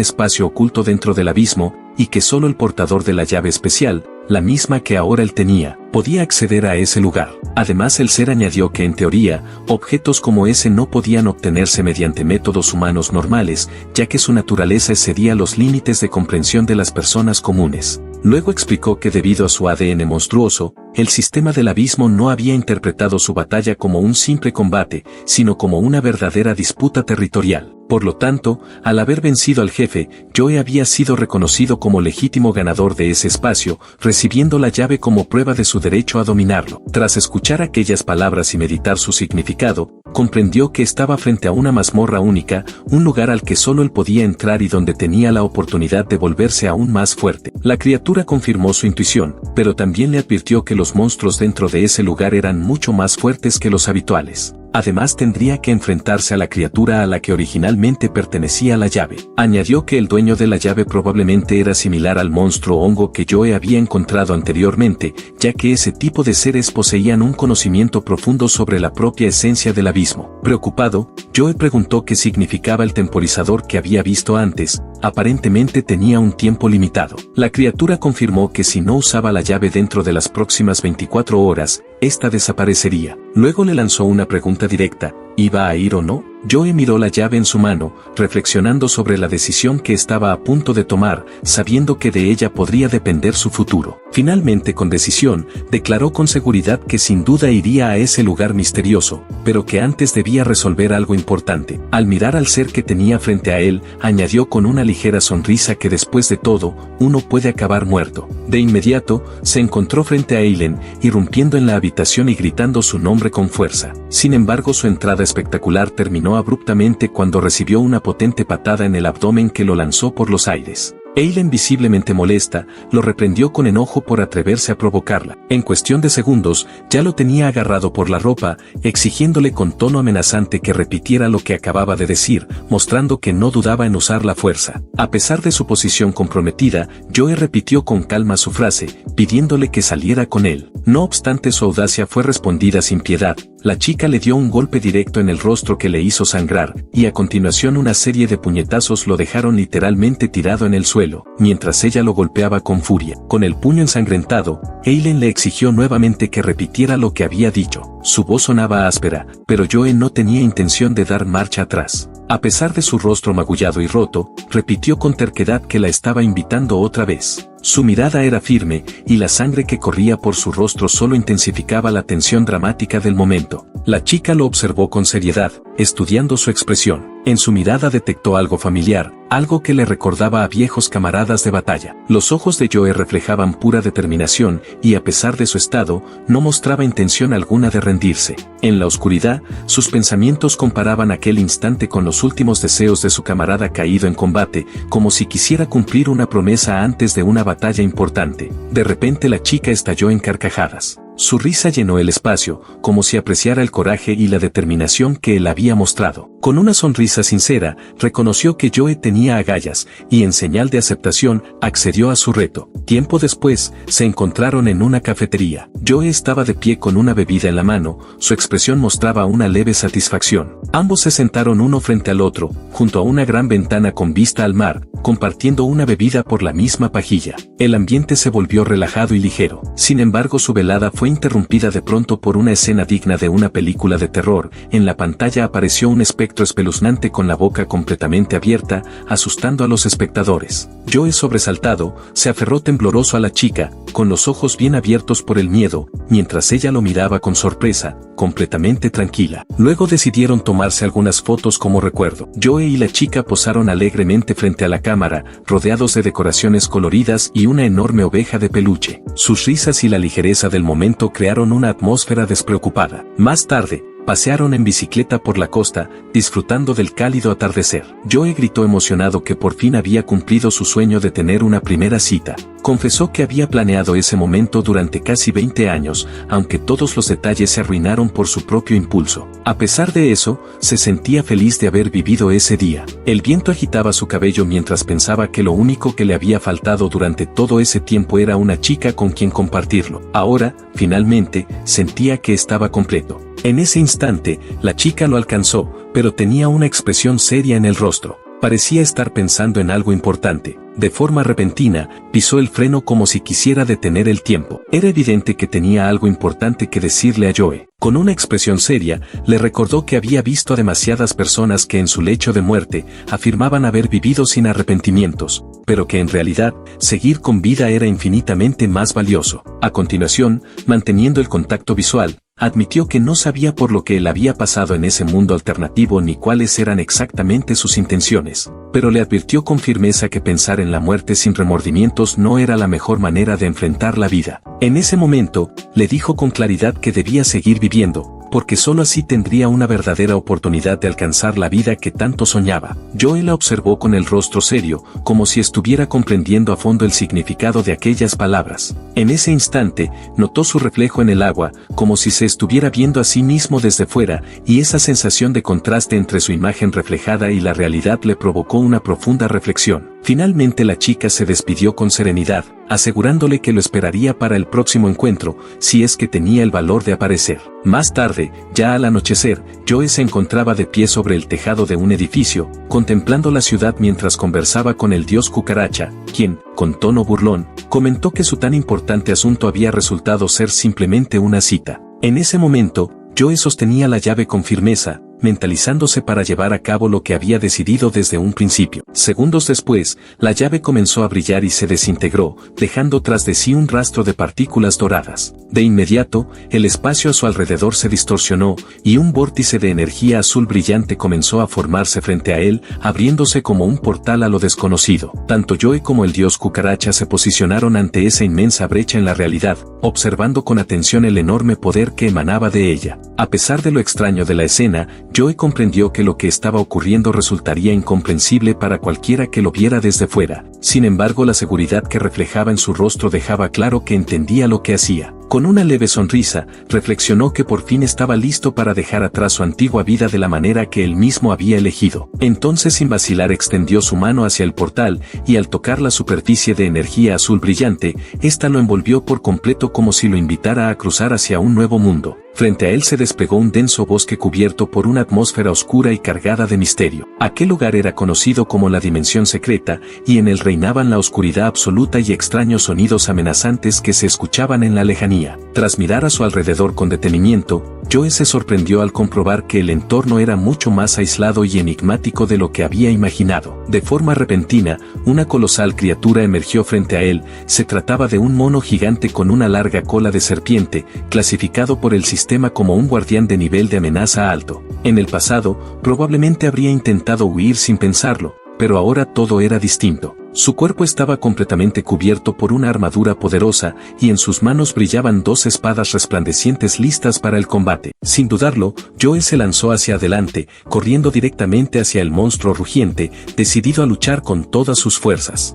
espacio oculto dentro del abismo, y que solo el portador de la llave especial, la misma que ahora él tenía, podía acceder a ese lugar. Además, el ser añadió que en teoría, objetos como ese no podían obtenerse mediante métodos humanos normales, ya que su naturaleza excedía los límites de comprensión de las personas comunes. Luego explicó que debido a su ADN monstruoso, el sistema del abismo no había interpretado su batalla como un simple combate, sino como una verdadera disputa territorial. Por lo tanto, al haber vencido al jefe, Joe había sido reconocido como legítimo ganador de ese espacio, recibiendo la llave como prueba de su derecho a dominarlo. Tras escuchar aquellas palabras y meditar su significado, comprendió que estaba frente a una mazmorra única, un lugar al que solo él podía entrar y donde tenía la oportunidad de volverse aún más fuerte. La criatura confirmó su intuición, pero también le advirtió que los monstruos dentro de ese lugar eran mucho más fuertes que los habituales. Además, tendría que enfrentarse a la criatura a la que originalmente pertenecía la llave. Añadió que el dueño de la llave probablemente era similar al monstruo hongo que Joe había encontrado anteriormente, ya que ese tipo de seres poseían un conocimiento profundo sobre la propia esencia del abismo. Preocupado, Joe preguntó qué significaba el temporizador que había visto antes. Aparentemente tenía un tiempo limitado. La criatura confirmó que si no usaba la llave dentro de las próximas 24 horas, esta desaparecería. Luego le lanzó una pregunta directa: ¿iba a ir o no? Joe miró la llave en su mano, reflexionando sobre la decisión que estaba a punto de tomar, sabiendo que de ella podría depender su futuro. Finalmente, con decisión, declaró con seguridad que sin duda iría a ese lugar misterioso, pero que antes debía resolver algo importante. Al mirar al ser que tenía frente a él, añadió con una ligera sonrisa que después de todo, uno puede acabar muerto. De inmediato, se encontró frente a Eileen, irrumpiendo en la habitación y gritando su nombre con fuerza. Sin embargo, su entrada espectacular terminó abruptamente cuando recibió una potente patada en el abdomen que lo lanzó por los aires. Eileen, visiblemente molesta, lo reprendió con enojo por atreverse a provocarla. En cuestión de segundos, ya lo tenía agarrado por la ropa, exigiéndole con tono amenazante que repitiera lo que acababa de decir, mostrando que no dudaba en usar la fuerza. A pesar de su posición comprometida, Joe repitió con calma su frase, pidiéndole que saliera con él. No obstante, su audacia fue respondida sin piedad. La chica le dio un golpe directo en el rostro que le hizo sangrar, y a continuación una serie de puñetazos lo dejaron literalmente tirado en el suelo, mientras ella lo golpeaba con furia. Con el puño ensangrentado, Eileen le exigió nuevamente que repitiera lo que había dicho. Su voz sonaba áspera, pero Joe no tenía intención de dar marcha atrás. A pesar de su rostro magullado y roto, repitió con terquedad que la estaba invitando otra vez. Su mirada era firme, y la sangre que corría por su rostro solo intensificaba la tensión dramática del momento. La chica lo observó con seriedad, estudiando su expresión. En su mirada detectó algo familiar, algo que le recordaba a viejos camaradas de batalla. Los ojos de Joe reflejaban pura determinación, y a pesar de su estado, no mostraba intención alguna de rendirse. En la oscuridad, sus pensamientos comparaban aquel instante con los últimos deseos de su camarada caído en combate, como si quisiera cumplir una promesa antes de una batalla importante. De repente la chica estalló en carcajadas. Su risa llenó el espacio, como si apreciara el coraje y la determinación que él había mostrado. Con una sonrisa sincera, reconoció que Joe tenía agallas, y en señal de aceptación, accedió a su reto. Tiempo después, se encontraron en una cafetería. Joe estaba de pie con una bebida en la mano, su expresión mostraba una leve satisfacción. Ambos se sentaron uno frente al otro, junto a una gran ventana con vista al mar, compartiendo una bebida por la misma pajilla. El ambiente se volvió relajado y ligero. Sin embargo, su velada fue interrumpida de pronto por una escena digna de una película de terror. En la pantalla apareció un espectro espeluznante con la boca completamente abierta, asustando a los espectadores. Joe, sobresaltado, se aferró tembloroso a la chica, con los ojos bien abiertos por el miedo, mientras ella lo miraba con sorpresa, completamente tranquila. Luego decidieron tomarse algunas fotos como recuerdo. Joe y la chica posaron alegremente frente a la cámara, rodeados de decoraciones coloridas y una enorme oveja de peluche. Sus risas y la ligereza del momento crearon una atmósfera despreocupada. Más tarde, pasearon en bicicleta por la costa, disfrutando del cálido atardecer. Joe gritó emocionado que por fin había cumplido su sueño de tener una primera cita. Confesó que había planeado ese momento durante casi 20 años, aunque todos los detalles se arruinaron por su propio impulso. A pesar de eso, se sentía feliz de haber vivido ese día. El viento agitaba su cabello mientras pensaba que lo único que le había faltado durante todo ese tiempo era una chica con quien compartirlo. Ahora, finalmente, sentía que estaba completo. En ese instante, la chica lo alcanzó, pero tenía una expresión seria en el rostro. Parecía estar pensando en algo importante. De forma repentina, pisó el freno como si quisiera detener el tiempo. Era evidente que tenía algo importante que decirle a Joe. Con una expresión seria, le recordó que había visto a demasiadas personas que en su lecho de muerte afirmaban haber vivido sin arrepentimientos, pero que en realidad, seguir con vida era infinitamente más valioso. A continuación, manteniendo el contacto visual, admitió que no sabía por lo que él había pasado en ese mundo alternativo ni cuáles eran exactamente sus intenciones, pero le advirtió con firmeza que pensar en la muerte sin remordimientos no era la mejor manera de enfrentar la vida. En ese momento, le dijo con claridad que debía seguir viviendo, porque sólo así tendría una verdadera oportunidad de alcanzar la vida que tanto soñaba. Joe la observó con el rostro serio, como si estuviera comprendiendo a fondo el significado de aquellas palabras. En ese instante, notó su reflejo en el agua, como si se estuviera viendo a sí mismo desde fuera, y esa sensación de contraste entre su imagen reflejada y la realidad le provocó una profunda reflexión. Finalmente la chica se despidió con serenidad, asegurándole que lo esperaría para el próximo encuentro, si es que tenía el valor de aparecer. Más tarde, ya al anochecer, Joe se encontraba de pie sobre el tejado de un edificio, contemplando la ciudad mientras conversaba con el dios cucaracha, quien, con tono burlón, comentó que su tan importante asunto había resultado ser simplemente una cita. En ese momento, Joe sostenía la llave con firmeza, mentalizándose para llevar a cabo lo que había decidido desde un principio. Segundos después, la llave comenzó a brillar y se desintegró, dejando tras de sí un rastro de partículas doradas. De inmediato, el espacio a su alrededor se distorsionó, y un vórtice de energía azul brillante comenzó a formarse frente a él, abriéndose como un portal a lo desconocido. Tanto Joe como el dios cucaracha se posicionaron ante esa inmensa brecha en la realidad, observando con atención el enorme poder que emanaba de ella. A pesar de lo extraño de la escena, Joe comprendió que lo que estaba ocurriendo resultaría incomprensible para cualquiera que lo viera desde fuera. Sin embargo, la seguridad que reflejaba en su rostro dejaba claro que entendía lo que hacía. Con una leve sonrisa, reflexionó que por fin estaba listo para dejar atrás su antigua vida de la manera que él mismo había elegido. Entonces, sin vacilar, extendió su mano hacia el portal, y al tocar la superficie de energía azul brillante, ésta lo envolvió por completo como si lo invitara a cruzar hacia un nuevo mundo. Frente a él se desplegó un denso bosque cubierto por una atmósfera oscura y cargada de misterio. Aquel lugar era conocido como la Dimensión Secreta, y en él reinaban la oscuridad absoluta y extraños sonidos amenazantes que se escuchaban en la lejanía. Tras mirar a su alrededor con detenimiento, Joe se sorprendió al comprobar que el entorno era mucho más aislado y enigmático de lo que había imaginado. De forma repentina, una colosal criatura emergió frente a él. Se trataba de un mono gigante con una larga cola de serpiente, clasificado por el sistema como un guardián de nivel de amenaza alto. En el pasado, probablemente habría intentado huir sin pensarlo, pero ahora todo era distinto. Su cuerpo estaba completamente cubierto por una armadura poderosa, y en sus manos brillaban dos espadas resplandecientes listas para el combate. Sin dudarlo, Joe se lanzó hacia adelante, corriendo directamente hacia el monstruo rugiente, decidido a luchar con todas sus fuerzas.